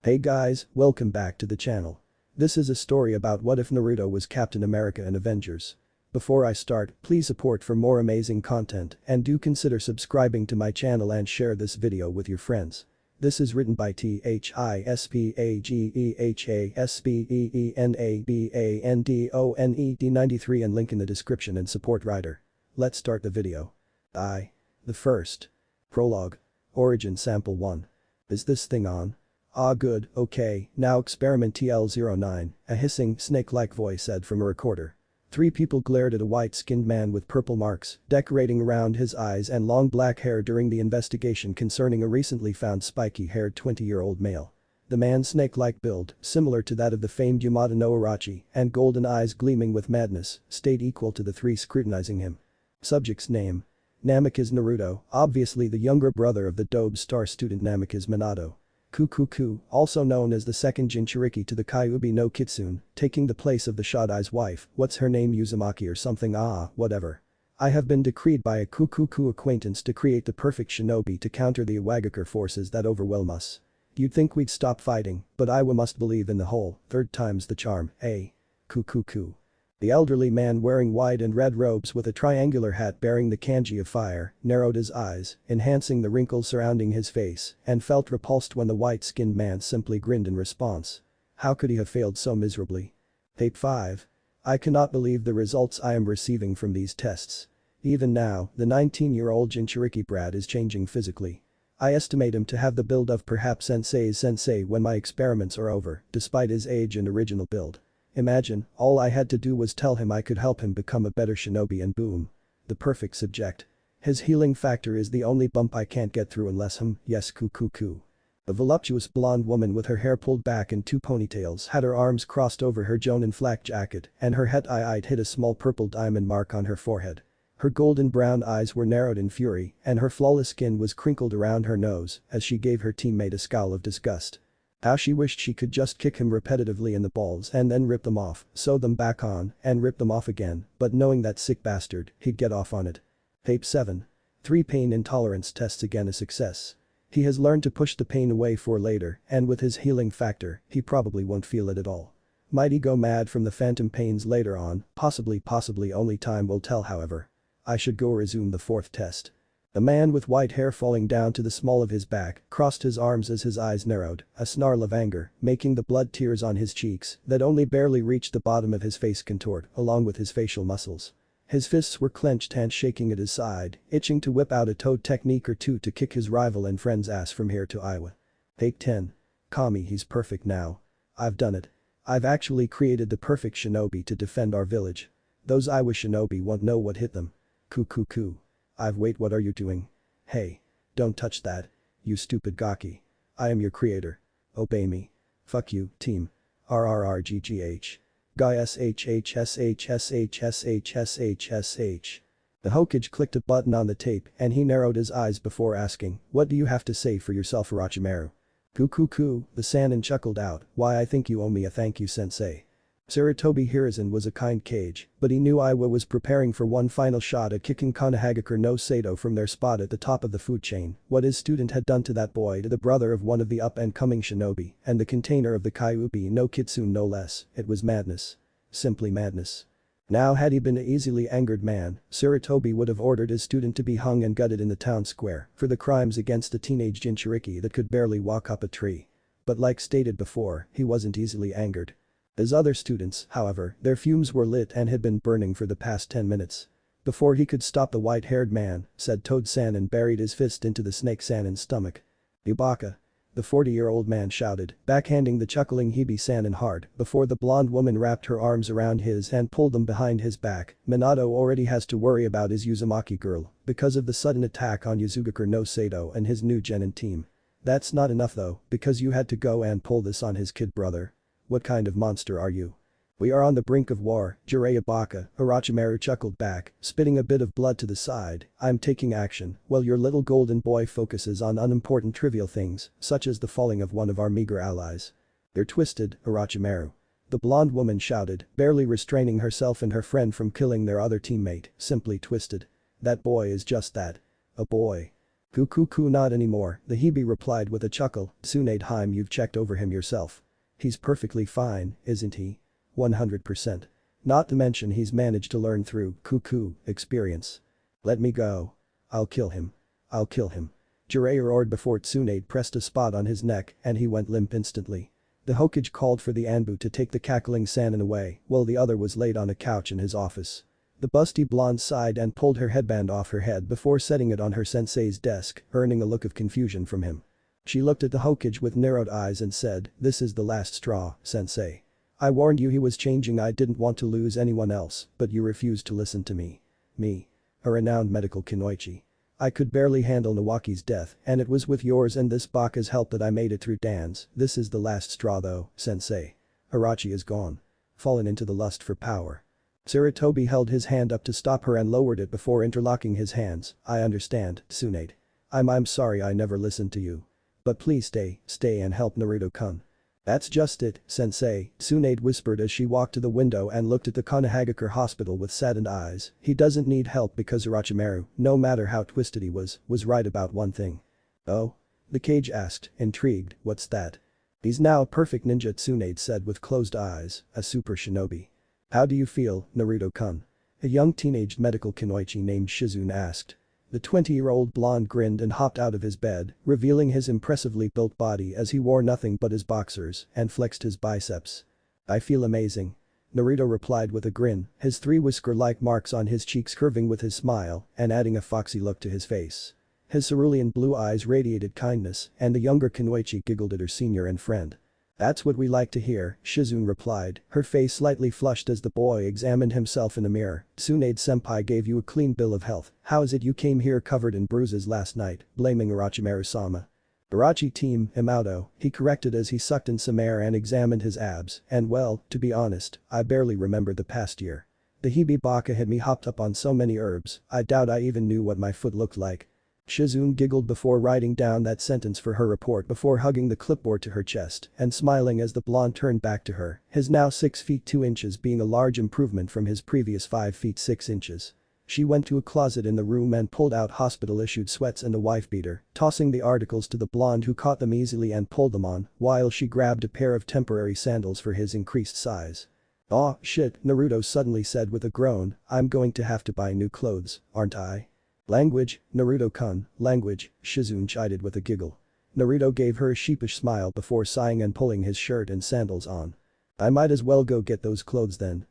Hey guys, welcome back to the channel. This is a story about what if Naruto was Captain America in Avengers. Before I start, please support for more amazing content and do consider subscribing to my channel and share this video with your friends. This is written by THISPAGEHASPEENABANDONED 93 and link in the description and support writer. Let's start the video. The first. Prologue. Origin Sample 1. Is this thing on? Ah good, okay, now experiment TL09, a hissing, snake-like voice said from a recorder. Three people glared at a white-skinned man with purple marks decorating around his eyes and long black hair during the investigation concerning a recently found spiky-haired 20-year-old male. The man's snake-like build, similar to that of the famed Yamada no Orochi, and golden eyes gleaming with madness, stayed equal to the three scrutinizing him. Subject's name. Namikaze Naruto, obviously the younger brother of the Dobe star student Namikaze Minato. Kukuku, also known as the second Jinchuriki to the Kyuubi no Kitsune, taking the place of the Shodai's wife, what's her name, Uzumaki or something, whatever. I have been decreed by a Kukuku acquaintance to create the perfect shinobi to counter the Iwagakure forces that overwhelm us. You'd think we'd stop fighting, but I must believe in the whole, third time's the charm, eh? Kukuku. The elderly man wearing white and red robes with a triangular hat bearing the kanji of fire, narrowed his eyes, enhancing the wrinkles surrounding his face, and felt repulsed when the white-skinned man simply grinned in response. How could he have failed so miserably? Tape 5. I cannot believe the results I am receiving from these tests. Even now, the 19-year-old Jinchuriki brat is changing physically. I estimate him to have the build of perhaps Sensei's sensei when my experiments are over, despite his age and original build. Imagine, all I had to do was tell him I could help him become a better shinobi and boom. The perfect subject. His healing factor is the only bump I can't get through unless yes Kukuku. A voluptuous blonde woman with her hair pulled back in two ponytails had her arms crossed over her jonin flak jacket and her head hid a small purple diamond mark on her forehead. Her golden brown eyes were narrowed in fury and her flawless skin was crinkled around her nose as she gave her teammate a scowl of disgust. How she wished she could just kick him repetitively in the balls and then rip them off, sew them back on, and rip them off again, but knowing that sick bastard, he'd get off on it. Tape 7. 3 pain intolerance tests again a success. He has learned to push the pain away for later, and with his healing factor, he probably won't feel it at all. Might he go mad from the phantom pains later on, possibly only time will tell however. I should go resume the fourth test. The man with white hair falling down to the small of his back crossed his arms as his eyes narrowed, a snarl of anger, making the blood tears on his cheeks that only barely reached the bottom of his face contort along with his facial muscles. His fists were clenched and shaking at his side, itching to whip out a toad technique or two to kick his rival and friend's ass from here to Iowa. Take 10. Kami, he's perfect now. I've done it. I've actually created the perfect shinobi to defend our village. Those Iowa shinobi won't know what hit them. Kukuku. Wait, what are you doing? Hey. Don't touch that. You stupid gaki. I am your creator. Obey me. Fuck you, team. RRRGGH. Guy SHHSHSHSHSHSH. The Hokage clicked a button on the tape and he narrowed his eyes before asking, what do you have to say for yourself, Orochimaru? Kukuku, the Sannin chuckled out, why I think you owe me a thank you, sensei. Sarutobi Hiruzen was a kind cage, but he knew Iwa was preparing for one final shot at kicking Konohagakure no Sato from their spot at the top of the food chain. What his student had done to that boy, to the brother of one of the up-and-coming shinobi and the container of the Kyuubi no Kitsune no less, it was madness. Simply madness. Now had he been an easily angered man, Sarutobi would have ordered his student to be hung and gutted in the town square for the crimes against the teenage Jinchuriki that could barely walk up a tree. But like stated before, he wasn't easily angered. As other students, however, their fumes were lit and had been burning for the past 10 minutes. Before he could stop the white-haired man, said Toad Sannin buried his fist into the snake Sannin's stomach. Ibaka. The 40-year-old man shouted, backhanding the chuckling Hebe Sannin hard before the blonde woman wrapped her arms around his and pulled them behind his back. Minato already has to worry about his Uzumaki girl because of the sudden attack on Yuzugakure no Sato and his new genin team. That's not enough though, because you had to go and pull this on his kid brother. What kind of monster are you? We are on the brink of war, Jiraiya Baka, Orochimaru chuckled back, spitting a bit of blood to the side. I'm taking action, while your little golden boy focuses on unimportant trivial things, such as the falling of one of our meager allies. They're twisted, Orochimaru. The blonde woman shouted, barely restraining herself and her friend from killing their other teammate, simply twisted. That boy is just that. A boy. Kuku not anymore, the Hebe replied with a chuckle, Tsunade you've checked over him yourself. He's perfectly fine, isn't he? 100%. Not to mention he's managed to learn through Kuku experience. Let me go. I'll kill him. I'll kill him. Jiraiya roared before Tsunade pressed a spot on his neck and he went limp instantly. The Hokage called for the Anbu to take the cackling Sannin away while the other was laid on a couch in his office. The busty blonde sighed and pulled her headband off her head before setting it on her sensei's desk, earning a look of confusion from him. She looked at the Hokage with narrowed eyes and said, "This is the last straw, sensei. I warned you he was changing. I didn't want to lose anyone else, but you refused to listen to me. Me. A renowned medical kunoichi. I could barely handle Nawaki's death and it was with yours and this Baka's help that I made it through Dan's. This is the last straw though, sensei. Irachi is gone. Fallen into the lust for power." Sarutobi held his hand up to stop her and lowered it before interlocking his hands. "I understand, Tsunade. I'm sorry I never listened to you. But please stay and help Naruto-kun." "That's just it, sensei," Tsunade whispered as she walked to the window and looked at the Konohagakure hospital with saddened eyes. "He doesn't need help because Orochimaru, no matter how twisted he was right about one thing." "Oh?" The Cage asked, intrigued, "What's that?" "He's now a perfect ninja," Tsunade said with closed eyes, "a super shinobi." "How do you feel, Naruto-kun?" A young teenage medical kunoichi named Shizune asked. The 20-year-old blonde grinned and hopped out of his bed, revealing his impressively built body as he wore nothing but his boxers and flexed his biceps. "I feel amazing." Naruto replied with a grin, his 3 whisker-like marks on his cheeks curving with his smile and adding a foxy look to his face. His cerulean blue eyes radiated kindness and the younger kunoichi giggled at her senior and friend. "That's what we like to hear," Shizune replied, her face slightly flushed as the boy examined himself in the mirror. "Tsunade-senpai gave you a clean bill of health. How is it you came here covered in bruises last night, blaming Orochimaru-sama?" "Irachi team, Imauto," he corrected as he sucked in some air and examined his abs, "and well, to be honest, I barely remember the past year. The Hebe Baka had me hopped up on so many herbs, I doubt I even knew what my foot looked like." Shizune giggled before writing down that sentence for her report before hugging the clipboard to her chest and smiling as the blonde turned back to her, his now 6 feet 2 inches being a large improvement from his previous 5 feet 6 inches. She went to a closet in the room and pulled out hospital-issued sweats and a wife beater, tossing the articles to the blonde who caught them easily and pulled them on, while she grabbed a pair of temporary sandals for his increased size. "Aw, shit," Naruto suddenly said with a groan, "I'm going to have to buy new clothes, aren't I?" "Language, Naruto-kun, language," Shizune chided with a giggle. Naruto gave her a sheepish smile before sighing and pulling his shirt and sandals on. "I might as well go get those clothes then,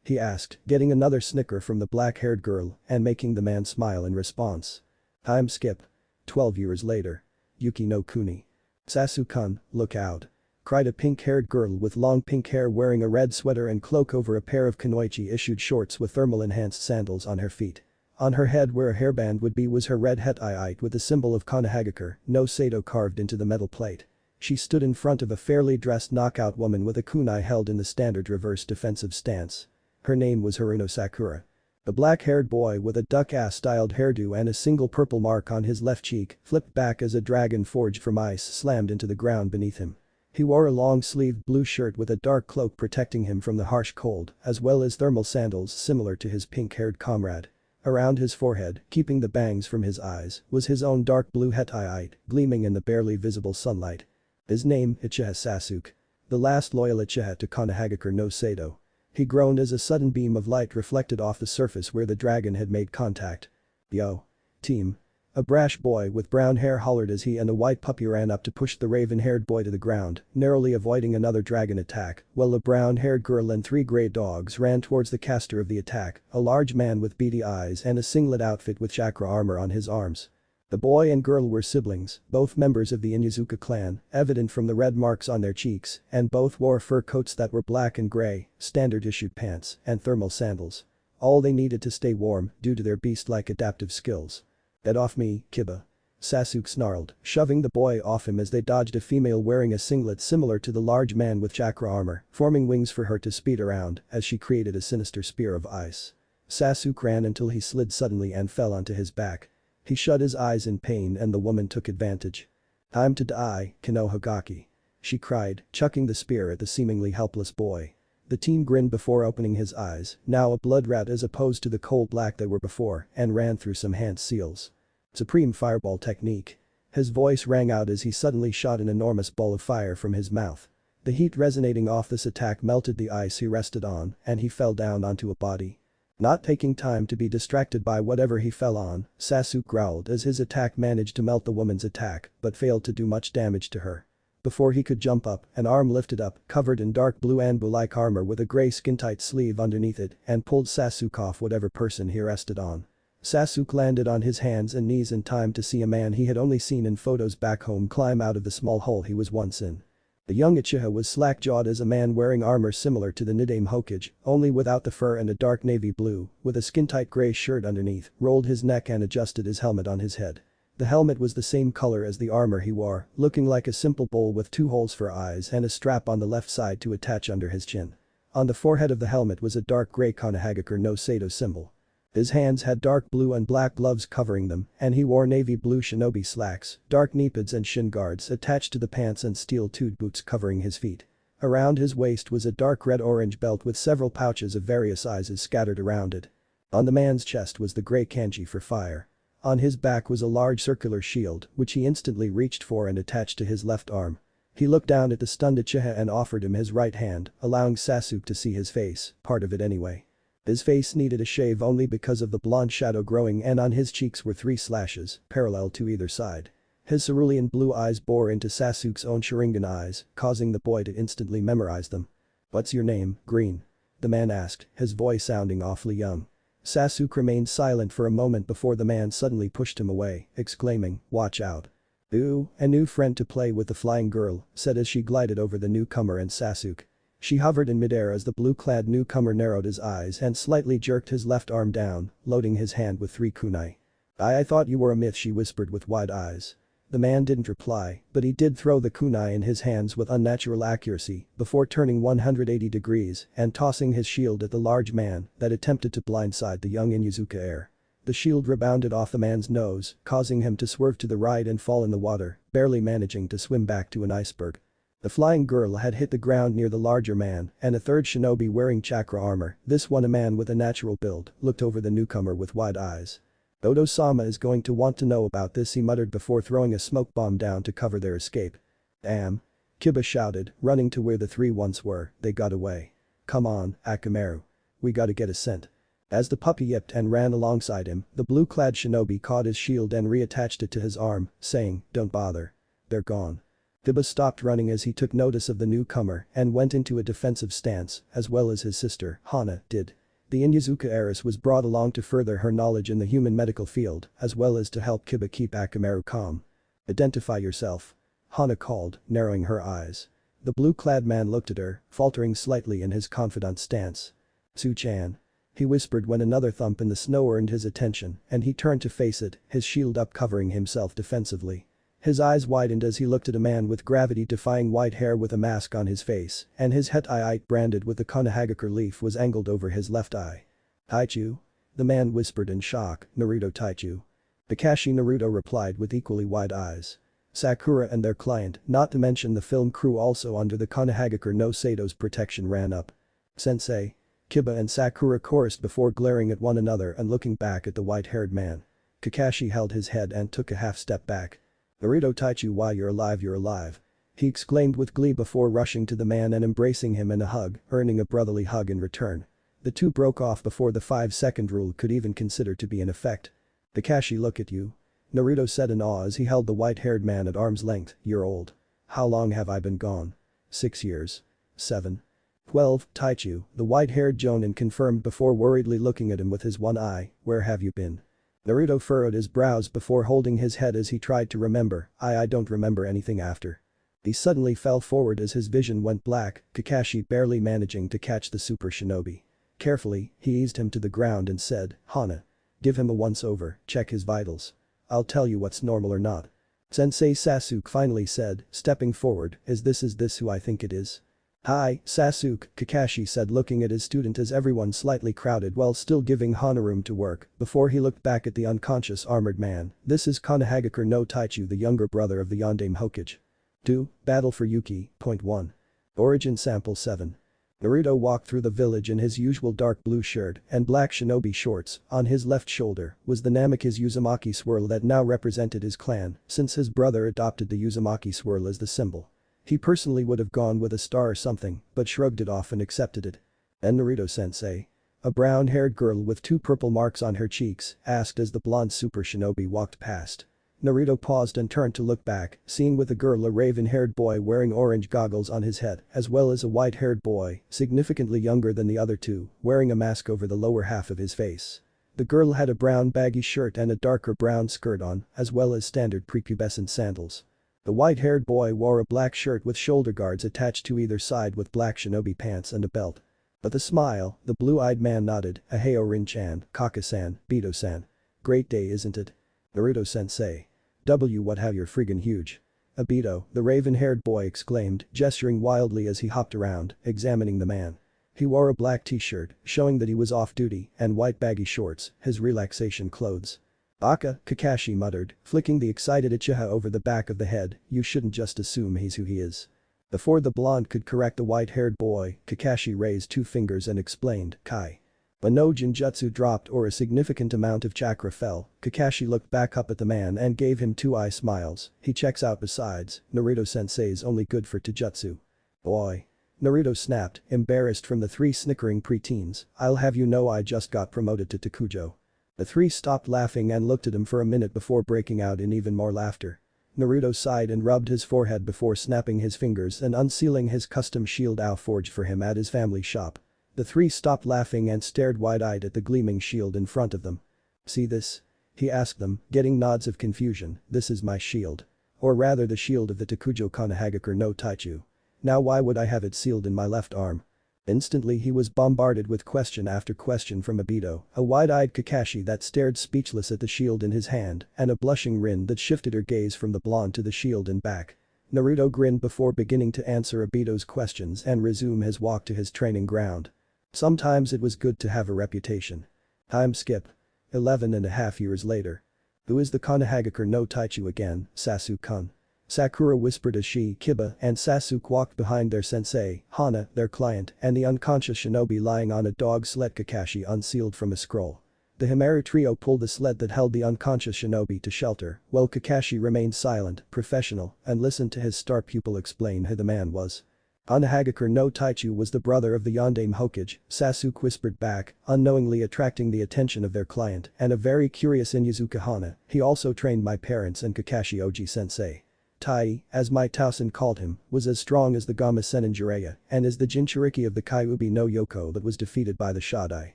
he asked, getting another snicker from the black-haired girl and making the man smile in response. Time skip. 12 years later. Yuki no Kuni. "Sasuke-kun, look out," cried a pink-haired girl with long pink hair wearing a red sweater and cloak over a pair of kunoichi-issued shorts with thermal-enhanced sandals on her feet. On her head where a hairband would be was her red hetai with the symbol of Konohagakure no Sato carved into the metal plate. She stood in front of a fairly dressed knockout woman with a kunai held in the standard reverse defensive stance. Her name was Haruno Sakura. A black-haired boy with a duck-ass-styled hairdo and a single purple mark on his left cheek flipped back as a dragon forged from ice slammed into the ground beneath him. He wore a long-sleeved blue shirt with a dark cloak protecting him from the harsh cold, as well as thermal sandals similar to his pink-haired comrade. Around his forehead, keeping the bangs from his eyes, was his own dark blue hetai gleaming in the barely visible sunlight. His name, Uchiha Sasuke. The last loyal Uchiha to Konohagakure no Sato. He groaned as a sudden beam of light reflected off the surface where the dragon had made contact. "Yo. Team." A brash boy with brown hair hollered as he and a white puppy ran up to push the raven-haired boy to the ground, narrowly avoiding another dragon attack, while a brown-haired girl and 3 gray dogs ran towards the caster of the attack, a large man with beady eyes and a singlet outfit with chakra armor on his arms. The boy and girl were siblings, both members of the Inyazuka clan, evident from the red marks on their cheeks, and both wore fur coats that were black and gray, standard-issued pants, and thermal sandals. All they needed to stay warm due to their beast-like adaptive skills. "Get off me, Kiba." Sasuke snarled, shoving the boy off him as they dodged a female wearing a singlet similar to the large man with chakra armor, forming wings for her to speed around as she created a sinister spear of ice. Sasuke ran until he slid suddenly and fell onto his back. He shut his eyes in pain and the woman took advantage. "Time to die, Konohagaki," she cried, chucking the spear at the seemingly helpless boy. The teen grinned before opening his eyes, now a blood rat as opposed to the coal black they were before, and ran through some hand seals. Supreme fireball technique. His voice rang out as he suddenly shot an enormous ball of fire from his mouth. The heat resonating off this attack melted the ice he rested on and he fell down onto a body. Not taking time to be distracted by whatever he fell on, Sasuke growled as his attack managed to melt the woman's attack but failed to do much damage to her. Before he could jump up, an arm lifted up, covered in dark blue Anbu-like armor with a grey skin-tight sleeve underneath it and pulled Sasuke off whatever person he rested on. Sasuke landed on his hands and knees in time to see a man he had only seen in photos back home climb out of the small hole he was once in. The young Uchiha was slack-jawed as a man wearing armor similar to the Nidaime Hokage, only without the fur and a dark navy blue, with a skin-tight grey shirt underneath, rolled his neck and adjusted his helmet on his head. The helmet was the same color as the armor he wore, looking like a simple bowl with 2 holes for eyes and a strap on the left side to attach under his chin. On the forehead of the helmet was a dark grey Konohagakure no Sato symbol. His hands had dark blue and black gloves covering them, and he wore navy blue shinobi slacks, dark knee pads and shin guards attached to the pants and steel-toed boots covering his feet. Around his waist was a dark red-orange belt with several pouches of various sizes scattered around it. On the man's chest was the grey kanji for fire. On his back was a large circular shield, which he instantly reached for and attached to his left arm. He looked down at the stunned Uchiha and offered him his right hand, allowing Sasuke to see his face, part of it anyway. His face needed a shave only because of the blonde shadow growing and on his cheeks were 3 slashes, parallel to either side. His cerulean blue eyes bore into Sasuke's own Sharingan eyes, causing the boy to instantly memorize them. "What's your name, Green?" the man asked, his voice sounding awfully young. Sasuke remained silent for a moment before the man suddenly pushed him away, exclaiming, "Watch out." "Ooh, a new friend to play with," the flying girl said as she glided over the newcomer and Sasuke. She hovered in midair as the blue-clad newcomer narrowed his eyes and slightly jerked his left arm down, loading his hand with 3 kunai. I thought you were a myth," she whispered with wide eyes. The man didn't reply, but he did throw the kunai in his hands with unnatural accuracy before turning 180 degrees and tossing his shield at the large man that attempted to blindside the young Inuzuka heir. The shield rebounded off the man's nose, causing him to swerve to the right and fall in the water, barely managing to swim back to an iceberg. The flying girl had hit the ground near the larger man, and a third shinobi wearing chakra armor, this one a man with a natural build, looked over the newcomer with wide eyes. "Odo-sama is going to want to know about this," he muttered before throwing a smoke bomb down to cover their escape. "Damn." Kiba shouted, running to where the 3 once were, "They got away. Come on, Akamaru. We gotta get a scent." As the puppy yipped and ran alongside him, the blue-clad shinobi caught his shield and reattached it to his arm, saying, "Don't bother. They're gone." Kiba stopped running as he took notice of the newcomer and went into a defensive stance, as well as his sister, Hana, did. The Inuzuka heiress was brought along to further her knowledge in the human medical field, as well as to help Kiba keep Akamaru calm. "Identify yourself," Hana called, narrowing her eyes. The blue-clad man looked at her, faltering slightly in his confidant stance. "Su-chan," he whispered when another thump in the snow earned his attention, and he turned to face it, his shield up covering himself defensively. His eyes widened as he looked at a man with gravity-defying white hair with a mask on his face, and his hetai branded with the Konohagakure leaf was angled over his left eye. "Taichu?" the man whispered in shock, "Naruto Taichu." Kakashi Naruto replied with equally wide eyes. Sakura and their client, not to mention the film crew also under the Konohagakure no Sato's protection ran up. "Sensei?" Kiba and Sakura chorused before glaring at one another and looking back at the white-haired man. Kakashi held his head and took a half-step back. "Naruto Taichu, why you're alive," he exclaimed with glee before rushing to the man and embracing him in a hug, earning a brotherly hug in return. The two broke off before the 5-second rule could even consider to be in effect. "Kakashi, look at you," Naruto said in awe as he held the white-haired man at arm's length. "You're old. How long have I been gone? 6 years? 7? 12, Taichu," the white-haired Jonin confirmed before worriedly looking at him with his one eye. "Where have you been?" Naruto furrowed his brows before holding his head as he tried to remember. I don't remember anything after." He suddenly fell forward as his vision went black, Kakashi barely managing to catch the super shinobi. Carefully, he eased him to the ground and said, "Hana. Give him a once-over, check his vitals. I'll tell you what's normal or not." "Sensei," Sasuke finally said, stepping forward, is this who I think it is?" "Hi, Sasuke," Kakashi said looking at his student as everyone slightly crowded while still giving Hana room to work, before he looked back at the unconscious armored man. "This is Konohagakure no Taichu, the younger brother of the Yondaime Hokage. 2. Battle for Yuki. Point 1. Origin sample 7. Naruto walked through the village in his usual dark blue shirt and black shinobi shorts. On his left shoulder was the Namikaze Uzumaki swirl that now represented his clan since his brother adopted the Uzumaki swirl as the symbol. He personally would have gone with a star or something, but shrugged it off and accepted it. "And Naruto-sensei?" A brown-haired girl with 2 purple marks on her cheeks asked as the blonde super shinobi walked past. Naruto paused and turned to look back, seeing with the girl a raven-haired boy wearing orange goggles on his head, as well as a white-haired boy, significantly younger than the other two, wearing a mask over the lower half of his face. The girl had a brown baggy shirt and a darker brown skirt on, as well as standard prepubescent sandals. The white-haired boy wore a black shirt with shoulder guards attached to either side with black shinobi pants and a belt. With a smile, the blue-eyed man nodded, "Aheo Rin-chan, Kaka-san, Bito-san. Great day, isn't it? Naruto-sensei. What have you're friggin' huge." "Abito," the raven-haired boy exclaimed, gesturing wildly as he hopped around, examining the man. He wore a black t-shirt, showing that he was off-duty, and white baggy shorts, his relaxation clothes. "Baka," Kakashi muttered, flicking the excited Uchiha over the back of the head, "you shouldn't just assume he's who he is." Before the blonde could correct the white-haired boy, Kakashi raised 2 fingers and explained, "Kai." When no Jinjutsu dropped or a significant amount of chakra fell, Kakashi looked back up at the man and gave him 2 eye smiles. "He checks out besides, Naruto-sensei's only good for Taijutsu." "Boy." Naruto snapped, embarrassed from the 3 snickering preteens, "I'll have you know I just got promoted to Takujo." The 3 stopped laughing and looked at him for a minute before breaking out in even more laughter. Naruto sighed and rubbed his forehead before snapping his fingers and unsealing his custom shield Ao forged for him at his family shop. The 3 stopped laughing and stared wide-eyed at the gleaming shield in front of them. "See this?" he asked them, getting nods of confusion. "This is my shield. Or rather the shield of the Takujo Konohagakure no Taichu. Now why would I have it sealed in my left arm?" Instantly he was bombarded with question after question from Obito, a wide-eyed Kakashi that stared speechless at the shield in his hand, and a blushing Rin that shifted her gaze from the blonde to the shield and back. Naruto grinned before beginning to answer Obito's questions and resume his walk to his training ground. Sometimes it was good to have a reputation. Time skip. 11.5 years later. "Who is the Konohagakure no Taichu again, Sasuke-kun?" Sakura whispered as she, Kiba, and Sasuke walked behind their sensei, Hana, their client, and the unconscious shinobi lying on a dog sled. Kakashi unsealed from a scroll. The Himeru trio pulled the sled that held the unconscious shinobi to shelter, while Kakashi remained silent, professional, and listened to his star pupil explain who the man was. Konohagakure no Taichu was the brother of the Yondaime Hokage, Sasuke whispered back, unknowingly attracting the attention of their client, and a very curious Inyazuka Hana. "He also trained my parents and Kakashi Oji-sensei. Tai, as my Tausen called him, was as strong as the Gama Sennin Jiraiya and is the Jinchuriki of the Kyuubi no Yoko that was defeated by the Shodai.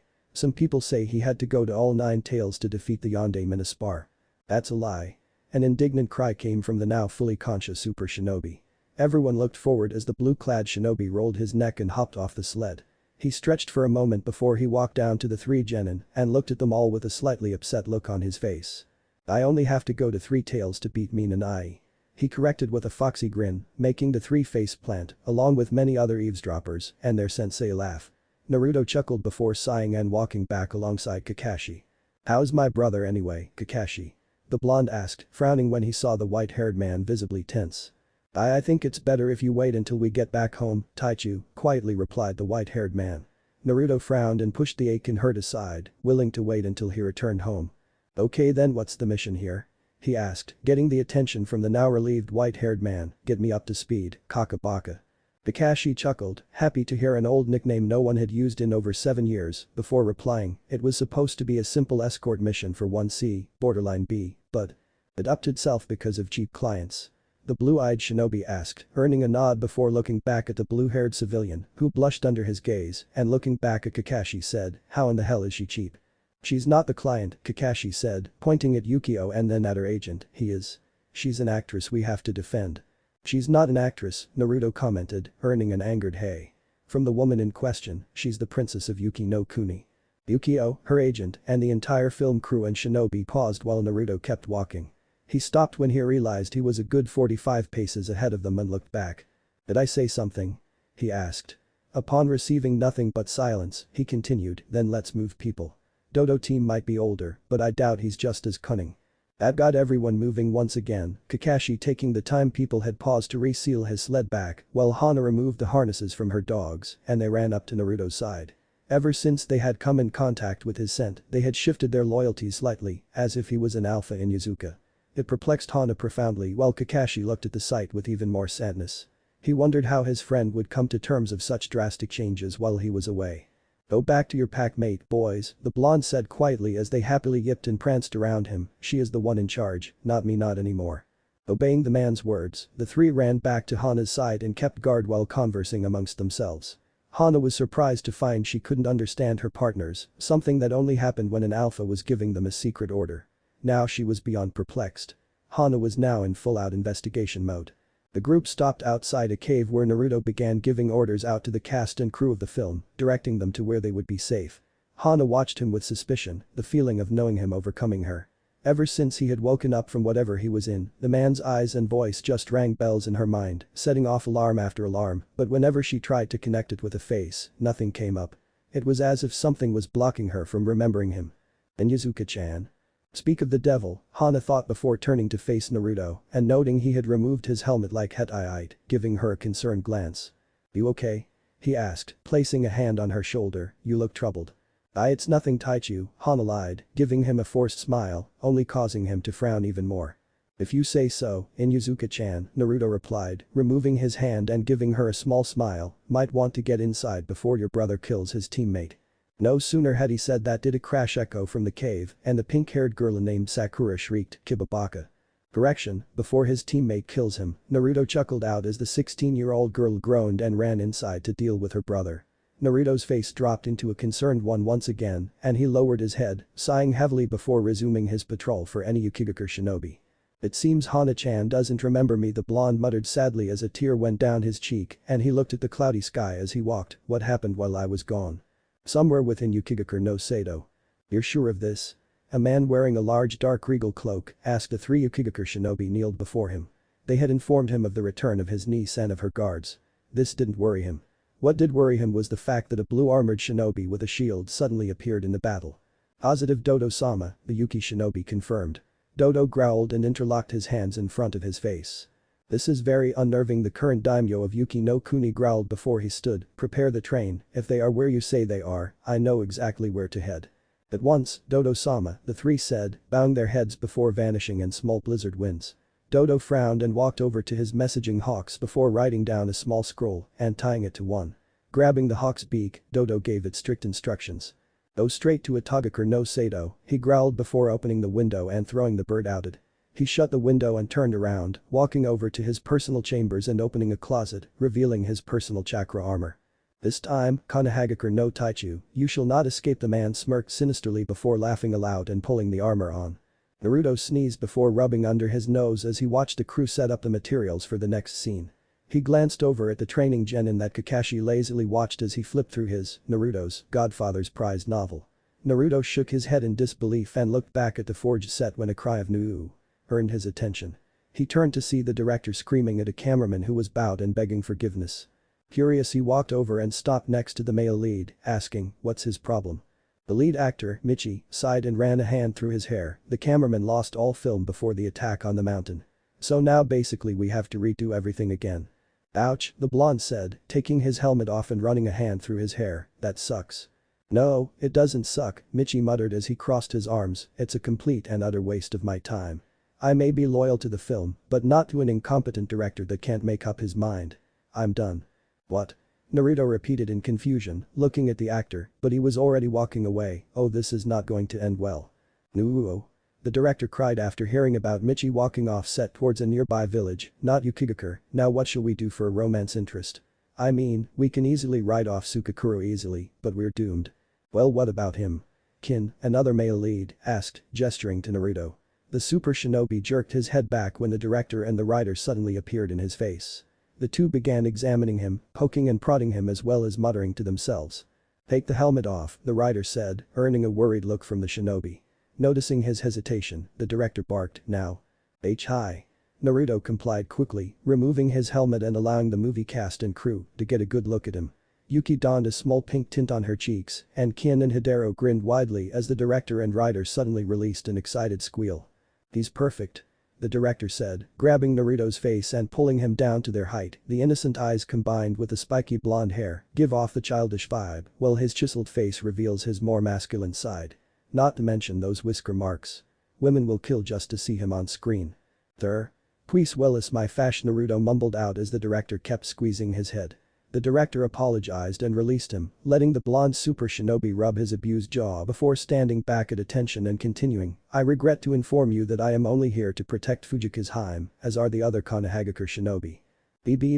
Some people say he had to go to all 9 tails to defeat the Yondaime in a spar. That's a lie." An indignant cry came from the now fully conscious super shinobi. Everyone looked forward as the blue-clad shinobi rolled his neck and hopped off the sled. He stretched for a moment before he walked down to the 3 genin and looked at them all with a slightly upset look on his face. "I only have to go to 3 tails to beat Min and I," he corrected with a foxy grin, making the 3 face plant, along with many other eavesdroppers, and their sensei laugh. Naruto chuckled before sighing and walking back alongside Kakashi. "How's my brother anyway, Kakashi?" the blonde asked, frowning when he saw the white-haired man visibly tense. I think it's better if you wait until we get back home, Taichu," quietly replied the white-haired man. Naruto frowned and pushed the aching hurt aside, willing to wait until he returned home. "Okay then, what's the mission here?" he asked, getting the attention from the now relieved white-haired man. "Get me up to speed, Kakabaka." Kakashi chuckled, happy to hear an old nickname no one had used in over 7 years, before replying, "It was supposed to be a simple escort mission for 1C, borderline B, but it upped itself because of cheap clients." The blue-eyed shinobi asked, earning a nod before looking back at the blue-haired civilian, who blushed under his gaze, and looking back at Kakashi said, "How in the hell is she cheap?" "She's not the client," Kakashi said, pointing at Yukio and then at her agent. "He is. She's an actress we have to defend." "She's not an actress," Naruto commented, earning an angered hey. From the woman in question, "She's the princess of Yuki no Kuni." Yukio, her agent, and the entire film crew and shinobi paused while Naruto kept walking. He stopped when he realized he was a good 45 paces ahead of them and looked back. "Did I say something?" he asked. Upon receiving nothing but silence, he continued, "Then let's move people. Dodo team might be older, but I doubt he's just as cunning." That got everyone moving once again, Kakashi taking the time people had paused to reseal his sled back while Hana removed the harnesses from her dogs and they ran up to Naruto's side. Ever since they had come in contact with his scent, they had shifted their loyalties slightly, as if he was an alpha in Yazuka. It perplexed Hana profoundly while Kakashi looked at the sight with even more sadness. He wondered how his friend would come to terms of such drastic changes while he was away. "Go back to your pack mate, boys," the blonde said quietly as they happily yipped and pranced around him. "She is the one in charge, not me, not anymore." Obeying the man's words, the three ran back to Hana's side and kept guard while conversing amongst themselves. Hana was surprised to find she couldn't understand her partners, something that only happened when an alpha was giving them a secret order. Now she was beyond perplexed. Hana was now in full-out investigation mode. The group stopped outside a cave where Naruto began giving orders out to the cast and crew of the film, directing them to where they would be safe. Hana watched him with suspicion, the feeling of knowing him overcoming her. Ever since he had woken up from whatever he was in, the man's eyes and voice just rang bells in her mind, setting off alarm after alarm, but whenever she tried to connect it with a face, nothing came up. It was as if something was blocking her from remembering him. And Yazuka-chan? Speak of the devil, Hana thought before turning to face Naruto and noting he had removed his helmet like Hetaiite, giving her a concerned glance. "You okay?" he asked, placing a hand on her shoulder. "You look troubled." It's nothing, Taichu," Hana lied, giving him a forced smile, only causing him to frown even more. "If you say so, Inuzuka-chan," Naruto replied, removing his hand and giving her a small smile, "might want to get inside before your brother kills his teammate." No sooner had he said that did a crash echo from the cave and the pink-haired girl named Sakura shrieked, "Kibabaka." Correction, before his teammate kills him, Naruto chuckled out as the 16-year-old girl groaned and ran inside to deal with her brother. Naruto's face dropped into a concerned one once again and he lowered his head, sighing heavily before resuming his patrol for any Yukigakure shinobi. "It seems Hana-chan doesn't remember me," the blonde muttered sadly as a tear went down his cheek and he looked at the cloudy sky as he walked. "What happened while I was gone?" "Somewhere within Yukigakure no Sado." "You're sure of this?" A man wearing a large dark regal cloak asked. The three Yukigakure shinobi kneeled before him. They had informed him of the return of his niece and of her guards. This didn't worry him. What did worry him was the fact that a blue-armored shinobi with a shield suddenly appeared in the battle. "Positive Dodo-sama," the Yuki shinobi confirmed. Dodo growled and interlocked his hands in front of his face. "This is very unnerving," the current daimyo of Yuki no Kuni growled before he stood. "Prepare the train, if they are where you say they are, I know exactly where to head." "At once, Dodo-sama," the three said, bowing their heads before vanishing in small blizzard winds. Dodo frowned and walked over to his messaging hawks before writing down a small scroll and tying it to one. Grabbing the hawk's beak, Dodo gave it strict instructions. "Go straight to Itagakure no Sado," he growled before opening the window and throwing the bird out it. He shut the window and turned around, walking over to his personal chambers and opening a closet, revealing his personal chakra armor. "This time, Konohagakure no Taichu, you shall not escape," the man smirked sinisterly before laughing aloud and pulling the armor on. Naruto sneezed before rubbing under his nose as he watched the crew set up the materials for the next scene. He glanced over at the training genin that Kakashi lazily watched as he flipped through his, Naruto's, Godfather's prized novel. Naruto shook his head in disbelief and looked back at the forged set when a cry of "Nuu" earned his attention. He turned to see the director screaming at a cameraman who was bowed and begging forgiveness. Curious, he walked over and stopped next to the male lead, asking, "What's his problem?" The lead actor, Michi, sighed and ran a hand through his hair. "The cameraman lost all film before the attack on the mountain. So now basically we have to redo everything again." "Ouch," the blonde said, taking his helmet off and running a hand through his hair. "That sucks." "No, it doesn't suck," Michi muttered as he crossed his arms. "It's a complete and utter waste of my time. I may be loyal to the film, but not to an incompetent director that can't make up his mind. I'm done." "What?" Naruto repeated in confusion, looking at the actor, but he was already walking away. "Oh, this is not going to end well." "Nuo?" the director cried after hearing about Michi walking off set towards a nearby village. "Not Yukigakure, now what shall we do for a romance interest? I mean, we can easily write off Sukakuro easily, but we're doomed." "Well, what about him?" Kin, another male lead, asked, gesturing to Naruto. The super shinobi jerked his head back when the director and the writer suddenly appeared in his face. The two began examining him, poking and prodding him as well as muttering to themselves. "Take the helmet off," the writer said, earning a worried look from the shinobi. Noticing his hesitation, the director barked, "Now." "Hi." Naruto complied quickly, removing his helmet and allowing the movie cast and crew to get a good look at him. Yuki donned a small pink tint on her cheeks, and Kin and Hidero grinned widely as the director and writer suddenly released an excited squeal. "He's perfect," the director said, grabbing Naruto's face and pulling him down to their height. The innocent eyes combined with the spiky blonde hair give off the childish vibe, while his chiseled face reveals his more masculine side. Not to mention those whisker marks. Women will kill just to see him on screen. Puis Willis my fash, Naruto mumbled out as the director kept squeezing his head. The director apologized and released him, letting the blonde super shinobi rub his abused jaw before standing back at attention and continuing, "I regret to inform you that I am only here to protect Fujika's Heim, as are the other Konohagakure shinobi.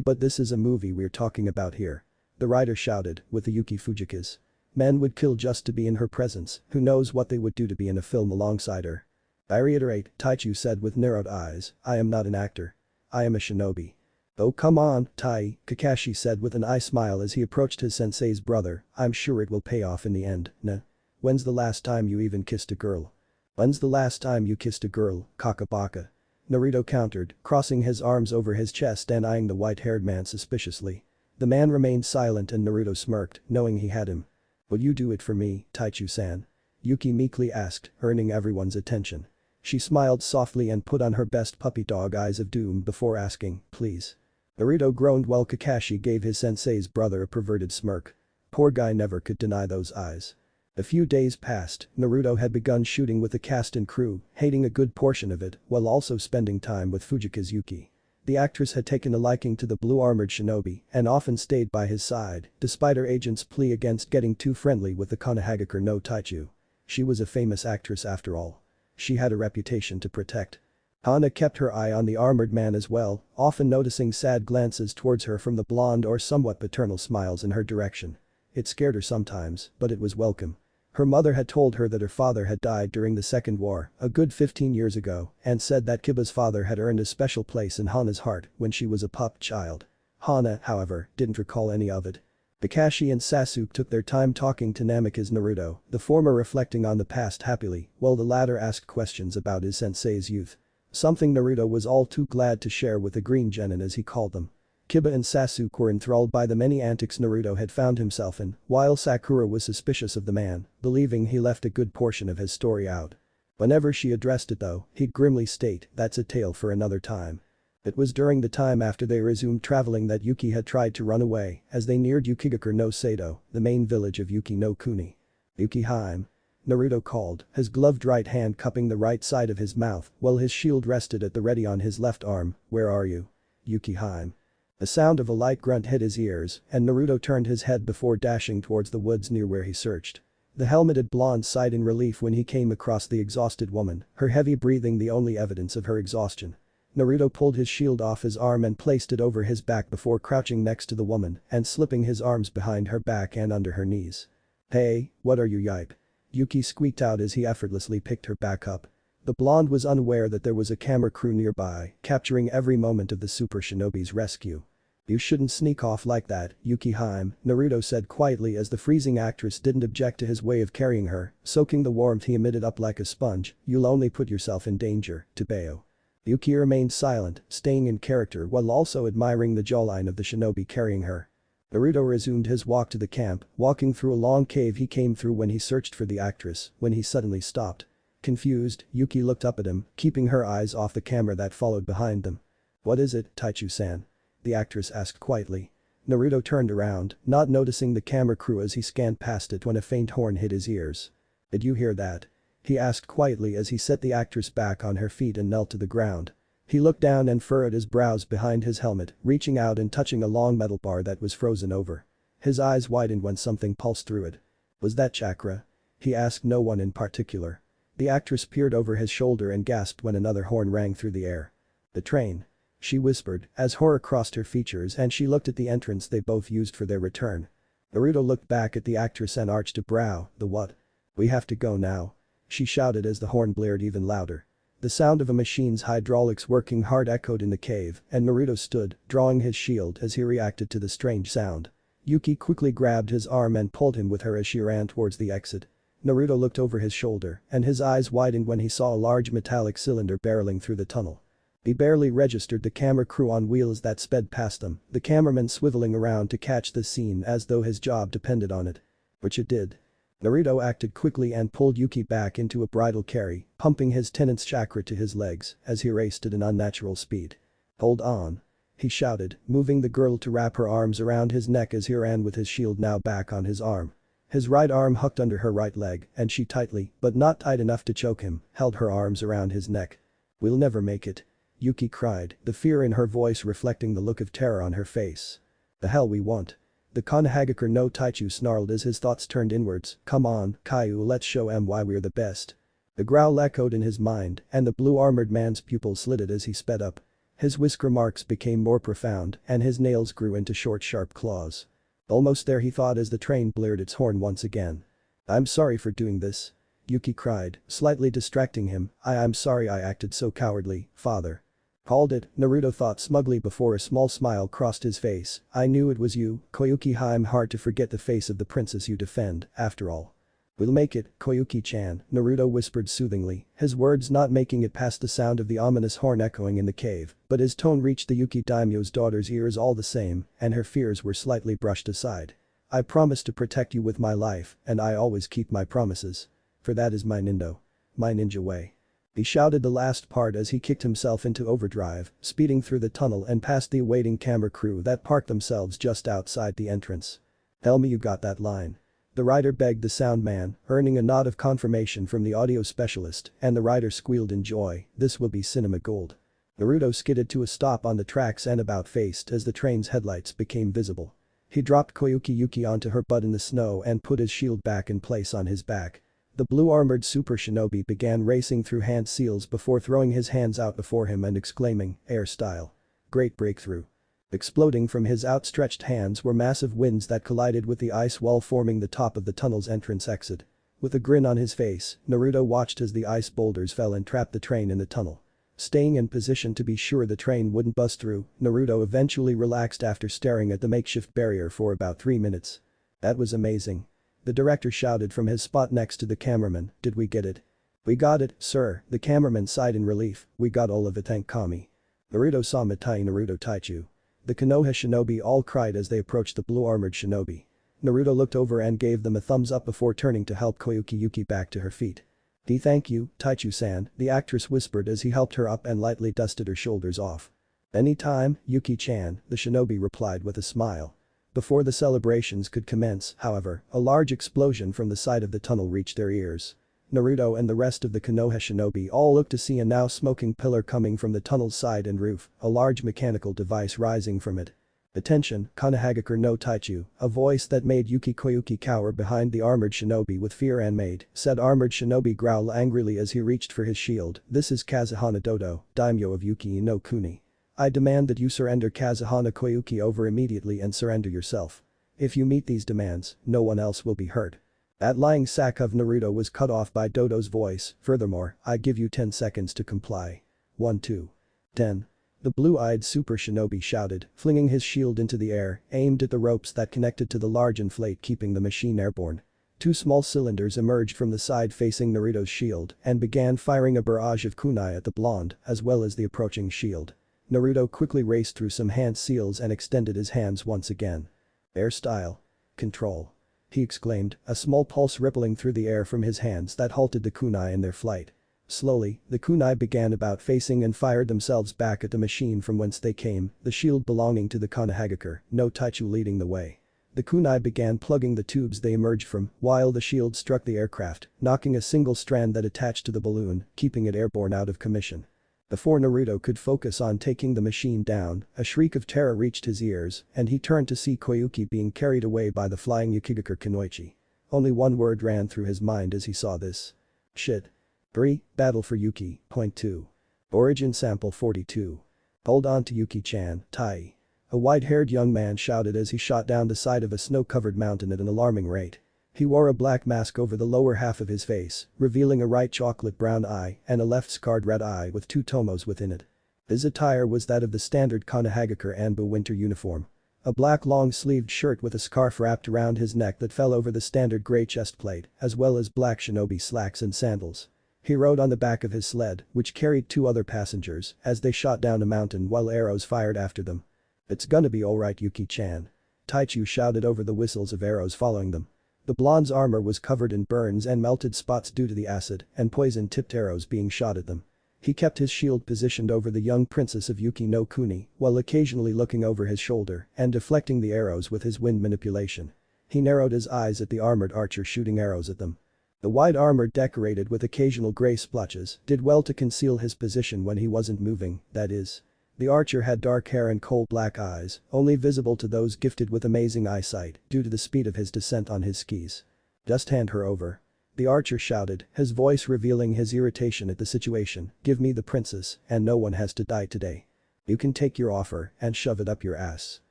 But this is a movie we're talking about here." The writer shouted, with the Yuki Fujikas. Men would kill just to be in her presence, who knows what they would do to be in a film alongside her. "I reiterate," Taichu said with narrowed eyes, "I am not an actor. I am a shinobi." "Oh come on, Tai," Kakashi said with an eye smile as he approached his sensei's brother, "I'm sure it will pay off in the end, nah. When's the last time you even kissed a girl?" "When's the last time you kissed a girl, Kakabaka?" Naruto countered, crossing his arms over his chest and eyeing the white-haired man suspiciously. The man remained silent and Naruto smirked, knowing he had him. "Will you do it for me, Taichu-san?" Yuki meekly asked, earning everyone's attention. She smiled softly and put on her best puppy dog eyes of doom before asking, "Please?" Naruto groaned while Kakashi gave his sensei's brother a perverted smirk. Poor guy never could deny those eyes. A few days passed, Naruto had begun shooting with the cast and crew, hating a good portion of it, while also spending time with Fujika's Yuki. The actress had taken a liking to the blue-armored shinobi and often stayed by his side, despite her agent's plea against getting too friendly with the Konohagakure no Taichu. She was a famous actress after all. She had a reputation to protect. Hana kept her eye on the armored man as well, often noticing sad glances towards her from the blonde or somewhat paternal smiles in her direction. It scared her sometimes, but it was welcome. Her mother had told her that her father had died during the Second War, a good 15 years ago, and said that Kiba's father had earned a special place in Hana's heart when she was a pup child. Hana, however, didn't recall any of it. Kakashi and Sasuke took their time talking to Namikaze Naruto, the former reflecting on the past happily, while the latter asked questions about his sensei's youth. Something Naruto was all too glad to share with the Green Genin as he called them. Kiba and Sasuke were enthralled by the many antics Naruto had found himself in, while Sakura was suspicious of the man, believing he left a good portion of his story out. Whenever she addressed it though, he'd grimly state, "That's a tale for another time." It was during the time after they resumed traveling that Yuki had tried to run away as they neared Yukigakure no Sado, the main village of Yuki no Kuni. "Yuki Heim," Naruto called, his gloved right hand cupping the right side of his mouth while his shield rested at the ready on his left arm. "Where are you?" "Yuki Heim." The sound of a light grunt hit his ears and Naruto turned his head before dashing towards the woods near where he searched. The helmeted blonde sighed in relief when he came across the exhausted woman, her heavy breathing the only evidence of her exhaustion. Naruto pulled his shield off his arm and placed it over his back before crouching next to the woman and slipping his arms behind her back and under her knees. "Hey, what are you yipe?" Yuki squeaked out as he effortlessly picked her back up. The blonde was unaware that there was a camera crew nearby, capturing every moment of the super shinobi's rescue. "You shouldn't sneak off like that, Yuki Heim," Naruto said quietly as the freezing actress didn't object to his way of carrying her, soaking the warmth he emitted up like a sponge. "You'll only put yourself in danger, Tebeo." Yuki remained silent, staying in character while also admiring the jawline of the shinobi carrying her. Naruto resumed his walk to the camp, walking through a long cave he came through when he searched for the actress, when he suddenly stopped. Confused, Yuki looked up at him, keeping her eyes off the camera that followed behind them. "What is it, Taichu-san?" the actress asked quietly. Naruto turned around, not noticing the camera crew as he scanned past it when a faint horn hit his ears. "Did you hear that?" he asked quietly as he set the actress back on her feet and knelt to the ground. He looked down and furrowed his brows behind his helmet, reaching out and touching a long metal bar that was frozen over. His eyes widened when something pulsed through it. "Was that chakra?" he asked no one in particular. The actress peered over his shoulder and gasped when another horn rang through the air. "The train," she whispered as horror crossed her features and she looked at the entrance they both used for their return. Naruto looked back at the actress and arched a brow. "The what?" "We have to go now," she shouted as the horn blared even louder. The sound of a machine's hydraulics working hard echoed in the cave and Naruto stood, drawing his shield as he reacted to the strange sound. Yuki quickly grabbed his arm and pulled him with her as she ran towards the exit. Naruto looked over his shoulder and his eyes widened when he saw a large metallic cylinder barreling through the tunnel. He barely registered the camera crew on wheels that sped past them, the cameraman swiveling around to catch the scene as though his job depended on it. Which it did. Naruto acted quickly and pulled Yuki back into a bridal carry, pumping his tenant's chakra to his legs as he raced at an unnatural speed. "Hold on," he shouted, moving the girl to wrap her arms around his neck as he ran with his shield now back on his arm. His right arm hooked under her right leg and she tightly, but not tight enough to choke him, held her arms around his neck. "We'll never make it," Yuki cried, the fear in her voice reflecting the look of terror on her face. "The hell we won't." The Konohagakure no Taichu snarled as his thoughts turned inwards. "Come on, Caillou, let's show 'em why we're the best." The growl echoed in his mind and the blue-armored man's pupils slitted as he sped up. His whisker marks became more profound and his nails grew into short sharp claws. Almost there, he thought, as the train blared its horn once again. "I'm sorry for doing this," Yuki cried, slightly distracting him. I'm sorry I acted so cowardly, father." "Called it," Naruto thought smugly before a small smile crossed his face. "I knew it was you, Koyuki. I'm hard to forget the face of the princess you defend, after all." "We'll make it, Koyuki-chan," Naruto whispered soothingly, his words not making it past the sound of the ominous horn echoing in the cave, but his tone reached the Yuki daimyo's daughter's ears all the same, and her fears were slightly brushed aside. "I promise to protect you with my life, and I always keep my promises. For that is my ninja way." He shouted the last part as he kicked himself into overdrive, speeding through the tunnel and past the awaiting camera crew that parked themselves just outside the entrance. "Tell me you got that line," the rider begged the sound man, earning a nod of confirmation from the audio specialist, and the rider squealed in joy. "This will be cinema gold." Naruto skidded to a stop on the tracks and about-faced as the train's headlights became visible. He dropped Koyuki Yuki onto her butt in the snow and put his shield back in place on his back. The blue-armored super shinobi began racing through hand seals before throwing his hands out before him and exclaiming, "Air style. Great breakthrough." Exploding from his outstretched hands were massive winds that collided with the ice wall forming the top of the tunnel's entrance exit. With a grin on his face, Naruto watched as the ice boulders fell and trapped the train in the tunnel. Staying in position to be sure the train wouldn't bust through, Naruto eventually relaxed after staring at the makeshift barrier for about 3 minutes. "That was amazing," the director shouted from his spot next to the cameraman. "Did we get it?" "We got it, sir," the cameraman sighed in relief. "We got all of it, thank Kami." "Naruto sama tai Naruto Taichu." The Konoha shinobi all cried as they approached the blue-armored shinobi. Naruto looked over and gave them a thumbs up before turning to help Koyuki Yuki back to her feet. Thank you, Taichu-san," the actress whispered as he helped her up and lightly dusted her shoulders off. "Anytime, Yuki-chan," the shinobi replied with a smile. Before the celebrations could commence, however, a large explosion from the side of the tunnel reached their ears. Naruto and the rest of the Konoha shinobi all looked to see a now smoking pillar coming from the tunnel's side and roof, a large mechanical device rising from it. "Attention, Konohagakure no Taichu," a voice that made Yuki Koyuki cower behind the armored shinobi with fear and made said armored shinobi growl angrily as he reached for his shield. "This is Kazuhana Dodo, daimyo of Yuki no Kuni. I demand that you surrender Kazuhana Koyuki over immediately and surrender yourself. If you meet these demands, no one else will be hurt." That lying sack of Naruto was cut off by Dodo's voice. "Furthermore, I give you 10 seconds to comply. 1 2 10. The blue-eyed super shinobi shouted, flinging his shield into the air, aimed at the ropes that connected to the large inflate keeping the machine airborne. 2 small cylinders emerged from the side facing Naruto's shield and began firing a barrage of kunai at the blonde as well as the approaching shield. Naruto quickly raced through some hand seals and extended his hands once again. "Air style. Control," he exclaimed, a small pulse rippling through the air from his hands that halted the kunai in their flight. Slowly, the kunai began about facing and fired themselves back at the machine from whence they came, the shield belonging to the Konohagakure no Taichu leading the way. The kunai began plugging the tubes they emerged from, while the shield struck the aircraft, knocking a single strand that attached to the balloon, keeping it airborne out of commission. Before Naruto could focus on taking the machine down, a shriek of terror reached his ears, and he turned to see Koyuki being carried away by the flying Yukigakure Kunoichi. Only one word ran through his mind as he saw this. Shit. 3. Battle for Yuki. Point 2. Origin sample 42. Hold on to Yuki-chan, Tai. A white-haired young man shouted as he shot down the side of a snow-covered mountain at an alarming rate. He wore a black mask over the lower half of his face, revealing a right chocolate-brown eye and a left scarred red eye with 2 tomos within it. His attire was that of the standard Konohagakure Anbu winter uniform. A black long-sleeved shirt with a scarf wrapped around his neck that fell over the standard grey chest plate, as well as black shinobi slacks and sandals. He rode on the back of his sled, which carried 2 other passengers, as they shot down a mountain while arrows fired after them. "It's gonna be alright, Yuki-chan," Taichu shouted over the whistles of arrows following them. The blonde's armor was covered in burns and melted spots due to the acid and poison-tipped arrows being shot at them. He kept his shield positioned over the young princess of Yuki no Kuni while occasionally looking over his shoulder and deflecting the arrows with his wind manipulation. He narrowed his eyes at the armored archer shooting arrows at them. The wide armor decorated with occasional gray splotches did well to conceal his position when he wasn't moving, that is. The archer had dark hair and coal-black eyes, only visible to those gifted with amazing eyesight due to the speed of his descent on his skis. "Just hand her over." The archer shouted, his voice revealing his irritation at the situation. "Give me the princess, and no one has to die today. You can take your offer and shove it up your ass."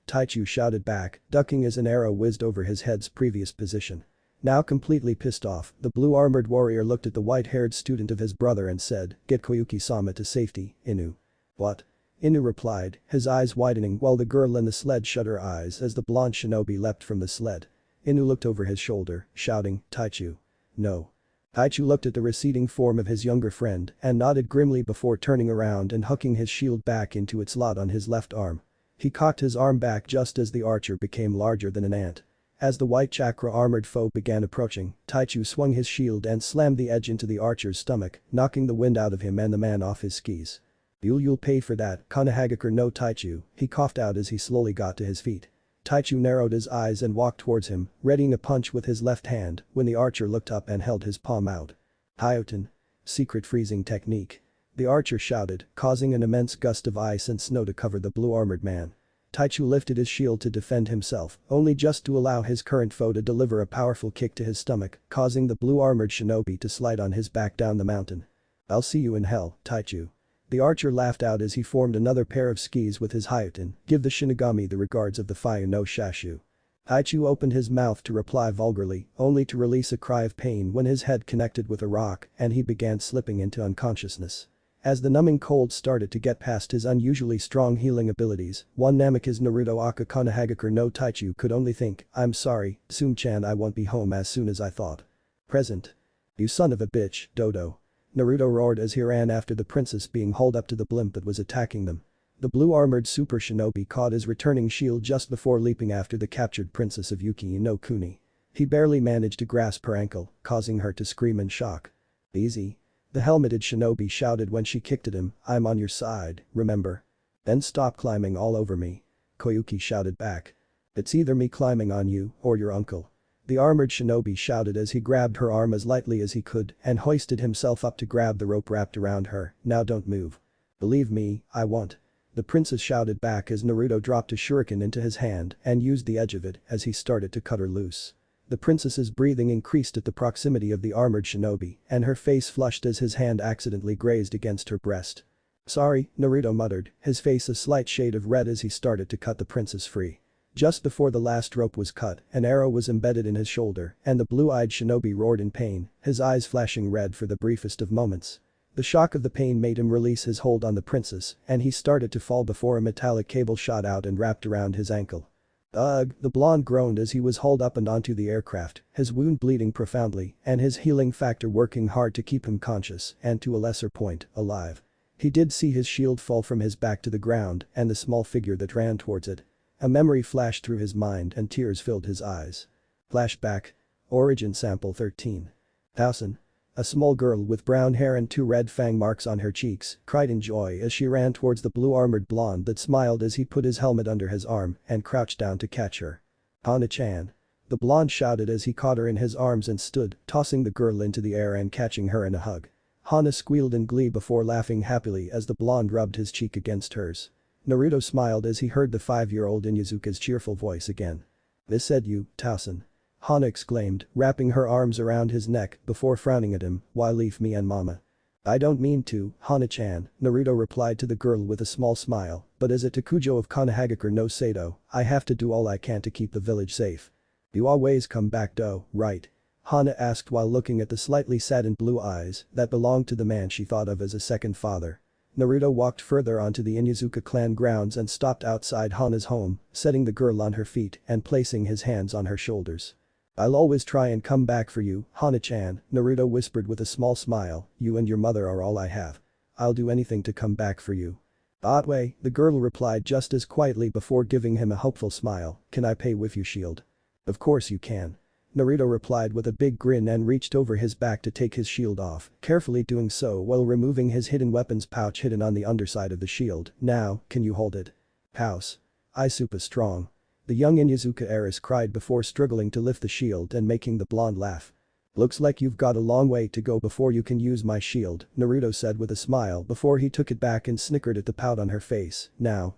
Taichu shouted back, ducking as an arrow whizzed over his head's previous position. Now completely pissed off, the blue-armored warrior looked at the white-haired student of his brother and said, "Get Koyuki-sama to safety, Inu." "What?" Inu replied, his eyes widening while the girl in the sled shut her eyes as the blonde shinobi leapt from the sled. Inu looked over his shoulder, shouting, "Taichu." "No." Taichu looked at the receding form of his younger friend and nodded grimly before turning around and hooking his shield back into its slot on his left arm. He cocked his arm back just as the archer became larger than an ant. As the white chakra armored foe began approaching, Taichu swung his shield and slammed the edge into the archer's stomach, knocking the wind out of him and the man off his skis. You'll pay for that, Konohagakure no Taichu," he coughed out as he slowly got to his feet. Taichu narrowed his eyes and walked towards him, readying a punch with his left hand when the archer looked up and held his palm out. "Hyoten. Secret freezing technique." The archer shouted, causing an immense gust of ice and snow to cover the blue-armored man. Taichu lifted his shield to defend himself, only just to allow his current foe to deliver a powerful kick to his stomach, causing the blue-armored shinobi to slide on his back down the mountain. "I'll see you in hell, Taichu." The archer laughed out as he formed another pair of skis with his Hyoten, "Give the Shinigami the regards of the Fire no Shashu." Taichu opened his mouth to reply vulgarly, only to release a cry of pain when his head connected with a rock and he began slipping into unconsciousness. As the numbing cold started to get past his unusually strong healing abilities, one Namikaze Naruto aka Konohagakure no Taichu could only think, "I'm sorry, Tsum-chan, I won't be home as soon as I thought." "Present. You son of a bitch, Dodo." Naruto roared as he ran after the princess being hauled up to the blimp that was attacking them. The blue-armored super shinobi caught his returning shield just before leaping after the captured princess of Yuki no Kuni. He barely managed to grasp her ankle, causing her to scream in shock. "Easy." The helmeted shinobi shouted when she kicked at him, "I'm on your side, remember? Then stop climbing all over me." Koyuki shouted back. "It's either me climbing on you or your uncle." The armored shinobi shouted as he grabbed her arm as lightly as he could and hoisted himself up to grab the rope wrapped around her. "Now don't move. Believe me, I won't." The princess shouted back as Naruto dropped a shuriken into his hand and used the edge of it as he started to cut her loose. The princess's breathing increased at the proximity of the armored shinobi and her face flushed as his hand accidentally grazed against her breast. "Sorry," Naruto muttered, his face a slight shade of red as he started to cut the princess free. Just before the last rope was cut, an arrow was embedded in his shoulder and the blue-eyed shinobi roared in pain, his eyes flashing red for the briefest of moments. The shock of the pain made him release his hold on the princess and he started to fall before a metallic cable shot out and wrapped around his ankle. "Ugh," the blonde groaned as he was hauled up and onto the aircraft, his wound bleeding profoundly and his healing factor working hard to keep him conscious and to a lesser point, alive. He did see his shield fall from his back to the ground and the small figure that ran towards it. A memory flashed through his mind and tears filled his eyes. Flashback. Origin sample 13,000. A small girl with brown hair and 2 red fang marks on her cheeks cried in joy as she ran towards the blue-armored blonde that smiled as he put his helmet under his arm and crouched down to catch her. "Hana-chan." The blonde shouted as he caught her in his arms and stood, tossing the girl into the air and catching her in a hug. Hana squealed in glee before laughing happily as the blonde rubbed his cheek against hers. Naruto smiled as he heard the 5-year-old Inyazuka's cheerful voice again. "This said you, Tausen." Hana exclaimed, wrapping her arms around his neck before frowning at him, "Why leave me and mama?" "I don't mean to, Hana-chan," Naruto replied to the girl with a small smile, "but as a Takujo of Konohagakure no Sado, I have to do all I can to keep the village safe." "You always come back though, right?" Hana asked while looking at the slightly saddened blue eyes that belonged to the man she thought of as a second father. Naruto walked further onto the Inyazuka clan grounds and stopped outside Hana's home, setting the girl on her feet and placing his hands on her shoulders. "I'll always try and come back for you, Hana-chan," Naruto whispered with a small smile, "you and your mother are all I have. I'll do anything to come back for you." "That way," the girl replied just as quietly before giving him a hopeful smile, "Can I pay with your shield?" "Of course you can." Naruto replied with a big grin and reached over his back to take his shield off, carefully doing so while removing his hidden weapons pouch hidden on the underside of the shield. "Now, can you hold it?" "House. I super strong." The young Inuzuka heiress cried before struggling to lift the shield and making the blonde laugh. "Looks like you've got a long way to go before you can use my shield," Naruto said with a smile before he took it back and snickered at the pout on her face. Now,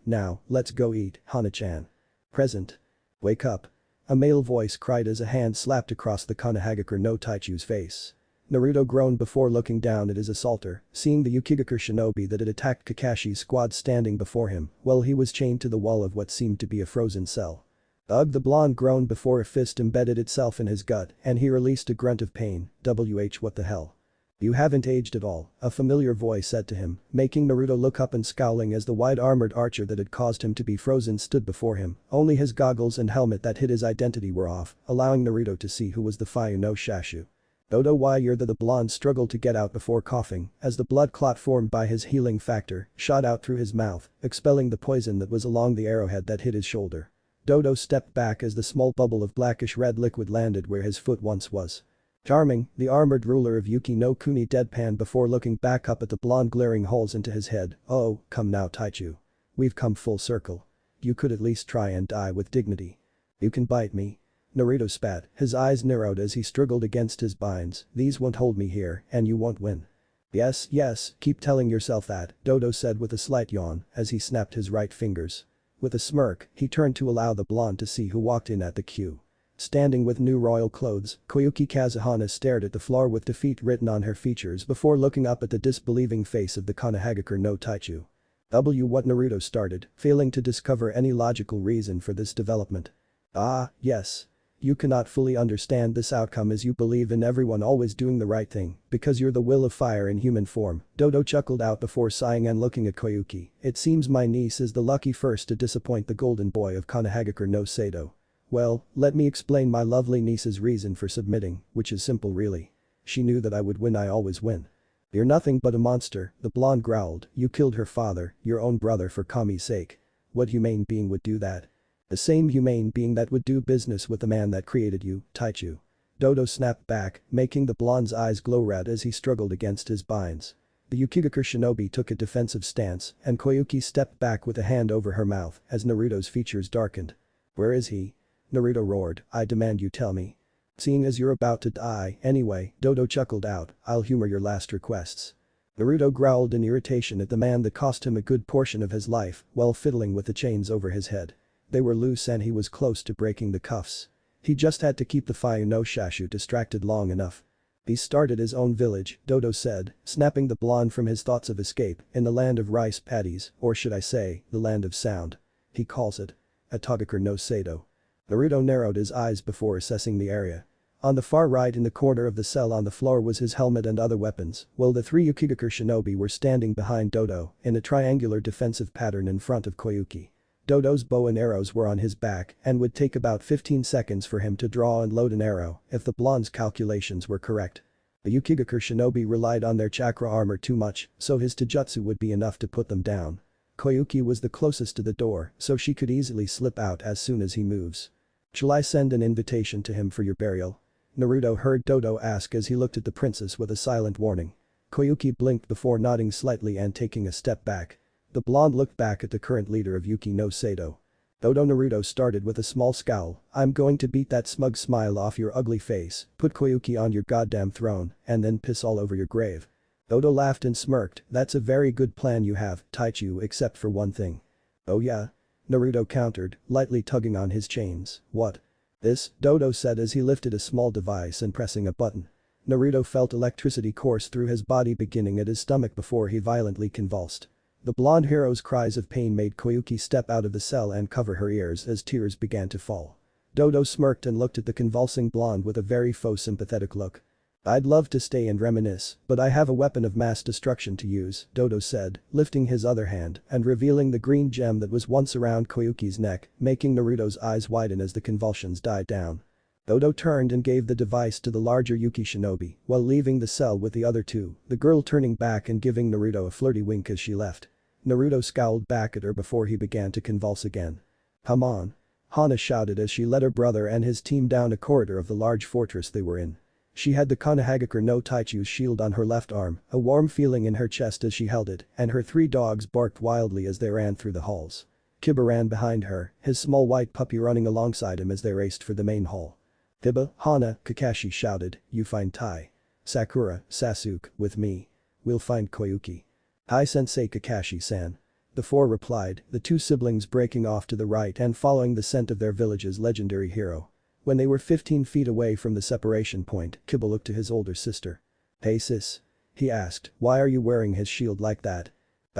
let's go eat, Hana-chan." "Present." "Wake up." A male voice cried as a hand slapped across the Konohagakure no Taichu's face. Naruto groaned before looking down at his assaulter, seeing the Yukigakure shinobi that had attacked Kakashi's squad standing before him while he was chained to the wall of what seemed to be a frozen cell. "Ugh," the blonde groaned before a fist embedded itself in his gut and he released a grunt of pain. What the hell? "You haven't aged at all," a familiar voice said to him, making Naruto look up and scowling as the wide-armored archer that had caused him to be frozen stood before him. Only his goggles and helmet that hid his identity were off, allowing Naruto to see who was the Fire no Shashu. "Dodo, why you're the blonde struggled to get out before coughing as the blood clot formed by his healing factor shot out through his mouth, expelling the poison that was along the arrowhead that hit his shoulder. Dodo stepped back as the small bubble of blackish-red liquid landed where his foot once was. "Charming," the armored ruler of Yuki no Kuni deadpanned before looking back up at the blonde glaring holes into his head. "Oh, come now Taichu. We've come full circle. You could at least try and die with dignity. You can bite me." Naruto spat, his eyes narrowed as he struggled against his binds. "These won't hold me here and you won't win." Yes, keep telling yourself that," Dodo said with a slight yawn as he snapped his right fingers. With a smirk, he turned to allow the blonde to see who walked in at the queue. Standing with new royal clothes, Koyuki Kazuhana stared at the floor with defeat written on her features before looking up at the disbelieving face of the Konohagakure no Taichu. What Naruto started, failing to discover any logical reason for this development. "Ah, yes. You cannot fully understand this outcome as you believe in everyone always doing the right thing because you're the will of fire in human form," Dodo chuckled out before sighing and looking at Koyuki. "It seems my niece is the lucky first to disappoint the golden boy of Konohagakure no Sado. Well, let me explain my lovely niece's reason for submitting, which is simple really. She knew that I would win. I always win." "You're nothing but a monster," the blonde growled. "You killed her father, your own brother, for Kami's sake. What humane being would do that? The same humane being that would do business with the man that created you, Taichu." Dodo snapped back, making the blonde's eyes glow red as he struggled against his binds. The Yukigakure shinobi took a defensive stance and Koyuki stepped back with a hand over her mouth as Naruto's features darkened. "Where is he?" Naruto roared. "I demand you tell me. Seeing as you're about to die anyway," Dodo chuckled out, "I'll humor your last requests." Naruto growled in irritation at the man that cost him a good portion of his life while fiddling with the chains over his head. They were loose and he was close to breaking the cuffs. He just had to keep the Fire no Shashu distracted long enough. "He started his own village," Dodo said, snapping the blonde from his thoughts of escape, "in the land of rice paddies, or should I say, the land of sound. He calls it Atogakure no Sado." Naruto narrowed his eyes before assessing the area. On the far right in the corner of the cell on the floor was his helmet and other weapons, while the three Yukigakure shinobi were standing behind Dodo in a triangular defensive pattern in front of Koyuki. Dodo's bow and arrows were on his back and would take about 15 seconds for him to draw and load an arrow if the blonde's calculations were correct. The Yukigakure shinobi relied on their chakra armor too much, so his taijutsu would be enough to put them down. Koyuki was the closest to the door, so she could easily slip out as soon as he moves. "Shall I send an invitation to him for your burial?" Naruto heard Dodo ask as he looked at the princess with a silent warning. Koyuki blinked before nodding slightly and taking a step back. The blonde looked back at the current leader of Yuki no Sado. Dodo. Naruto started with a small scowl. "I'm going to beat that smug smile off your ugly face, put Koyuki on your goddamn throne, and then piss all over your grave." Dodo laughed and smirked. "That's a very good plan you have, Taichu, except for one thing." "Oh yeah?" Naruto countered, lightly tugging on his chains. "What?" "This," Dodo said as he lifted a small device and pressing a button. Naruto felt electricity course through his body beginning at his stomach before he violently convulsed. The blonde hero's cries of pain made Koyuki step out of the cell and cover her ears as tears began to fall. Dodo smirked and looked at the convulsing blonde with a very faux sympathetic look. "I'd love to stay and reminisce, but I have a weapon of mass destruction to use," Dodo said, lifting his other hand and revealing the green gem that was once around Koyuki's neck, making Naruto's eyes widen as the convulsions died down. Dodo turned and gave the device to the larger Yuki shinobi while leaving the cell with the other two, the girl turning back and giving Naruto a flirty wink as she left. Naruto scowled back at her before he began to convulse again. "Come on. Hana shouted as she led her brother and his team down a corridor of the large fortress they were in. She had the Konohagakure no Taichu's shield on her left arm, a warm feeling in her chest as she held it, and her 3 dogs barked wildly as they ran through the halls. Kiba ran behind her, his small white puppy running alongside him as they raced for the main hall. Kiba, Hana, Kakashi shouted, "You find Tai. Sakura, Sasuke, with me. We'll find Koyuki." "Hi sensei Kakashi-san." The 4 replied, the 2 siblings breaking off to the right and following the scent of their village's legendary hero. When they were 15 feet away from the separation point, Kiba looked to his older sister. "Hey sis?" he asked, "why are you wearing his shield like that?"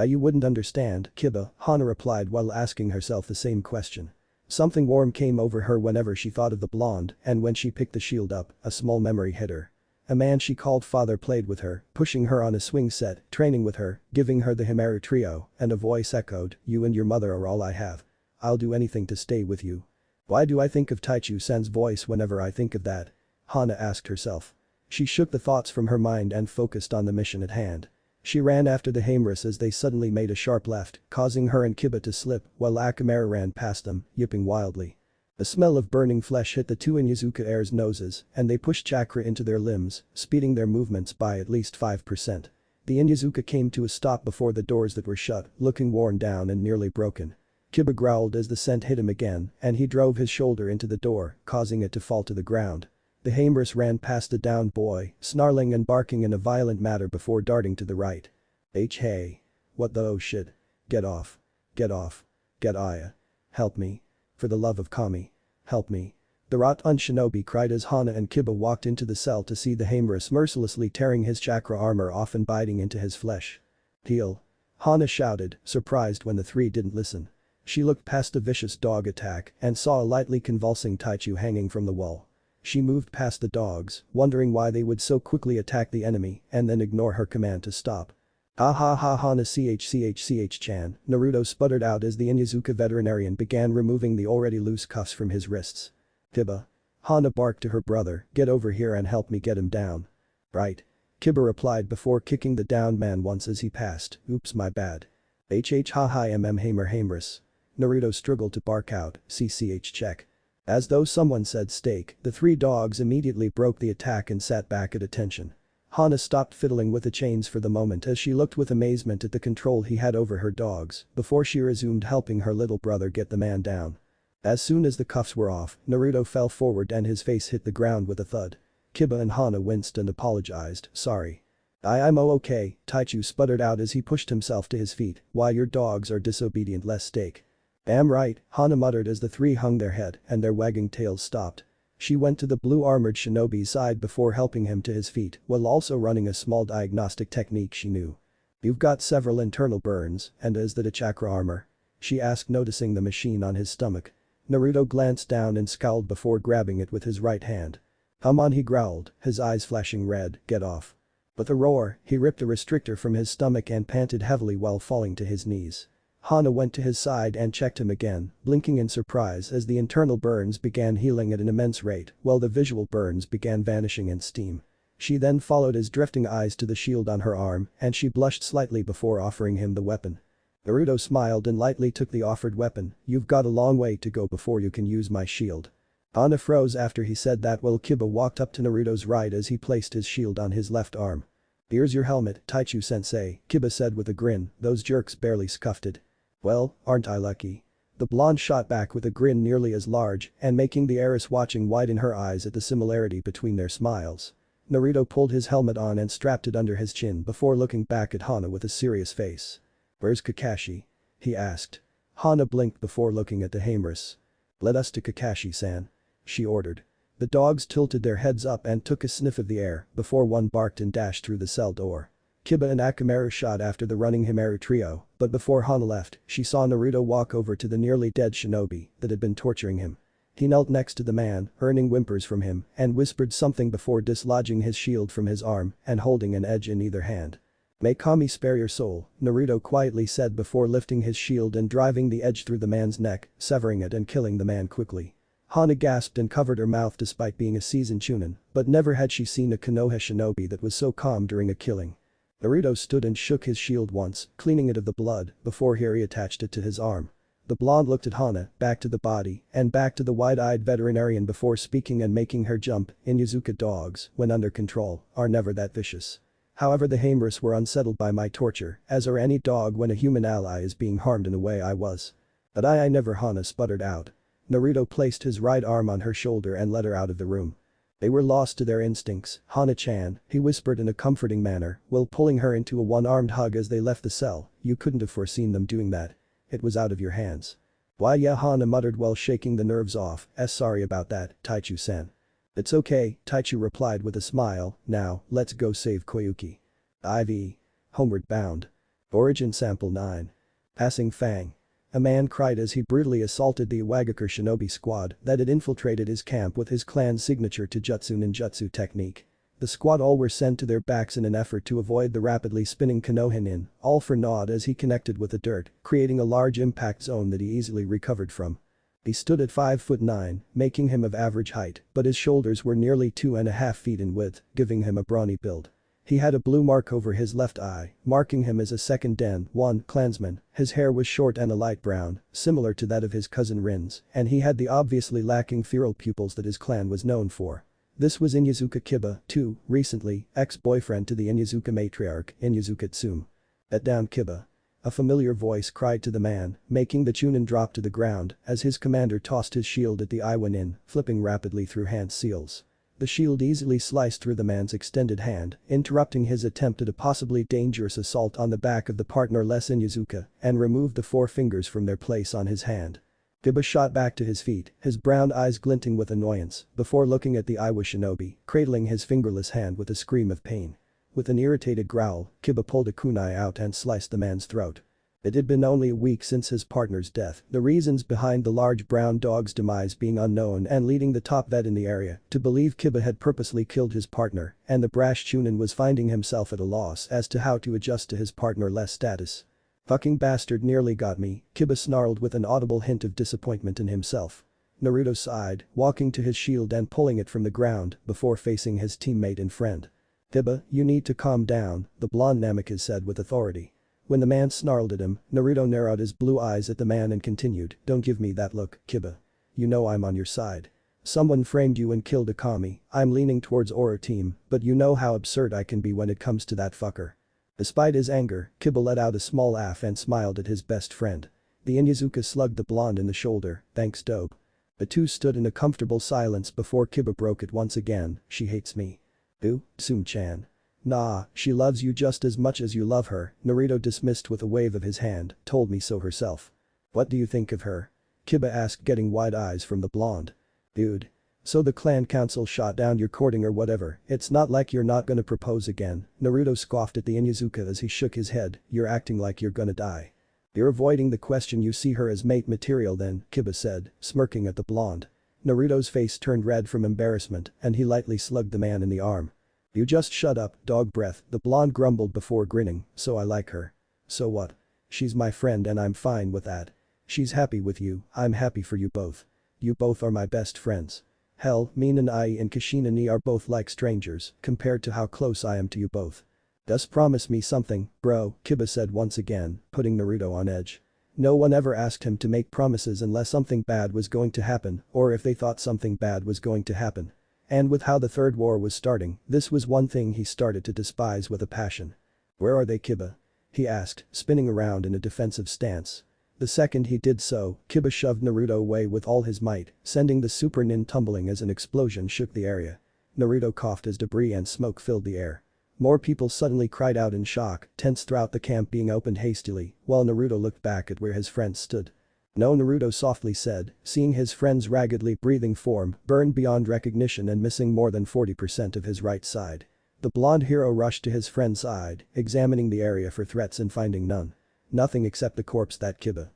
You wouldn't understand, Kiba," Hana replied while asking herself the same question. Something warm came over her whenever she thought of the blonde, and when she picked the shield up, a small memory hit her. A man she called father played with her, pushing her on a swing set, training with her, giving her the Himeru trio, and a voice echoed, "You and your mother are all I have. I'll do anything to stay with you." Why do I think of Taichu-san's voice whenever I think of that? Hana asked herself. She shook the thoughts from her mind and focused on the mission at hand. She ran after the Haemris as they suddenly made a sharp left, causing her and Kiba to slip while Akamaru ran past them, yipping wildly. The smell of burning flesh hit the 2 Inyazuka heirs' noses and they pushed chakra into their limbs, speeding their movements by at least 5%. The Inyazuka came to a stop before the doors that were shut, looking worn down and nearly broken. Kiba growled as the scent hit him again and he drove his shoulder into the door, causing it to fall to the ground. The Haemris ran past the downed boy, snarling and barking in a violent manner before darting to the right. Hey. What the oh shit. Get off. Get off. Get Aya. Help me. For the love of Kami. Help me. The Rot-un shinobi cried as Hana and Kiba walked into the cell to see the Haemris mercilessly tearing his chakra armor off and biting into his flesh. Heal. Hana shouted, surprised when the 3 didn't listen. She looked past a vicious dog attack and saw a lightly convulsing Taichu hanging from the wall. She moved past the dogs, wondering why they would so quickly attack the enemy and then ignore her command to stop. "Ha ha ha Hana Chan," Naruto sputtered out as the Inyazuka veterinarian began removing the already loose cuffs from his wrists. "Kiba." Hana barked to her brother, "Get over here and help me get him down." "Right." Kiba replied before kicking the downed man once as he passed, "Oops my bad." Ha hi Haemris. Naruto struggled to bark out, "CCH check." As though someone said steak, the 3 dogs immediately broke the attack and sat back at attention. Hana stopped fiddling with the chains for the moment as she looked with amazement at the control he had over her dogs before she resumed helping her little brother get the man down. As soon as the cuffs were off, Naruto fell forward and his face hit the ground with a thud. Kiba and Hana winced and apologized, "Sorry." I'm okay," Taichu sputtered out as he pushed himself to his feet, "Why your dogs are disobedient less steak." "Damn right," Hana muttered as the 3 hung their head and their wagging tails stopped. She went to the blue-armored shinobi's side before helping him to his feet while also running a small diagnostic technique she knew. "You've got several internal burns, and is that a chakra armor?" she asked noticing the machine on his stomach. Naruto glanced down and scowled before grabbing it with his right hand. "Come on," he growled, his eyes flashing red, "get off." With a roar, he ripped a restrictor from his stomach and panted heavily while falling to his knees. Hana went to his side and checked him again, blinking in surprise as the internal burns began healing at an immense rate while the visual burns began vanishing in steam. She then followed his drifting eyes to the shield on her arm and she blushed slightly before offering him the weapon. Naruto smiled and lightly took the offered weapon, "You've got a long way to go before you can use my shield." Hana froze after he said that while Kiba walked up to Naruto's right as he placed his shield on his left arm. "Here's your helmet, Taichu-sensei," Kiba said with a grin, "those jerks barely scuffed it." "Well, aren't I lucky?" The blonde shot back with a grin nearly as large and making the heiress watching widen her eyes at the similarity between their smiles. Naruto pulled his helmet on and strapped it under his chin before looking back at Hana with a serious face. "Where's Kakashi?" he asked. Hana blinked before looking at the Haemris. "Let us to Kakashi-san," she ordered. The dogs tilted their heads up and took a sniff of the air before one barked and dashed through the cell door. Kiba and Akamaru shot after the running Himeru trio, but before Hana left, she saw Naruto walk over to the nearly dead shinobi that had been torturing him. He knelt next to the man, earning whimpers from him, and whispered something before dislodging his shield from his arm and holding an edge in either hand. "May Kami spare your soul," Naruto quietly said before lifting his shield and driving the edge through the man's neck, severing it and killing the man quickly. Hana gasped and covered her mouth despite being a seasoned chunin, but never had she seen a Konoha shinobi that was so calm during a killing. Naruto stood and shook his shield once, cleaning it of the blood, before he reattached it to his arm. The blonde looked at Hana, back to the body, and back to the wide-eyed veterinarian before speaking and making her jump. Inyazuka dogs, when under control, are never that vicious. However, the Haemris were unsettled by my torture, as are any dog when a human ally is being harmed in the way I was. But I never, Hana sputtered out. Naruto placed his right arm on her shoulder and led her out of the room. They were lost to their instincts, Hana-chan, he whispered in a comforting manner, while pulling her into a one-armed hug as they left the cell. You couldn't have foreseen them doing that. It was out of your hands. Why yeah, Hana muttered while shaking the nerves off. Sorry about that, Taichu-san. It's okay, Taichu replied with a smile. Now, let's go save Koyuki. IV. Homeward bound. Origin Sample 9. Passing Fang. A man cried as he brutally assaulted the Iwagakure shinobi squad that had infiltrated his camp with his clan's signature Taijutsu ninjutsu technique. The squad all were sent to their backs in an effort to avoid the rapidly spinning Konohinin, all for naught as he connected with the dirt, creating a large impact zone that he easily recovered from. He stood at 5'9", making him of average height, but his shoulders were nearly 2.5 feet in width, giving him a brawny build. He had a blue mark over his left eye, marking him as a second Den 1 clansman. His hair was short and a light brown, similar to that of his cousin Rin's, and he had the obviously lacking feral pupils that his clan was known for. This was Inyazuka Kiba, too, recently, ex-boyfriend to the Inyazuka matriarch, Inyazuka Tsume. "Bet down Kiba." A familiar voice cried to the man, making the Chunin drop to the ground as his commander tossed his shield at the Iwanin, flipping rapidly through hand seals. The shield easily sliced through the man's extended hand, interrupting his attempt at a possibly dangerous assault on the back of the partnerless Inyazuka, and removed the 4 fingers from their place on his hand. Kiba shot back to his feet, his brown eyes glinting with annoyance, before looking at the Iwa shinobi, cradling his fingerless hand with a scream of pain. With an irritated growl, Kiba pulled a kunai out and sliced the man's throat. It had been only a week since his partner's death, the reasons behind the large brown dog's demise being unknown and leading the top vet in the area to believe Kiba had purposely killed his partner, and the brash Chunin was finding himself at a loss as to how to adjust to his partner-less status. "Fucking bastard nearly got me," Kiba snarled with an audible hint of disappointment in himself. Naruto sighed, walking to his shield and pulling it from the ground before facing his teammate and friend. "Kiba, you need to calm down," the blonde Namikaze said with authority. When the man snarled at him, Naruto narrowed his blue eyes at the man and continued, "Don't give me that look, Kiba. You know I'm on your side. Someone framed you and killed Akami. I'm leaning towards Oro team, but you know how absurd I can be when it comes to that fucker." Despite his anger, Kiba let out a small laugh and smiled at his best friend. The Inyazuka slugged the blonde in the shoulder. "Thanks dope." The two stood in a comfortable silence before Kiba broke it once again. "She hates me." "Who? Tsume-chan." "Nah, she loves you just as much as you love her," Naruto dismissed with a wave of his hand, "told me so herself." "What do you think of her?" Kiba asked, getting wide eyes from the blonde. "Dude. So the clan council shot down your courting or whatever, it's not like you're not gonna propose again." Naruto scoffed at the Inyazuka as he shook his head. "You're acting like you're gonna die." "You're avoiding the question. You see her as mate material then," Kiba said, smirking at the blonde. Naruto's face turned red from embarrassment and he lightly slugged the man in the arm. "You just shut up, dog breath," the blonde grumbled before grinning. "So I like her. So what? She's my friend and I'm fine with that. She's happy with you, I'm happy for you both. You both are my best friends. Hell, Min and and Kushina ni are both like strangers compared to how close I am to you both. Just promise me something, bro," Kiba said once again, putting Naruto on edge. No one ever asked him to make promises unless something bad was going to happen or if they thought something bad was going to happen. And with how the third war was starting, this was one thing he started to despise with a passion. "Where are they, Kiba?" he asked, spinning around in a defensive stance. The second he did so, Kiba shoved Naruto away with all his might, sending the Super Nin tumbling as an explosion shook the area. Naruto coughed as debris and smoke filled the air. More people suddenly cried out in shock, tents throughout the camp being opened hastily, while Naruto looked back at where his friends stood. "No," Naruto softly said, seeing his friend's raggedly breathing form burned beyond recognition and missing more than 40% of his right side. The blonde hero rushed to his friend's side, examining the area for threats and finding none. Nothing except the corpse. "That Kiba.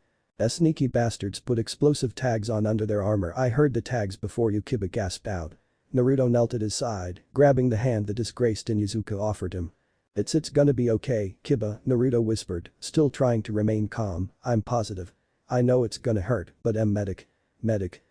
Sneaky bastards put explosive tags on under their armor. I heard the tags before you," Kiba gasped out. Naruto knelt at his side, grabbing the hand the disgraced Inyazuka offered him. It's gonna be okay, Kiba," Naruto whispered, still trying to remain calm. "I'm positive. I know it's gonna hurt, but medic. Medic.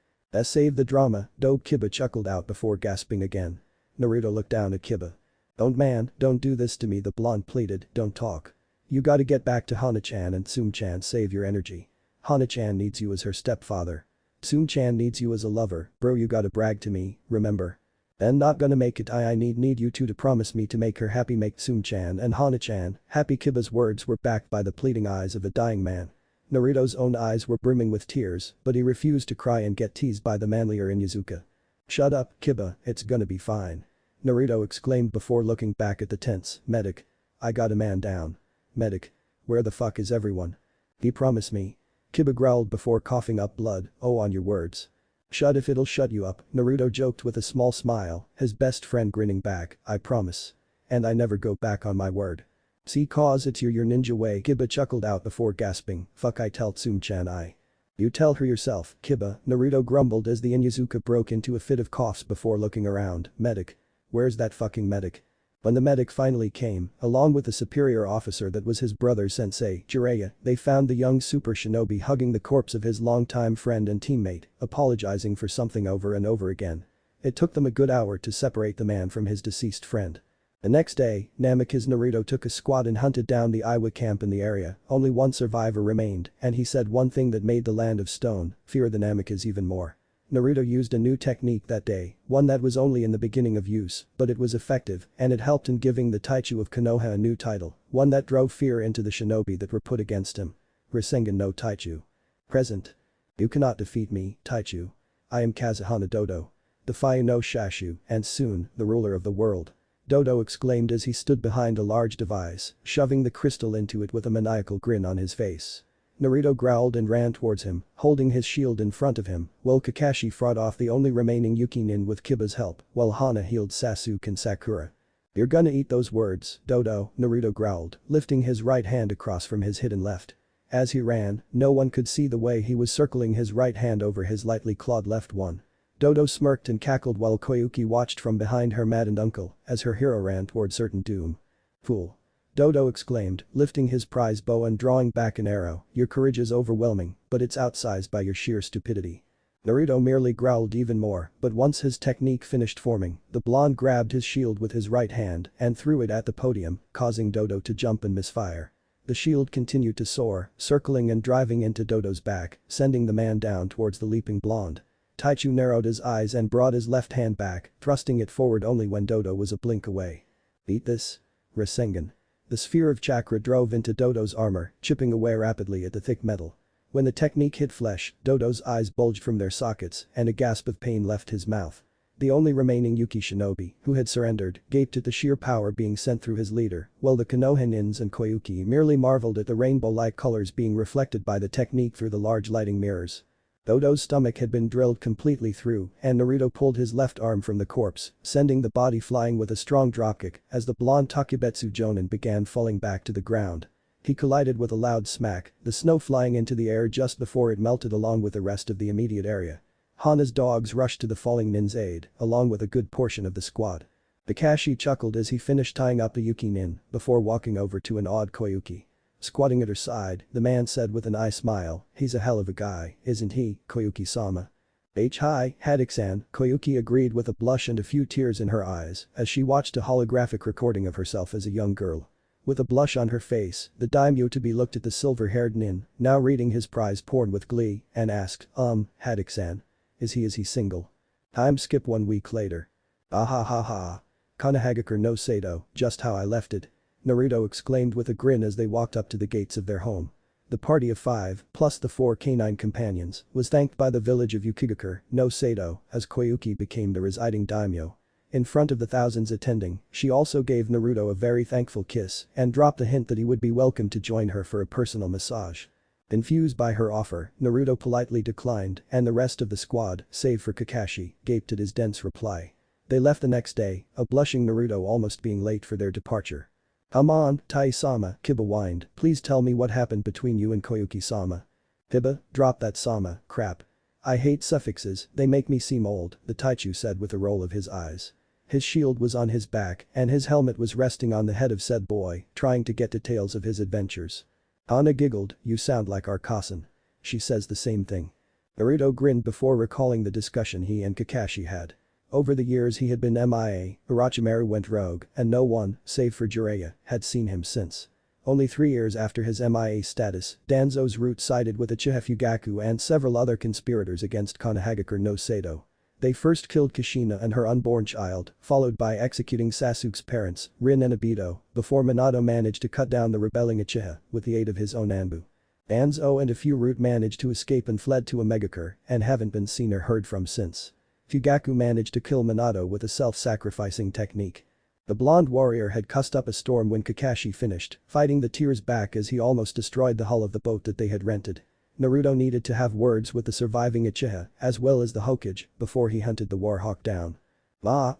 Save the drama, dope," Kiba chuckled out before gasping again. Naruto looked down at Kiba. Don't do this to me," the blonde pleaded. "Don't talk. You gotta get back to Hana-chan and Tsume-chan, save your energy." Hana-chan needs you as her stepfather. Soon-chan needs you as a lover, bro, you gotta brag to me, remember? And not gonna make it. I need you two to promise me to make her happy. Make Soon-chan and Hana-chan happy. Kiba's words were backed by the pleading eyes of a dying man. Naruto's own eyes were brimming with tears, but he refused to cry and get teased by the manlier Inyazuka. Shut up, Kiba, it's gonna be fine. Naruto exclaimed before looking back at the tents. Medic. I got a man down. Medic. Where the fuck is everyone? He promised me. Kiba growled before coughing up blood. Oh, on your words. Shut if it'll shut you up, Naruto joked with a small smile, his best friend grinning back. I promise. And I never go back on my word. See, cause it's your ninja way, Kiba chuckled out before gasping. Fuck, I tell Tsun-chan I. You tell her yourself, Kiba, Naruto grumbled as the Inyazuka broke into a fit of coughs before looking around. Medic. Where's that fucking medic? When the medic finally came, along with the superior officer that was his brother Sensei Jiraiya, they found the young super shinobi hugging the corpse of his longtime friend and teammate, apologizing for something over and over again. It took them a good hour to separate the man from his deceased friend. The next day, Namikaze Naruto took a squad and hunted down the Iwa camp in the area. Only one survivor remained, and he said one thing that made the land of stone fear the Namikaze even more. Naruto used a new technique that day, one that was only in the beginning of use, but it was effective, and it helped in giving the Taichu of Konoha a new title, one that drove fear into the shinobi that were put against him. Rasengan no Taichu. Present. You cannot defeat me, Taichu. I am Kazuhana Dodo. The Fire no Shashu, and soon, the ruler of the world. Dodo exclaimed as he stood behind a large device, shoving the crystal into it with a maniacal grin on his face. Naruto growled and ran towards him, holding his shield in front of him, while Kakashi fought off the only remaining Yuki-nin with Kiba's help, while Hana healed Sasuke and Sakura. You're gonna eat those words, Dodo, Naruto growled, lifting his right hand across from his hidden left. As he ran, no one could see the way he was circling his right hand over his lightly clawed left one. Dodo smirked and cackled while Koyuki watched from behind her maddened uncle as her hero ran toward certain doom. Fool. Dodo exclaimed, lifting his prize bow and drawing back an arrow. Your courage is overwhelming, but it's outsized by your sheer stupidity. Naruto merely growled even more, but once his technique finished forming, the blonde grabbed his shield with his right hand and threw it at the podium, causing Dodo to jump and misfire. The shield continued to soar, circling and driving into Dodo's back, sending the man down towards the leaping blonde. Taichu narrowed his eyes and brought his left hand back, thrusting it forward only when Dodo was a blink away. Eat this. Rasengan. The sphere of chakra drove into Dodo's armor, chipping away rapidly at the thick metal. When the technique hit flesh, Dodo's eyes bulged from their sockets and a gasp of pain left his mouth. The only remaining Yuki shinobi, who had surrendered, gaped at the sheer power being sent through his leader, while the Konoha nins and Koyuki merely marveled at the rainbow-like colors being reflected by the technique through the large lighting mirrors. Dodo's stomach had been drilled completely through, and Naruto pulled his left arm from the corpse, sending the body flying with a strong dropkick as the blonde Takebetsu Jonin began falling back to the ground. He collided with a loud smack, the snow flying into the air just before it melted along with the rest of the immediate area. Hana's dogs rushed to the falling nin's aid, along with a good portion of the squad. Kakashi chuckled as he finished tying up the Yuki-nin, before walking over to an awed Koyuki. Squatting at her side, the man said with an eye smile, he's a hell of a guy, isn't he, Koyuki-sama? Hi, Haddock-san, Koyuki agreed with a blush and a few tears in her eyes as she watched a holographic recording of herself as a young girl. With a blush on her face, the daimyo-to-be looked at the silver-haired nin, now reading his prize porn with glee, and asked, Haddock-san. Is he single? Time skip 1 week later. Ah ha ha ha. Konohagakure no Sato, just how I left it. Naruto exclaimed with a grin as they walked up to the gates of their home. The party of 5, plus the 4 canine companions, was thanked by the village of Yukigakure no Sato as Koyuki became the residing daimyo. In front of the thousands attending, she also gave Naruto a very thankful kiss and dropped a hint that he would be welcome to join her for a personal massage. Confused by her offer, Naruto politely declined and the rest of the squad, save for Kakashi, gaped at his dense reply. They left the next day, a blushing Naruto almost being late for their departure. Come on, Tai-sama, Kiba whined, please tell me what happened between you and Koyuki-sama. Kiba, drop that sama, crap. I hate suffixes, they make me seem old, the Taichu said with a roll of his eyes. His shield was on his back and his helmet was resting on the head of said boy, trying to get details of his adventures. Ana giggled, you sound like our Kasen. She says the same thing. Naruto grinned before recalling the discussion he and Kakashi had. Over the years he had been MIA, Orochimaru went rogue, and no one, save for Jiraiya, had seen him since. Only 3 years after his MIA status, Danzo's route sided with Uchiha Fugaku and several other conspirators against Konohagakure no Sado. They first killed Kushina and her unborn child, followed by executing Sasuke's parents, Rin and Obito, before Minato managed to cut down the rebelling Uchiha with the aid of his own Anbu. Danzo and a few root managed to escape and fled to Omegakure and haven't been seen or heard from since. Fugaku managed to kill Minato with a self-sacrificing technique. The blonde warrior had cussed up a storm when Kakashi finished, fighting the tears back as he almost destroyed the hull of the boat that they had rented. Naruto needed to have words with the surviving Uchiha, as well as the Hokage, before he hunted the Warhawk down.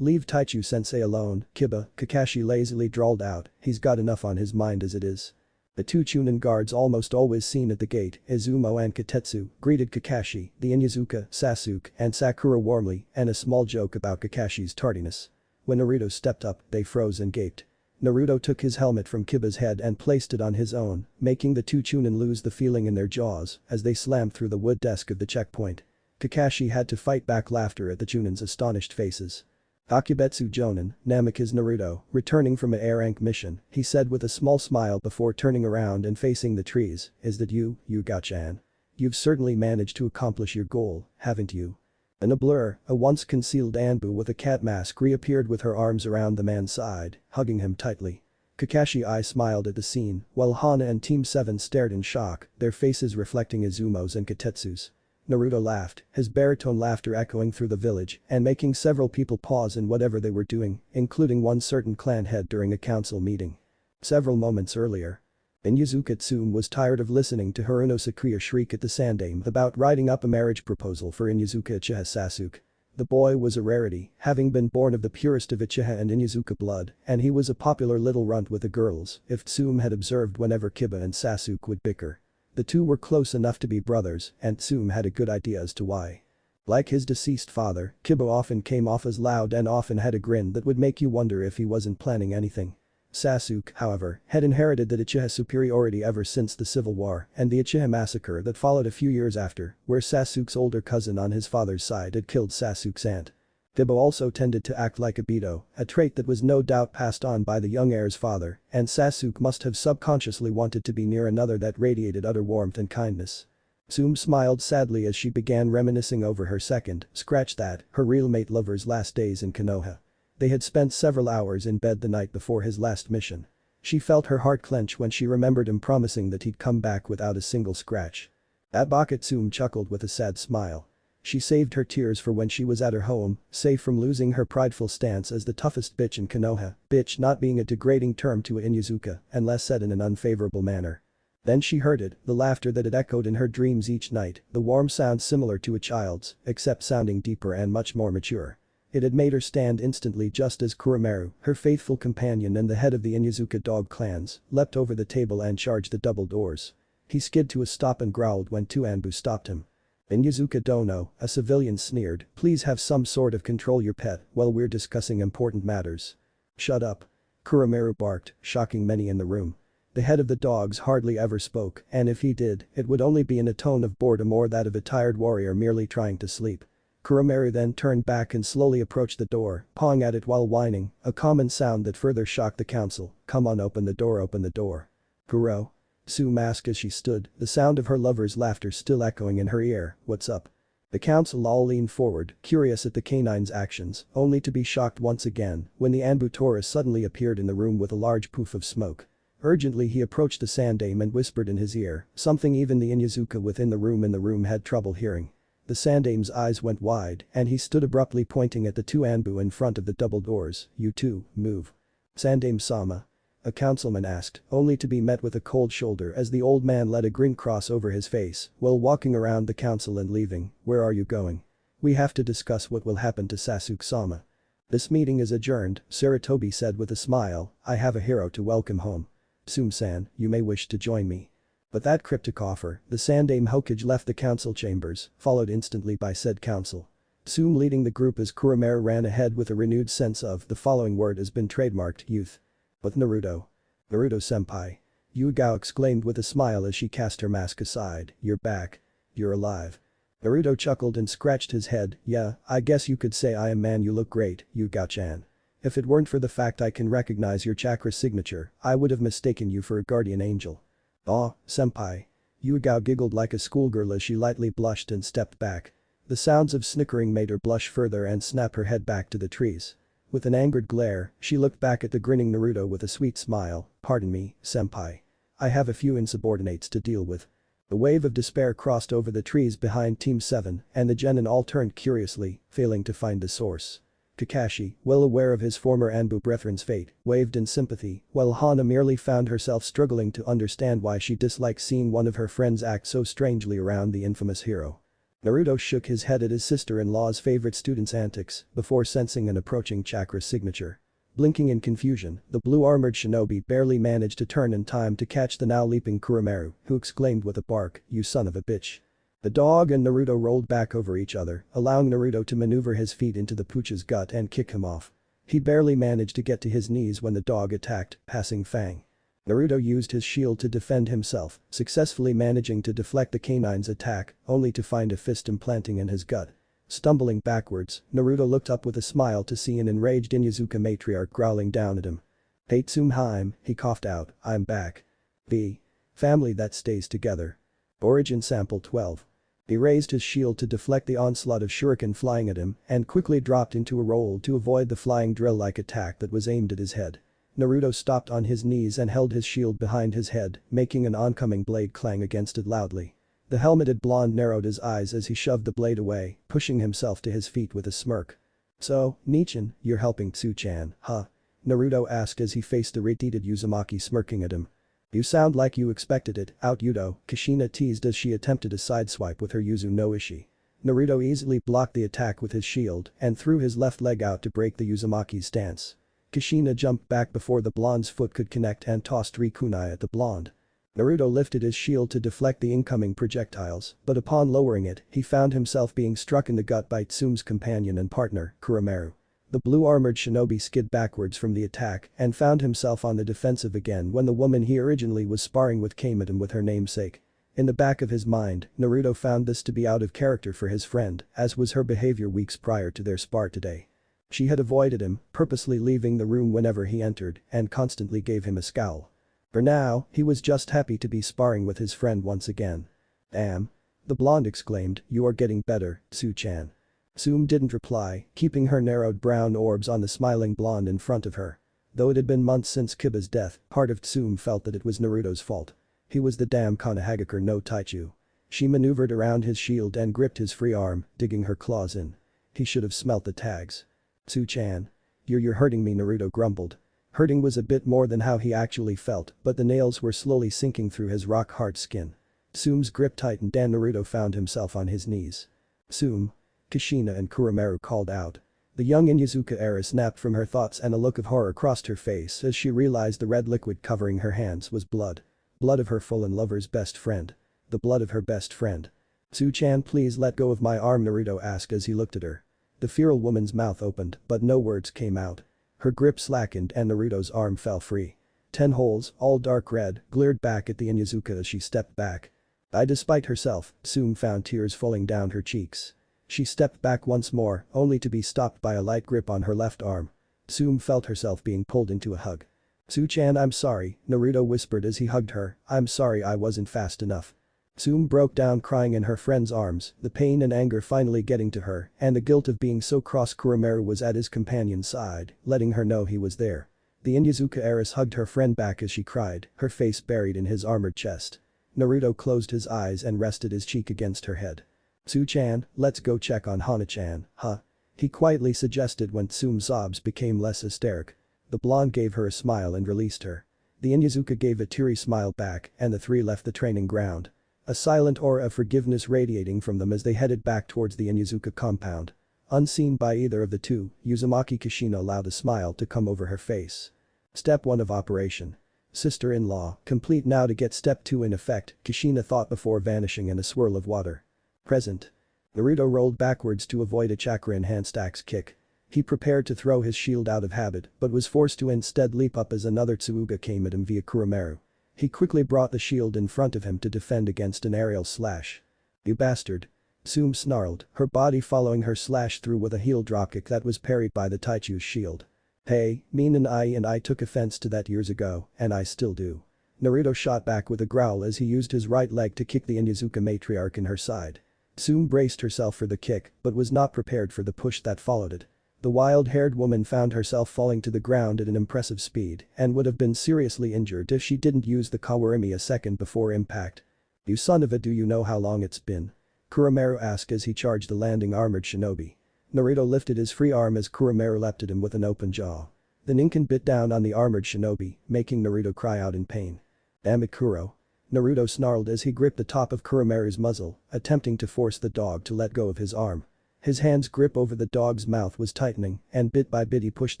Leave Taichu-sensei alone, Kiba, Kakashi lazily drawled out, he's got enough on his mind as it is. The 2 Chunin guards almost always seen at the gate, Izumo and Katetsu, greeted Kakashi, the Inyazuka, Sasuke, and Sakura warmly, and a small joke about Kakashi's tardiness. When Naruto stepped up, they froze and gaped. Naruto took his helmet from Kiba's head and placed it on his own, making the 2 Chunin lose the feeling in their jaws as they slammed through the wood desk of the checkpoint. Kakashi had to fight back laughter at the Chunin's astonished faces. Akibetsu Jonin, Namikaze Naruto, returning from a A-rank mission, he said with a small smile before turning around and facing the trees, is that you, Yuga-chan? You've certainly managed to accomplish your goal, haven't you? In a blur, a once concealed Anbu with a cat mask reappeared with her arms around the man's side, hugging him tightly. Kakashi smiled at the scene, while Hana and Team 7 stared in shock, their faces reflecting Izumo's and Katetsu's. Naruto laughed, his baritone laughter echoing through the village and making several people pause in whatever they were doing, including one certain clan head during a council meeting. Several moments earlier, Inyazuka Tsume was tired of listening to Haruno Sakuya shriek at the Sandaime about writing up a marriage proposal for Inyazuka Uchiha Sasuke. The boy was a rarity, having been born of the purest of Uchiha and Inyazuka blood, and he was a popular little runt with the girls, if Tsume had observed whenever Kiba and Sasuke would bicker. The 2 were close enough to be brothers, and Tsume had a good idea as to why. Like his deceased father, Kiba often came off as loud and often had a grin that would make you wonder if he wasn't planning anything. Sasuke, however, had inherited the Uchiha superiority ever since the Civil War and the Uchiha massacre that followed a few years after, where Sasuke's older cousin on his father's side had killed Sasuke's aunt. Kiba also tended to act like Obito, a trait that was no doubt passed on by the young heir's father, and Sasuke must have subconsciously wanted to be near another that radiated utter warmth and kindness. Tsume smiled sadly as she began reminiscing over her her real mate lover's last days in Konoha. They had spent several hours in bed the night before his last mission. She felt her heart clench when she remembered him promising that he'd come back without a single scratch. Abaka Tsume chuckled with a sad smile. She saved her tears for when she was at her home, safe from losing her prideful stance as the toughest bitch in Konoha, bitch not being a degrading term to a Inyazuka unless said in an unfavorable manner. Then she heard it, the laughter that had echoed in her dreams each night, the warm sound similar to a child's, except sounding deeper and much more mature. It had made her stand instantly just as Kuromaru, her faithful companion and the head of the Inyazuka dog clans, leapt over the table and charged the double doors. He skid to a stop and growled when 2 Anbu stopped him. Inyazuka Dono, a civilian sneered, please have some sort of control your pet while we're discussing important matters. Shut up. Kuromaru barked, shocking many in the room. The head of the dogs hardly ever spoke, and if he did, it would only be in a tone of boredom or that of a tired warrior merely trying to sleep. Kuromaru then turned back and slowly approached the door, pawing at it while whining, a common sound that further shocked the council. Come on, open the door. Kuro? Tsume asked as she stood, the sound of her lover's laughter still echoing in her ear, what's up? The council all leaned forward, curious at the canine's actions, only to be shocked once again when the Anbu Taurus suddenly appeared in the room with a large poof of smoke. Urgently he approached the Sandaime and whispered in his ear, something even the Inyazuka within the room had trouble hearing. The Sandaime's eyes went wide and he stood abruptly pointing at the 2 Anbu in front of the double doors, you 2, move. Sandaime-sama. A councilman asked, only to be met with a cold shoulder as the old man let a grin cross over his face while walking around the council and leaving, where are you going? We have to discuss what will happen to Sasuke-sama. This meeting is adjourned, Saratobi said with a smile, I have a hero to welcome home. Tsume-san, you may wish to join me. But that cryptic offer, the Sandaime Hokage left the council chambers, followed instantly by said council. Tsume leading the group as Kuromaru ran ahead with a renewed sense of the following word has been trademarked, youth. But Naruto. Naruto-senpai. Yugao exclaimed with a smile as she cast her mask aside, you're back. You're alive. Naruto chuckled and scratched his head, yeah, I guess you could say I am man you look great, Yugao-chan. If it weren't for the fact I can recognize your chakra signature, I would have mistaken you for a guardian angel. Aw, senpai. Yuigao giggled like a schoolgirl as she lightly blushed and stepped back. The sounds of snickering made her blush further and snap her head back to the trees. With an angered glare, she looked back at the grinning Naruto with a sweet smile. Pardon me, senpai. I have a few insubordinates to deal with. A wave of despair crossed over the trees behind Team 7 and the genin all turned curiously, failing to find the source. Kakashi, well aware of his former Anbu brethren's fate, waved in sympathy, while Hana merely found herself struggling to understand why she disliked seeing one of her friends act so strangely around the infamous hero. Naruto shook his head at his sister-in-law's favorite student's antics before sensing an approaching chakra signature. Blinking in confusion, the blue-armored shinobi barely managed to turn in time to catch the now leaping Kuromaru, who exclaimed with a bark, "You son of a bitch." The dog and Naruto rolled back over each other, allowing Naruto to maneuver his feet into the pooch's gut and kick him off. He barely managed to get to his knees when the dog attacked, passing Fang. Naruto used his shield to defend himself, successfully managing to deflect the canine's attack, only to find a fist implanting in his gut. Stumbling backwards, Naruto looked up with a smile to see an enraged Inyazuka matriarch growling down at him. "Hey Tsumheim," he coughed out, "I'm back. B. Family that stays together." Origin Sample 12. He raised his shield to deflect the onslaught of shuriken flying at him and quickly dropped into a roll to avoid the flying drill-like attack that was aimed at his head. Naruto stopped on his knees and held his shield behind his head, making an oncoming blade clang against it loudly. The helmeted blonde narrowed his eyes as he shoved the blade away, pushing himself to his feet with a smirk. "So, Nichin, you're helping Tsu-chan, huh?" Naruto asked as he faced the retreated Uzumaki smirking at him. "You sound like you expected it, out Yudo," Kushina teased as she attempted a sideswipe with her Yuzu no Ishi. Naruto easily blocked the attack with his shield and threw his left leg out to break the Uzumaki's stance. Kushina jumped back before the blonde's foot could connect and tossed Rikunai at the blonde. Naruto lifted his shield to deflect the incoming projectiles, but upon lowering it, he found himself being struck in the gut by Tsume's companion and partner, Kuromaru. The blue-armored shinobi skid backwards from the attack and found himself on the defensive again when the woman he originally was sparring with came at him with her namesake. In the back of his mind, Naruto found this to be out of character for his friend, as was her behavior weeks prior to their spar today. She had avoided him, purposely leaving the room whenever he entered, and constantly gave him a scowl. For now, he was just happy to be sparring with his friend once again. "Damn." The blonde exclaimed, "You are getting better, Tsu-chan." Tsume didn't reply, keeping her narrowed brown orbs on the smiling blonde in front of her. Though it had been months since Kiba's death, part of Tsume felt that it was Naruto's fault. He was the damn Konohagakure no Taichu. She maneuvered around his shield and gripped his free arm, digging her claws in. He should have smelt the tags. "Tsu-chan. You're hurting me," Naruto grumbled. Hurting was a bit more than how he actually felt, but the nails were slowly sinking through his rock-hard skin. Tsume's grip tightened and Naruto found himself on his knees. "Tsume." Kushina and Kuromaru called out. The young Inyazuka era snapped from her thoughts and a look of horror crossed her face as she realized the red liquid covering her hands was blood. Blood of her fallen lover's best friend. The blood of her best friend. "Tsu-chan, please let go of my arm," Naruto asked as he looked at her. The feral woman's mouth opened, but no words came out. Her grip slackened and Naruto's arm fell free. 10 holes, all dark red, glared back at the Inyazuka as she stepped back. Despite herself, Tsume found tears falling down her cheeks. She stepped back once more, only to be stopped by a light grip on her left arm. Tsume felt herself being pulled into a hug. "Tsu-chan, I'm sorry," Naruto whispered as he hugged her, "I'm sorry I wasn't fast enough." Tsume broke down crying in her friend's arms, the pain and anger finally getting to her, and the guilt of being so cross. Kuromaru was at his companion's side, letting her know he was there. The Inyazuka heiress hugged her friend back as she cried, her face buried in his armored chest. Naruto closed his eyes and rested his cheek against her head. "Tsu-chan, let's go check on Hana-chan, huh?" he quietly suggested when Tsume's sobs became less hysteric. The blonde gave her a smile and released her. The Inyazuka gave a teary smile back and the three left the training ground. A silent aura of forgiveness radiating from them as they headed back towards the Inyazuka compound. Unseen by either of the two, Uzumaki Kushina allowed a smile to come over her face. Step 1 of operation. Sister-in-law, complete now to get step 2 in effect, Kushina thought before vanishing in a swirl of water. Present. Naruto rolled backwards to avoid a chakra-enhanced axe kick. He prepared to throw his shield out of habit but was forced to instead leap up as another Tsuuga came at him via Kuromaru. He quickly brought the shield in front of him to defend against an aerial slash. "You bastard." Tsume snarled, her body following her slash through with a heel dropkick that was parried by the Taichu's shield. Hey, mean and I took offense to that years ago, and I still do. Naruto shot back with a growl as he used his right leg to kick the Inyazuka matriarch in her side. Tsume braced herself for the kick, but was not prepared for the push that followed it. The wild-haired woman found herself falling to the ground at an impressive speed and would have been seriously injured if she didn't use the Kawarimi a second before impact. You son of a, do you know how long it's been? Kuromaru asked as he charged the landing armored shinobi. Naruto lifted his free arm as Kuromaru leapt at him with an open jaw. The ninkin bit down on the armored shinobi, making Naruto cry out in pain. Damn it, Kuro. Naruto snarled as he gripped the top of Kuromaru's muzzle, attempting to force the dog to let go of his arm. His hand's grip over the dog's mouth was tightening, and bit by bit he pushed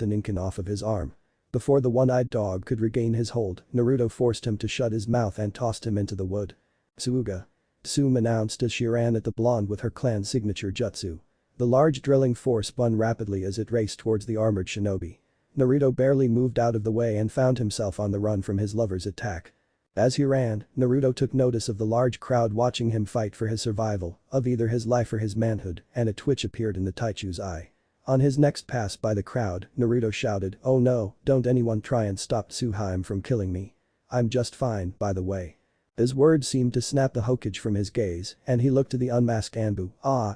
the ninkin off of his arm. Before the one-eyed dog could regain his hold, Naruto forced him to shut his mouth and tossed him into the wood. Tsuuga. Tsume announced as she ran at the blonde with her clan's signature jutsu. The large drilling force spun rapidly as it raced towards the armored shinobi. Naruto barely moved out of the way and found himself on the run from his lover's attack. As he ran, Naruto took notice of the large crowd watching him fight for his survival, of either his life or his manhood, and a twitch appeared in the Taichu's eye. On his next pass by the crowd, Naruto shouted, "Oh no, don't anyone try and stop Tsuhaime from killing me. I'm just fine, by the way." His words seemed to snap the Hokage from his gaze, and he looked to the unmasked Anbu.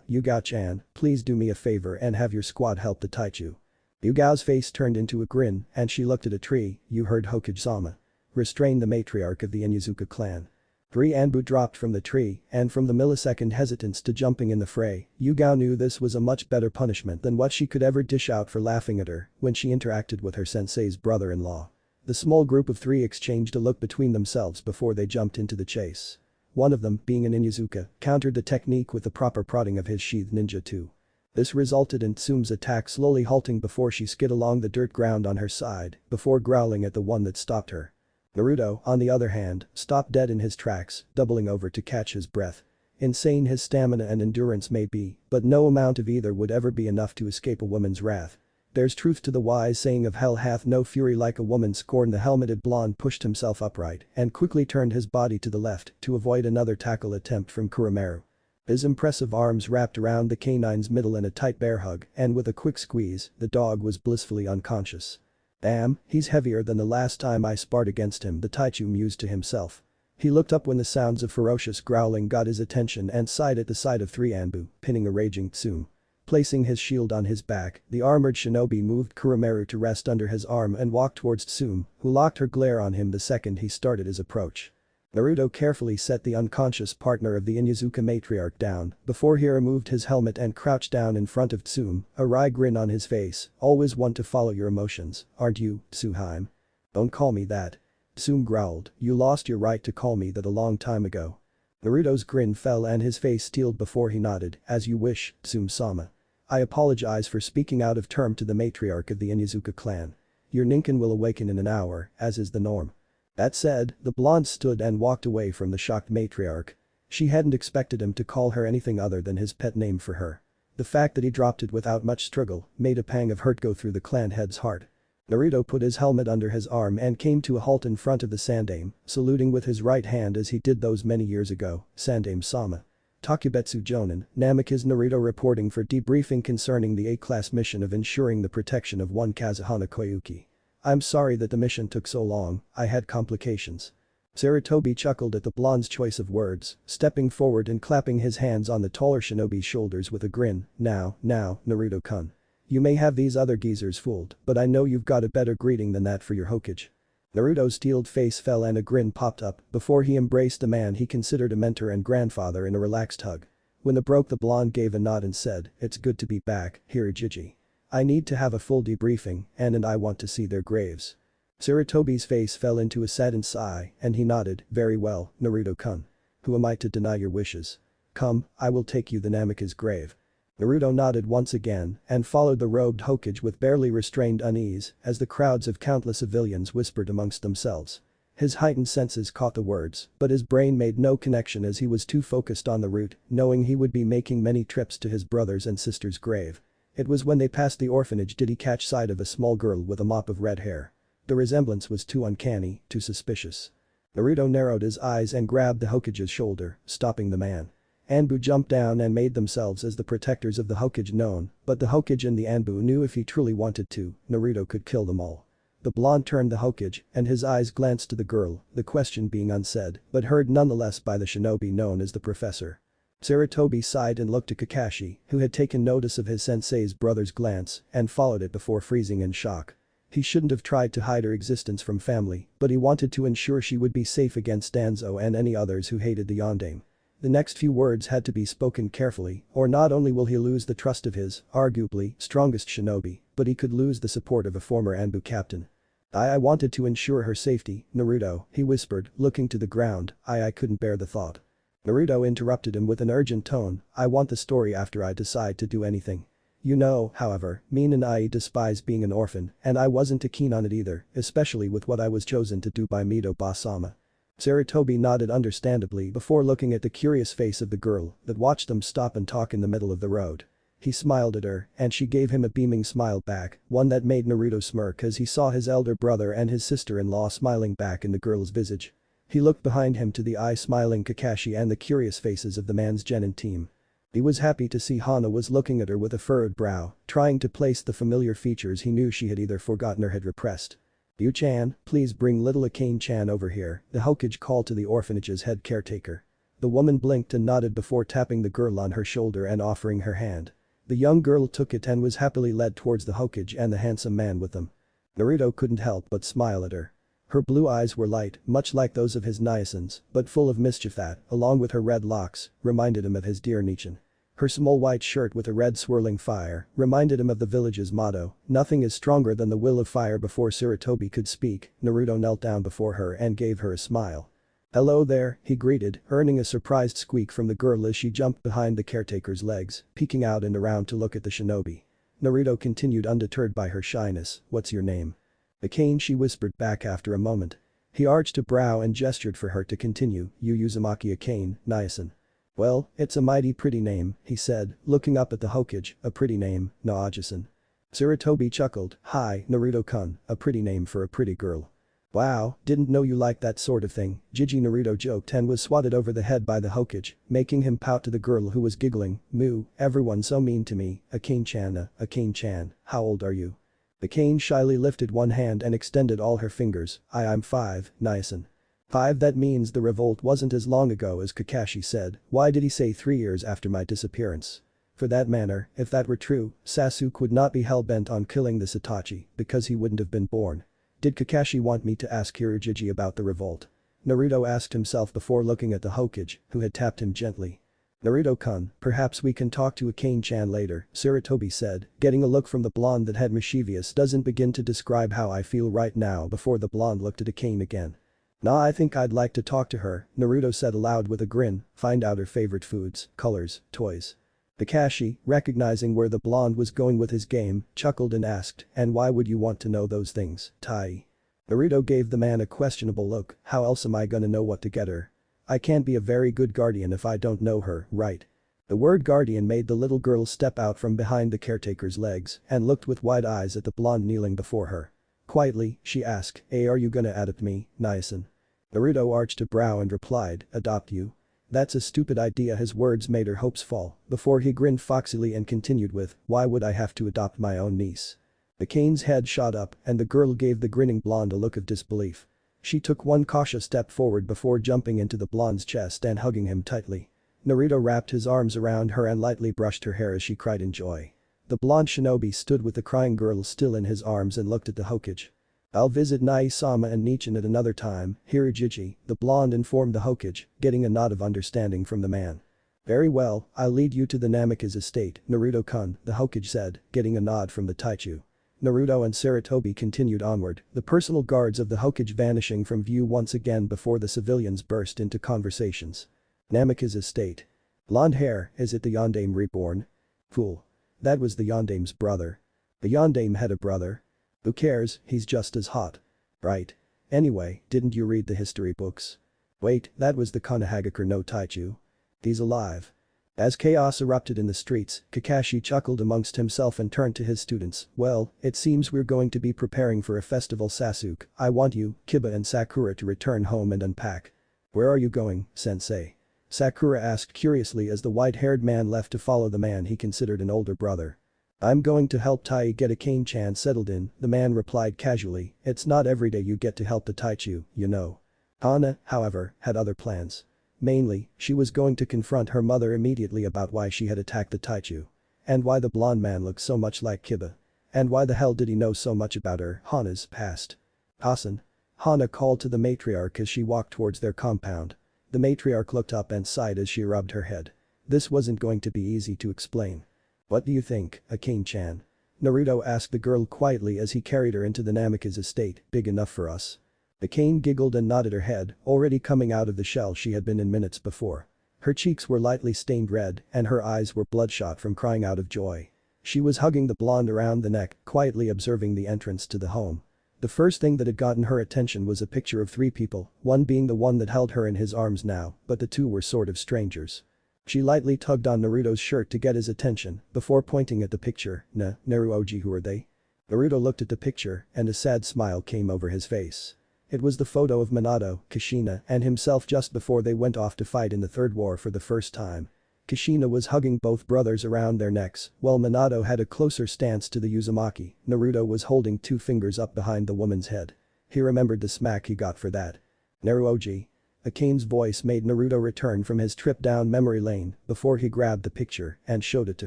Yuga-chan, please do me a favor and have your squad help the Taichu. Yugao's face turned into a grin, and she looked at a tree. "You heard Hokage-sama. Restrain the matriarch of the Inyazuka clan." 3 Anbu dropped from the tree, and from the millisecond hesitance to jumping in the fray, Yugao knew this was a much better punishment than what she could ever dish out for laughing at her when she interacted with her sensei's brother-in-law. The small group of 3 exchanged a look between themselves before they jumped into the chase. One of them, being an Inyazuka, countered the technique with the proper prodding of his sheathed ninja too. This resulted in Tsume's attack slowly halting before she skid along the dirt ground on her side, before growling at the one that stopped her. Naruto, on the other hand, stopped dead in his tracks, doubling over to catch his breath. Insane his stamina and endurance may be, but no amount of either would ever be enough to escape a woman's wrath. There's truth to the wise saying of hell hath no fury like a woman scorn. The helmeted blonde pushed himself upright and quickly turned his body to the left to avoid another tackle attempt from Kuromaru. His impressive arms wrapped around the canine's middle in a tight bear hug, and with a quick squeeze, the dog was blissfully unconscious. Damn, he's heavier than the last time I sparred against him, the Taichu mused to himself. He looked up when the sounds of ferocious growling got his attention and sighed at the sight of 3 Anbu, pinning a raging Tsume. Placing his shield on his back, the armored shinobi moved Kuromaru to rest under his arm and walked towards Tsume, who locked her glare on him the second he started his approach. Naruto carefully set the unconscious partner of the Inyazuka matriarch down before he removed his helmet and crouched down in front of Tsume, a wry grin on his face. "Always one to follow your emotions, aren't you, Tsuhaime?" "Don't call me that." Tsume growled, "You lost your right to call me that a long time ago." Naruto's grin fell and his face steeled before he nodded, "As you wish, Tsume-sama. I apologize for speaking out of turn to the matriarch of the Inyazuka clan. Your ninkin will awaken in an hour, as is the norm." That said, the blonde stood and walked away from the shocked matriarch. She hadn't expected him to call her anything other than his pet name for her. The fact that he dropped it without much struggle made a pang of hurt go through the clan head's heart. Naruto put his helmet under his arm and came to a halt in front of the Sandaime, saluting with his right hand as he did those many years ago. "Sandaime-sama. Takubetsu Jonin, Namikaze Naruto reporting for debriefing concerning the A-class mission of ensuring the protection of one Kazuhana Koyuki. I'm sorry that the mission took so long, I had complications." Sarutobi chuckled at the blonde's choice of words, stepping forward and clapping his hands on the taller shinobi's shoulders with a grin. Now, Naruto-kun. You may have these other geezers fooled, but I know you've got a better greeting than that for your Hokage. Naruto's steeled face fell and a grin popped up before he embraced the man he considered a mentor and grandfather in a relaxed hug. When it broke, the blonde gave a nod and said, "It's good to be back, Hirijiji. I need to have a full debriefing and I want to see their graves." Sarutobi's face fell into a saddened sigh and he nodded, "Very well, Naruto-kun. Who am I to deny your wishes? Come, I will take you to Namikaze's grave." Naruto nodded once again and followed the robed Hokage with barely restrained unease as the crowds of countless civilians whispered amongst themselves. His heightened senses caught the words, but his brain made no connection as he was too focused on the route, knowing he would be making many trips to his brother's and sister's grave. It was when they passed the orphanage did he catch sight of a small girl with a mop of red hair. The resemblance was too uncanny, too suspicious. Naruto narrowed his eyes and grabbed the Hokage's shoulder, stopping the man. Anbu jumped down and made themselves as the protectors of the Hokage known, but the Hokage and the Anbu knew if he truly wanted to, Naruto could kill them all. The blonde turned the Hokage, and his eyes glanced to the girl, the question being unsaid, but heard nonetheless by the shinobi known as the professor. Sarutobi sighed and looked to Kakashi, who had taken notice of his sensei's brother's glance and followed it before freezing in shock. He shouldn't have tried to hide her existence from family, but he wanted to ensure she would be safe against Danzo and any others who hated the Yondaime. The next few words had to be spoken carefully, or not only will he lose the trust of his, arguably, strongest shinobi, but he could lose the support of a former Anbu captain. I wanted to ensure her safety, Naruto, he whispered, looking to the ground. I couldn't bear the thought. Naruto interrupted him with an urgent tone, I want the story after I decide to do anything. You know, however, Min and I despise being an orphan, and I wasn't too keen on it either, especially with what I was chosen to do by Mito Basama. Sarutobi nodded understandably before looking at the curious face of the girl that watched them stop and talk in the middle of the road. He smiled at her, and she gave him a beaming smile back, one that made Naruto smirk as he saw his elder brother and his sister-in-law smiling back in the girl's visage. He looked behind him to the eye-smiling Kakashi and the curious faces of the man's genin team. He was happy to see Hana was looking at her with a furrowed brow, trying to place the familiar features he knew she had either forgotten or had repressed. "You-chan, please bring little Akane-chan over here," the Hokage called to the orphanage's head caretaker. The woman blinked and nodded before tapping the girl on her shoulder and offering her hand. The young girl took it and was happily led towards the Hokage and the handsome man with them. Naruto couldn't help but smile at her. Her blue eyes were light, much like those of his Nyansons, but full of mischief that, along with her red locks, reminded him of his dear Nichin. Her small white shirt with a red swirling fire reminded him of the village's motto, nothing is stronger than the will of fire. Before Sarutobi could speak, Naruto knelt down before her and gave her a smile. "Hello there," he greeted, earning a surprised squeak from the girl as she jumped behind the caretaker's legs, peeking out and around to look at the shinobi. Naruto continued undeterred by her shyness, "What's your name?" "Akane," she whispered back after a moment. He arched a brow and gestured for her to continue, "You Uzumaki Akane, Nyasan." "Well, it's a mighty pretty name," he said, looking up at the Hokage, "a pretty name, Naajasan." Sarutobi chuckled, "Hi, Naruto-kun, a pretty name for a pretty girl." "Wow, didn't know you liked that sort of thing," Jiji Naruto joked and was swatted over the head by the Hokage, making him pout to the girl who was giggling, "Moo, everyone's so mean to me, Akane-chan, how old are you?" Akane shyly lifted one hand and extended all her fingers, I'm 5, Nyasan." 5, that means the revolt wasn't as long ago as Kakashi said, why did he say 3 years after my disappearance? For that matter, if that were true, Sasuke would not be hell-bent on killing this Itachi because he wouldn't have been born. Did Kakashi want me to ask Hirojiji about the revolt? Naruto asked himself before looking at the Hokage, who had tapped him gently. "Naruto-kun, perhaps we can talk to Akane-chan later," Sarutobi said, getting a look from the blonde that had mischievous doesn't begin to describe how I feel right now before the blonde looked at Akane again. "Nah, I think I'd like to talk to her," Naruto said aloud with a grin, "find out her favorite foods, colors, toys." Kakashi, recognizing where the blonde was going with his game, chuckled and asked, "And why would you want to know those things, Tai?" Naruto gave the man a questionable look, "How else am I gonna know what to get her? I can't be a very good guardian if I don't know her, right?" The word guardian made the little girl step out from behind the caretaker's legs and looked with wide eyes at the blonde kneeling before her. Quietly, she asked, "Hey, are you gonna adopt me, Nyasan?" Naruto arched a brow and replied, "Adopt you? That's a stupid idea." His words made her hopes fall before he grinned foxily and continued with, "Why would I have to adopt my own niece?" Akane's head shot up and the girl gave the grinning blonde a look of disbelief. She took one cautious step forward before jumping into the blonde's chest and hugging him tightly. Naruto wrapped his arms around her and lightly brushed her hair as she cried in joy. The blonde shinobi stood with the crying girl still in his arms and looked at the Hokage. "I'll visit Nai-sama and Nichin at another time, Hirojiji," the blonde informed the Hokage, getting a nod of understanding from the man. "Very well, I'll lead you to the Namikaze estate, Naruto-kun," the Hokage said, getting a nod from the Taichu. Naruto and Sarutobi continued onward, the personal guards of the Hokage vanishing from view once again before the civilians burst into conversations. Namikaze estate. Blonde hair, is it the Yondaime reborn? Fool. That was the Yondaime's brother. The Yondaime had a brother? Who cares, he's just as hot. Right. Anyway, didn't you read the history books? Wait, that was the Konohagakure no Taichu? He's alive. As chaos erupted in the streets, Kakashi chuckled amongst himself and turned to his students, "Well, it seems we're going to be preparing for a festival. Sasuke, I want you, Kiba and Sakura to return home and unpack." "Where are you going, sensei?" Sakura asked curiously as the white-haired man left to follow the man he considered an older brother. I'm going to help Tai get a Kane-chan settled in, the man replied casually, it's not every day you get to help the Taichu, you know. Hana, however, had other plans. Mainly, she was going to confront her mother immediately about why she had attacked the Taichu. And why the blonde man looked so much like Kiba. And why the hell did he know so much about her, Hana's past. Hasan. Hana called to the matriarch as she walked towards their compound. The matriarch looked up and sighed as she rubbed her head. This wasn't going to be easy to explain. What do you think, Akane-chan? Naruto asked the girl quietly as he carried her into the Namikaze estate, big enough for us. Akane giggled and nodded her head, already coming out of the shell she had been in minutes before. Her cheeks were lightly stained red and her eyes were bloodshot from crying out of joy. She was hugging the blonde around the neck, quietly observing the entrance to the home. The first thing that had gotten her attention was a picture of three people, one being the one that held her in his arms now, but the two were sort of strangers. She lightly tugged on Naruto's shirt to get his attention, before pointing at the picture, Naruoji, who are they? Naruto looked at the picture, and a sad smile came over his face. It was the photo of Minato, Kushina, and himself just before they went off to fight in the Third War for the first time. Kushina was hugging both brothers around their necks, while Minato had a closer stance to the Uzumaki. Naruto was holding two fingers up behind the woman's head. He remembered the smack he got for that. Naruoji. Akane's voice made Naruto return from his trip down memory lane before he grabbed the picture and showed it to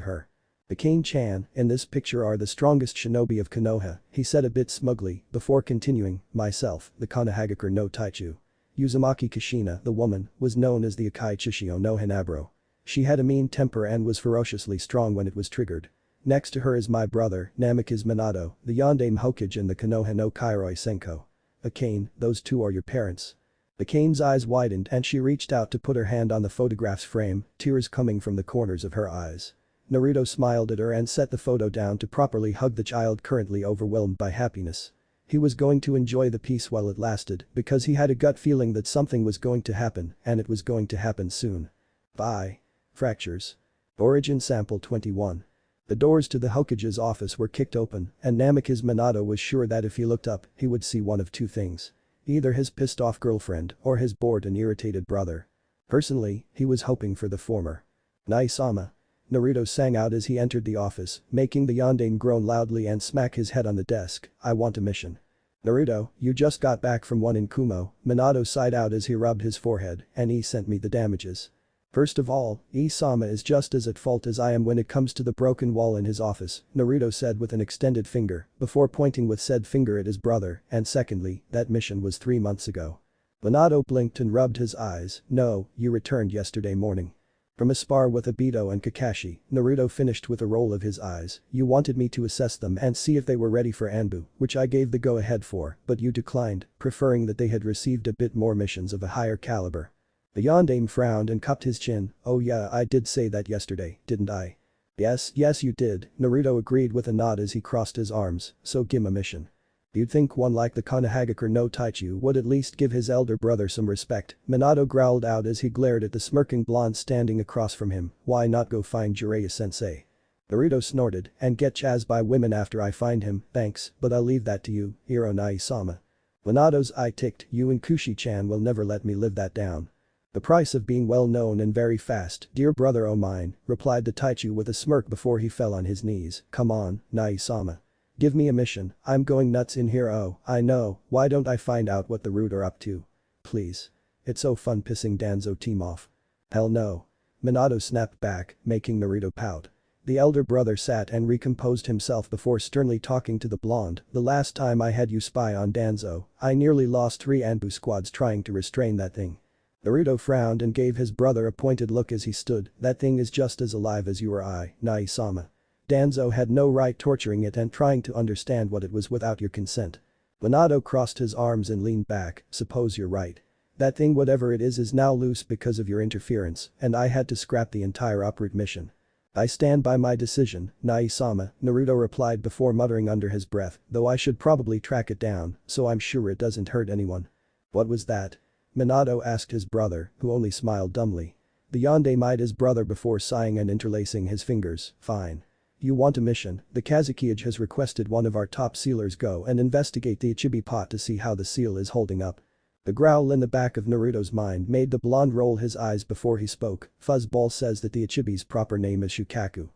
her. Akane-chan, in this picture are the strongest shinobi of Konoha, he said a bit smugly, before continuing, myself, the Konohagakure no Taichu. Uzumaki Kushina, the woman, was known as the Akai Chishio no Hinaburo. She had a mean temper and was ferociously strong when it was triggered. Next to her is my brother, Namikaze Minato, the Yondaime Hokage and the Konoha no Kairoi Senko. Akane, those two are your parents. Akane's eyes widened and she reached out to put her hand on the photograph's frame, tears coming from the corners of her eyes. Naruto smiled at her and set the photo down to properly hug the child currently overwhelmed by happiness. He was going to enjoy the peace while it lasted because he had a gut feeling that something was going to happen and it was going to happen soon. Bye. Fractures. Origin Sample 21. The doors to the Hokage's office were kicked open and Namikaze Minato was sure that if he looked up, he would see one of two things. Either his pissed-off girlfriend or his bored and irritated brother. Personally, he was hoping for the former. Nai-sama. Naruto sang out as he entered the office, making the Yondaime groan loudly and smack his head on the desk, I want a mission. Naruto, you just got back from one in Kumo, Minato sighed out as he rubbed his forehead, and he sent me the damages. First of all, Isama is just as at fault as I am when it comes to the broken wall in his office, Naruto said with an extended finger, before pointing with said finger at his brother, and secondly, that mission was 3 months ago. Minato blinked and rubbed his eyes, no, you returned yesterday morning. From a spar with Obito and Kakashi, Naruto finished with a roll of his eyes, you wanted me to assess them and see if they were ready for Anbu, which I gave the go-ahead for, but you declined, preferring that they had received a bit more missions of a higher caliber. The Yondaime frowned and cupped his chin, oh yeah I did say that yesterday, didn't I? Yes you did, Naruto agreed with a nod as he crossed his arms, so give him a mission. You'd think one like the Konohagakure no Taichu would at least give his elder brother some respect, Minato growled out as he glared at the smirking blonde standing across from him, why not go find Jiraiya-sensei? Naruto snorted, and get chased by women after I find him, thanks, but I'll leave that to you, Nai-sama. Minato's eye ticked, you and Kushi-chan will never let me live that down. The price of being well known and very fast, dear brother o' mine, replied the Taichu with a smirk before he fell on his knees, come on, Nai-sama. Give me a mission, I'm going nuts in here oh, I know, why don't I find out what the Root are up to? Please. It's so fun pissing Danzo team off. Hell no. Minato snapped back, making Naruto pout. The elder brother sat and recomposed himself before sternly talking to the blonde, the last time I had you spy on Danzo, I nearly lost 3 Anbu squads trying to restrain that thing. Naruto frowned and gave his brother a pointed look as he stood, that thing is just as alive as you or I, Nai-sama. Danzo had no right torturing it and trying to understand what it was without your consent. Minato crossed his arms and leaned back, suppose you're right. That thing whatever it is now loose because of your interference, and I had to scrap the entire uproot mission. I stand by my decision, Nai-sama, Naruto replied before muttering under his breath, though I should probably track it down, so I'm sure it doesn't hurt anyone. What was that? Minato asked his brother, who only smiled dumbly. The Yondaime eyed his brother before sighing and interlacing his fingers, fine. You want a mission, the Kazukiage has requested one of our top sealers go and investigate the Ichibi pot to see how the seal is holding up. The growl in the back of Naruto's mind made the blonde roll his eyes before he spoke. Fuzzball says that the Ichibi's proper name is Shukaku.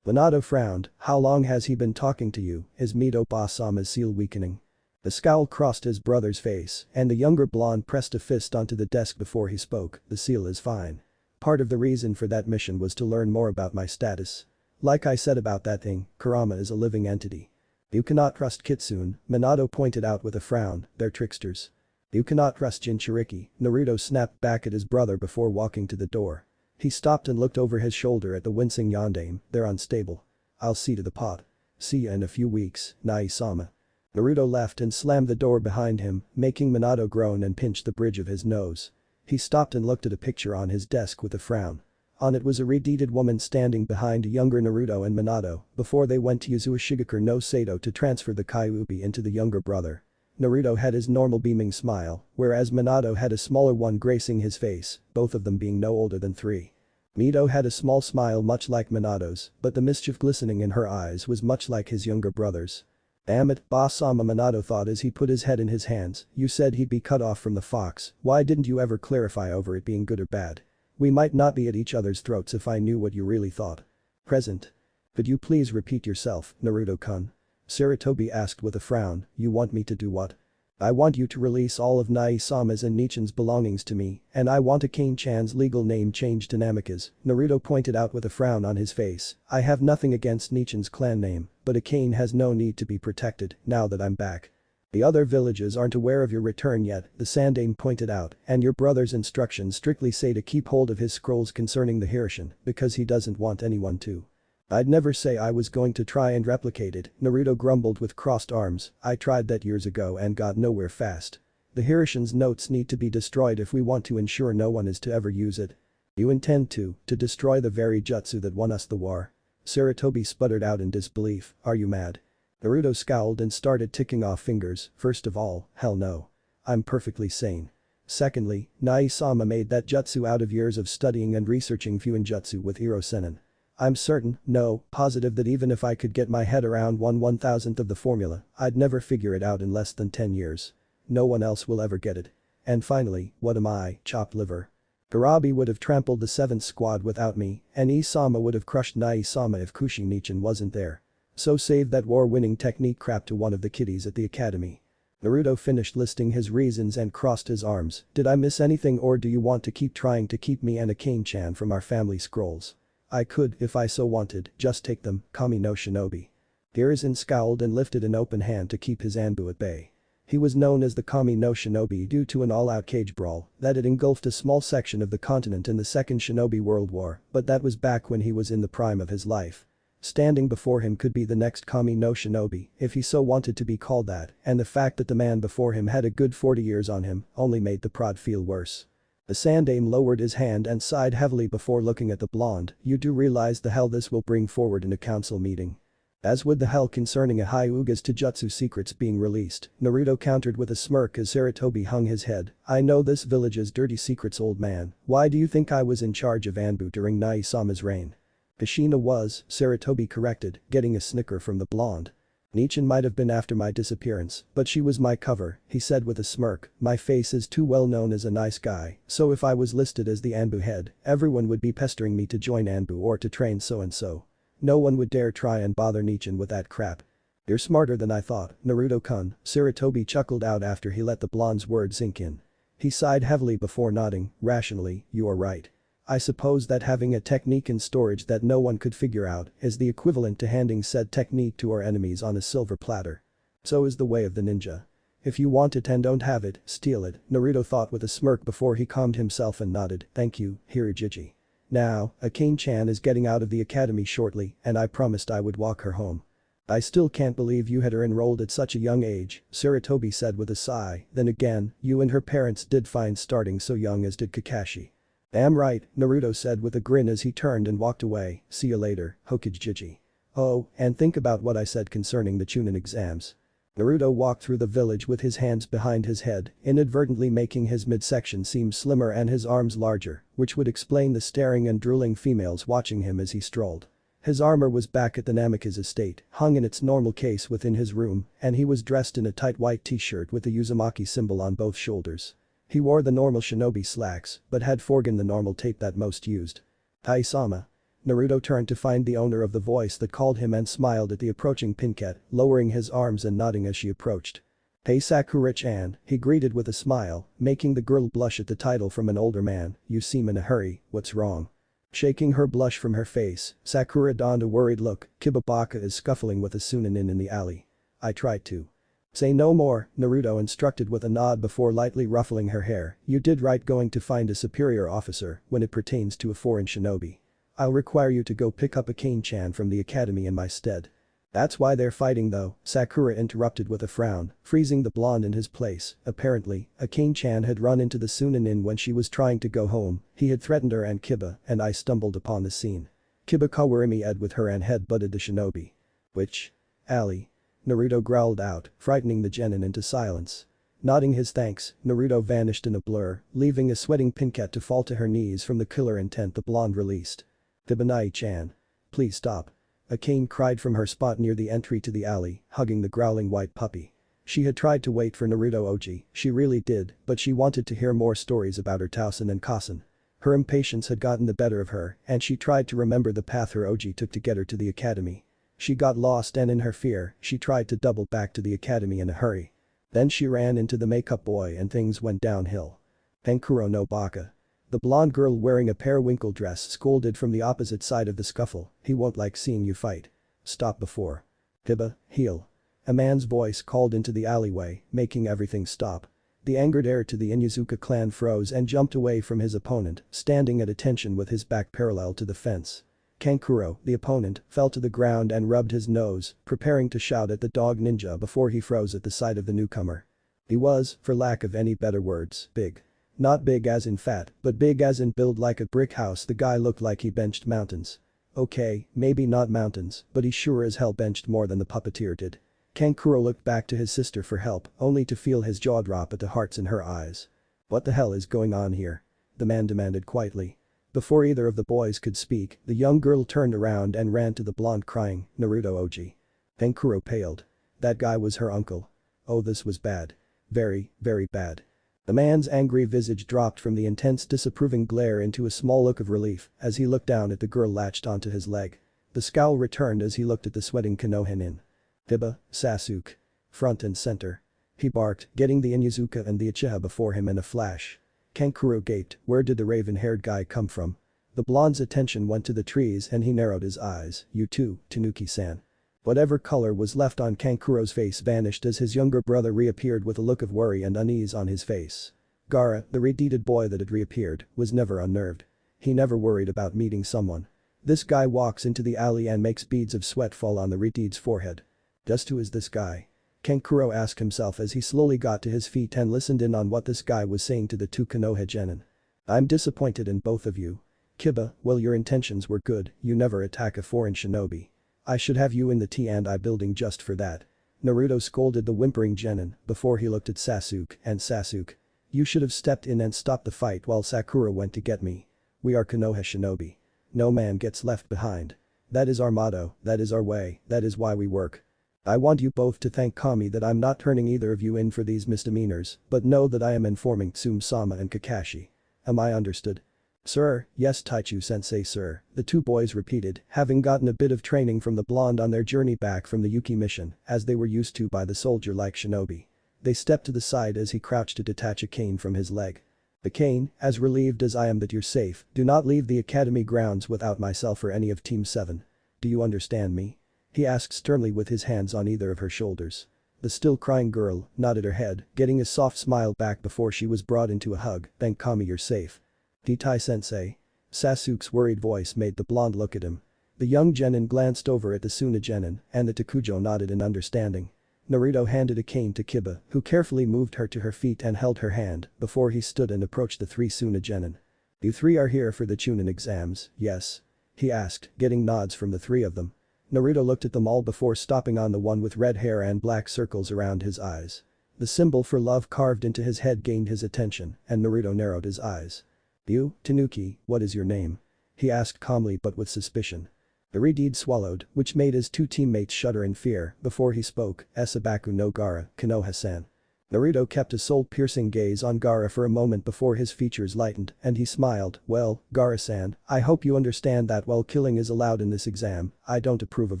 Minato frowned. How long has he been talking to you? Is Mito Basama's seal weakening? The scowl crossed his brother's face, and the younger blonde pressed a fist onto the desk before he spoke. The seal is fine. Part of the reason for that mission was to learn more about my status. Like I said about that thing, Kurama is a living entity. You cannot trust Kitsune, Minato pointed out with a frown, they're tricksters. You cannot trust Jinchuriki, Naruto snapped back at his brother before walking to the door. He stopped and looked over his shoulder at the wincing Yondaime, they're unstable. I'll see to the pot. See ya in a few weeks, Nai-sama. Naruto left and slammed the door behind him, making Minato groan and pinch the bridge of his nose. He stopped and looked at a picture on his desk with a frown. On it was a red-deeded woman standing behind younger Naruto and Minato before they went to use Ueshigakure no Sato to transfer the Kyuubi into the younger brother. Naruto had his normal beaming smile, whereas Minato had a smaller one gracing his face, both of them being no older than 3. Mito had a small smile much like Minato's, but the mischief glistening in her eyes was much like his younger brother's. Damn it, Boss-sama, Minato thought as he put his head in his hands, you said he'd be cut off from the fox, why didn't you ever clarify over it being good or bad? We might not be at each other's throats if I knew what you really thought. Present. Could you please repeat yourself, Naruto-kun? Sarutobi asked with a frown, you want me to do what? I want you to release all of Nai-sama's and Nichin's belongings to me, and I want Akane-chan's legal name changed to Namikaze, Naruto pointed out with a frown on his face. I have nothing against Nichin's clan name, but Akane has no need to be protected, now that I'm back. The other villages aren't aware of your return yet, the Sandaime pointed out, and your brother's instructions strictly say to keep hold of his scrolls concerning the Hirshin, because he doesn't want anyone to. I'd never say I was going to try and replicate it, Naruto grumbled with crossed arms, I tried that years ago and got nowhere fast. The Hirshin's notes need to be destroyed if we want to ensure no one is to ever use it. You intend to destroy the very jutsu that won us the war? Sarutobi sputtered out in disbelief, are you mad? Naruto scowled and started ticking off fingers, first of all, hell no. I'm perfectly sane. Secondly, Nai-sama made that jutsu out of years of studying and researching Fuinjutsu with Iro Sennin. I'm certain, no, positive that even if I could get my head around 1/1000th of the formula, I'd never figure it out in less than 10 years. No one else will ever get it. And finally, what am I, chopped liver? Garabi would have trampled the 7th squad without me, and Isama would have crushed Nai-sama if Kushi-Nichin wasn't there. So save that war-winning technique crap to one of the kiddies at the academy. Naruto finished listing his reasons and crossed his arms, did I miss anything or do you want to keep trying to keep me and Akane-chan from our family scrolls? I could, if I so wanted, just take them, Kami no Shinobi. Hiruzen scowled and lifted an open hand to keep his Anbu at bay. He was known as the Kami no Shinobi due to an all-out cage brawl that had engulfed a small section of the continent in the Second Shinobi World War, but that was back when he was in the prime of his life. Standing before him could be the next Kami no Shinobi, if he so wanted to be called that, and the fact that the man before him had a good 40 years on him only made the prod feel worse. The Sandaime lowered his hand and sighed heavily before looking at the blonde, you do realize the hell this will bring forward in a council meeting. As would the hell concerning a Hyuga's Taijutsu secrets being released, Naruto countered with a smirk as Sarutobi hung his head, I know this village's dirty secrets old man, why do you think I was in charge of Anbu during Nai-sama's reign? Kushina was, Sarutobi corrected, getting a snicker from the blonde. Nichin might have been after my disappearance, but she was my cover, he said with a smirk, my face is too well known as a nice guy, so if I was listed as the Anbu head, everyone would be pestering me to join Anbu or to train so-and-so. No one would dare try and bother Nichin with that crap. You're smarter than I thought, Naruto-kun, Sarutobi chuckled out after he let the blonde's words sink in. He sighed heavily before nodding, rationally, you are right. I suppose that having a technique in storage that no one could figure out is the equivalent to handing said technique to our enemies on a silver platter. So is the way of the ninja. If you want it and don't have it, steal it, Naruto thought with a smirk before he calmed himself and nodded, thank you, Hirojiji. Now, Akane-chan is getting out of the academy shortly and I promised I would walk her home. I still can't believe you had her enrolled at such a young age, Sarutobi said with a sigh, then again, you and her parents did fine starting so young as did Kakashi. Damn right, Naruto said with a grin as he turned and walked away, see you later, Hokage. Oh, and think about what I said concerning the Chunin exams. Naruto walked through the village with his hands behind his head, inadvertently making his midsection seem slimmer and his arms larger, which would explain the staring and drooling females watching him as he strolled. His armor was back at the Namikaze estate, hung in its normal case within his room, and he was dressed in a tight white t-shirt with the Uzumaki symbol on both shoulders. He wore the normal shinobi slacks, but had forgotten the normal tape that most used. "Hi-sama." Naruto turned to find the owner of the voice that called him and smiled at the approaching Pinket, lowering his arms and nodding as she approached. "Hey Sakura-chan," he greeted with a smile, making the girl blush at the title from an older man. "You seem in a hurry, what's wrong?" Shaking her blush from her face, Sakura donned a worried look. "Kibabaka is scuffling with a Sunanin in the alley." "I tried to." "Say no more," Naruto instructed with a nod before lightly ruffling her hair. "You did right going to find a superior officer when it pertains to a foreign shinobi. I'll require you to go pick up Akane-chan from the academy in my stead." "That's why they're fighting though," Sakura interrupted with a frown, freezing the blonde in his place. Apparently, Akane-chan had run into the Sunanin when she was trying to go home. He had threatened her and Kiba, and I stumbled upon the scene. Kiba Kawarimi-ed with her and head-butted the shinobi. "Which alley?" Naruto growled out, frightening the genin into silence. Nodding his thanks, Naruto vanished in a blur, leaving a sweating Pinket to fall to her knees from the killer intent the blonde released. "Hibanae-chan. Please stop." Akane cried from her spot near the entry to the alley, hugging the growling white puppy. She had tried to wait for Naruto Oji, she really did, but she wanted to hear more stories about her Tausen and Kasen. Her impatience had gotten the better of her, and she tried to remember the path her Oji took to get her to the academy. She got lost and in her fear, she tried to double back to the academy in a hurry. Then she ran into the makeup boy and things went downhill. "Tenkuro no Baka." The blonde girl wearing a periwinkle dress scolded from the opposite side of the scuffle. "He won't like seeing you fight. Stop before." "Hiba, heel." A man's voice called into the alleyway, making everything stop. The angered heir to the Inuzuka clan froze and jumped away from his opponent, standing at attention with his back parallel to the fence. Kankuro, the opponent, fell to the ground and rubbed his nose, preparing to shout at the dog ninja before he froze at the sight of the newcomer. He was, for lack of any better words, big. Not big as in fat, but big as in build like a brick house. The guy looked like he benched mountains. Okay, maybe not mountains, but he sure as hell benched more than the puppeteer did. Kankuro looked back to his sister for help, only to feel his jaw drop at the hearts in her eyes. "What the hell is going on here?" the man demanded quietly. Before either of the boys could speak, the young girl turned around and ran to the blonde crying, "Naruto Oji." Kankuro paled. That guy was her uncle. Oh, this was bad. Very, very bad. The man's angry visage dropped from the intense disapproving glare into a small look of relief as he looked down at the girl latched onto his leg. The scowl returned as he looked at the sweating Konohinin. "Hiba, Sasuke. Front and center." He barked, getting the Inuzuka and the Uchiha before him in a flash. Kankuro gaped, where did the raven-haired guy come from? The blonde's attention went to the trees and he narrowed his eyes. "You too, Tanuki-san." Whatever color was left on Kankuro's face vanished as his younger brother reappeared with a look of worry and unease on his face. Gaara, the red-deeded boy that had reappeared, was never unnerved. He never worried about meeting someone. This guy walks into the alley and makes beads of sweat fall on the red-deed's forehead. Just who is this guy? Kankuro asked himself as he slowly got to his feet and listened in on what this guy was saying to the two Konoha genin. "I'm disappointed in both of you. Kiba, well your intentions were good, you never attack a foreign shinobi. I should have you in the T&I building just for that." Naruto scolded the whimpering genin before he looked at Sasuke and Sasuke. "You should have stepped in and stopped the fight while Sakura went to get me. We are Konoha shinobi. No man gets left behind. That is our motto, that is our way, that is why we work. I want you both to thank Kami that I'm not turning either of you in for these misdemeanors, but know that I am informing Tsume-sama and Kakashi. Am I understood?" "Sir, yes Taichu-sensei sir," the two boys repeated, having gotten a bit of training from the blonde on their journey back from the Yuki mission, as they were used to by the soldier-like shinobi. They stepped to the side as he crouched to detach a cane from his leg. "Akane, as relieved as I am that you're safe, do not leave the academy grounds without myself or any of Team 7. Do you understand me?" he asked sternly with his hands on either of her shoulders. The still crying girl nodded her head, getting a soft smile back before she was brought into a hug. "Thank Kami you're safe." "Ditai-sensei." Sasuke's worried voice made the blonde look at him. The young genin glanced over at the Suna genin and the Takujo nodded in understanding. Naruto handed a cane to Kiba, who carefully moved her to her feet and held her hand before he stood and approached the three Suna genin. "You three are here for the Chunin exams, yes?" he asked, getting nods from the three of them. Naruto looked at them all before stopping on the one with red hair and black circles around his eyes. The symbol for love carved into his head gained his attention, and Naruto narrowed his eyes. "You, Tanuki, what is your name?" he asked calmly but with suspicion. Irideed swallowed, which made his two teammates shudder in fear, before he spoke, "Esabaku no Gaara, Konoha-san." Naruto kept a soul-piercing gaze on Gaara for a moment before his features lightened and he smiled, "Well, Gaara-san, I hope you understand that while killing is allowed in this exam, I don't approve of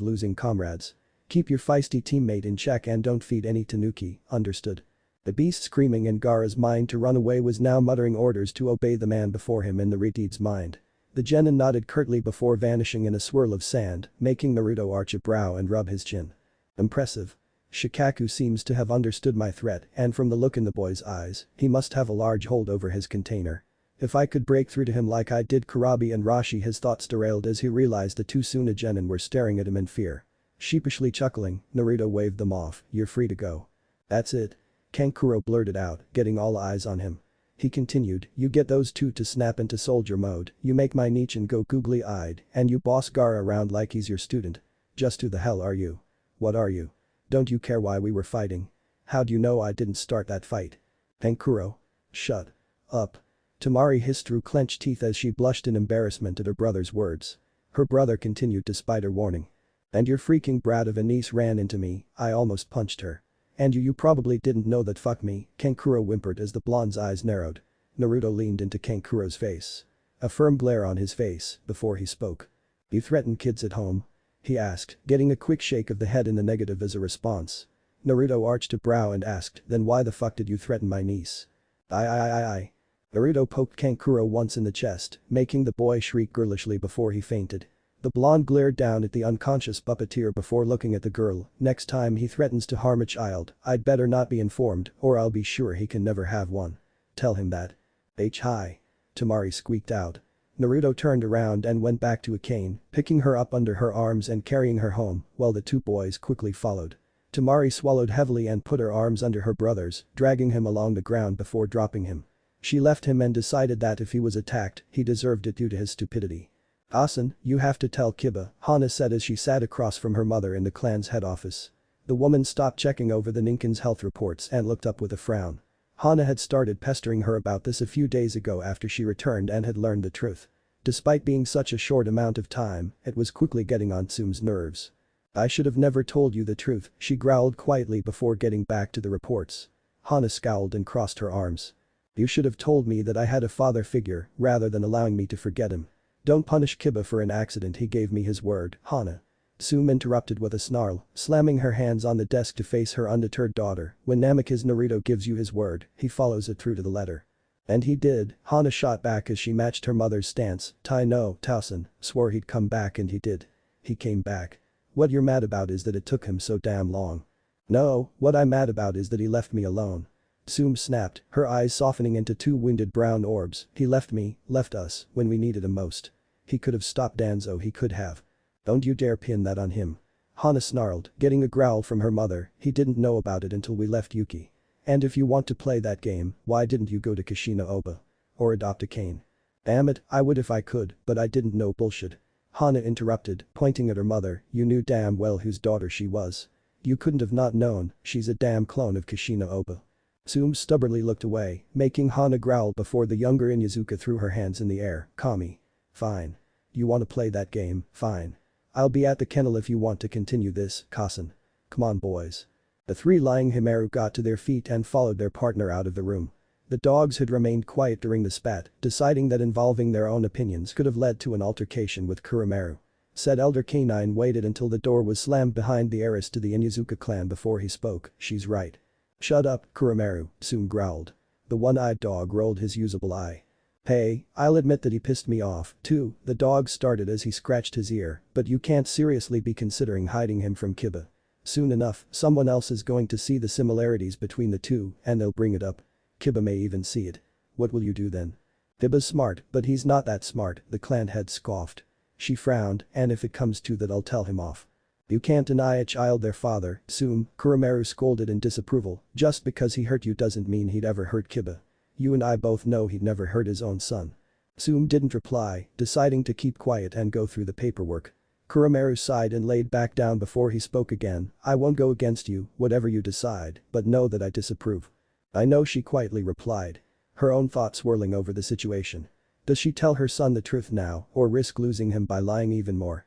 losing comrades. Keep your feisty teammate in check and don't feed any tanuki, understood?" The beast screaming in Gaara's mind to run away was now muttering orders to obey the man before him in the Riti's mind. The genin nodded curtly before vanishing in a swirl of sand, making Naruto arch a brow and rub his chin. Impressive. Shikaku seems to have understood my threat and from the look in the boy's eyes, he must have a large hold over his container. If I could break through to him like I did Kurabi and Rashi, his thoughts derailed as he realized the two Suna genin were staring at him in fear. Sheepishly chuckling, Naruto waved them off, "You're free to go." "That's it?" Kankuro blurted out, getting all eyes on him. He continued, "You get those two to snap into soldier mode, you make my Nichin go googly-eyed, and you boss Gaara around like he's your student. Just who the hell are you? What are you? Don't you care why we were fighting? How do you know I didn't start that fight?" Kankuro. "Shut up." Tamari hissed through clenched teeth as she blushed in embarrassment at her brother's words. Her brother continued despite her warning. "And your freaking brat of a niece ran into me, I almost punched her. And you probably didn't know that, fuck me," Kankuro whimpered as the blonde's eyes narrowed. Naruto leaned into Kankuro's face. A firm glare on his face before he spoke. "You threaten kids at home?" he asked, getting a quick shake of the head in the negative as a response. Naruto arched a brow and asked, "Then why the fuck did you threaten my niece?" I. Naruto poked Kankuro once in the chest, making the boy shriek girlishly before he fainted. The blonde glared down at the unconscious puppeteer before looking at the girl. "Next time he threatens to harm a child, I'd better not be informed or I'll be sure he can never have one. Tell him that." Hi. Tamari squeaked out. Naruto turned around and went back to Akane, picking her up under her arms and carrying her home, while the two boys quickly followed. Tamari swallowed heavily and put her arms under her brother's, dragging him along the ground before dropping him. She left him and decided that if he was attacked, he deserved it due to his stupidity. "Asen, you have to tell Kiba," Hana said as she sat across from her mother in the clan's head office. The woman stopped checking over the Ninken's health reports and looked up with a frown. Hana had started pestering her about this a few days ago after she returned and had learned the truth. Despite being such a short amount of time, it was quickly getting on Tsume's nerves. "I should have never told you the truth," she growled quietly before getting back to the reports. Hana scowled and crossed her arms. "You should have told me that I had a father figure rather than allowing me to forget him. Don't punish Kiba for an accident, he gave me his word, Hana." Tsume interrupted with a snarl, slamming her hands on the desk to face her undeterred daughter. "When Namikaze Naruto gives you his word, he follows it through to the letter." "And he did," Hana shot back as she matched her mother's stance. "Tai no, Tausen, swore he'd come back and he did. He came back. What you're mad about is that it took him so damn long." "No, what I'm mad about is that he left me alone." Tsume snapped, her eyes softening into two wounded brown orbs. "He left me, left us, when we needed him most. He could have stopped Danzo, he could have. Don't you dare pin that on him." Hana snarled, getting a growl from her mother. "He didn't know about it until we left Yuki. And if you want to play that game, why didn't you go to Kushina Oba? Or adopt a cane?" "Damn it, I would if I could, but I didn't know." "Bullshit." Hana interrupted, pointing at her mother. "You knew damn well whose daughter she was. You couldn't have not known, she's a damn clone of Kushina Oba." Tsume stubbornly looked away, making Hana growl before the younger Inyazuka threw her hands in the air. "Kami. Fine. You want to play that game, fine. I'll be at the kennel if you want to continue this, Kasen. Come on boys." The three lying Himeru got to their feet and followed their partner out of the room. The dogs had remained quiet during the spat, deciding that involving their own opinions could have led to an altercation with Kuromaru. Said elder canine waited until the door was slammed behind the heiress to the Inyazuka clan before he spoke. "She's right." "Shut up, Kuromaru," Tsume growled. The one-eyed dog rolled his usable eye. "Hey, I'll admit that he pissed me off, too," the dog started as he scratched his ear, "but you can't seriously be considering hiding him from Kiba. Soon enough, someone else is going to see the similarities between the two and they'll bring it up. Kiba may even see it. What will you do then?" "Kiba's smart, but he's not that smart," the clan head scoffed. She frowned, "And if it comes to that, I'll tell him off." "You can't deny a child their father, Tsume," Kuromaru scolded in disapproval. "Just because he hurt you doesn't mean he'd ever hurt Kiba. You and I both know he'd never hurt his own son." Tsume didn't reply, deciding to keep quiet and go through the paperwork. Kuromaru sighed and laid back down before he spoke again. "I won't go against you, whatever you decide, but know that I disapprove." "I know," she quietly replied. Her own thoughts swirling over the situation. Does she tell her son the truth now or risk losing him by lying even more?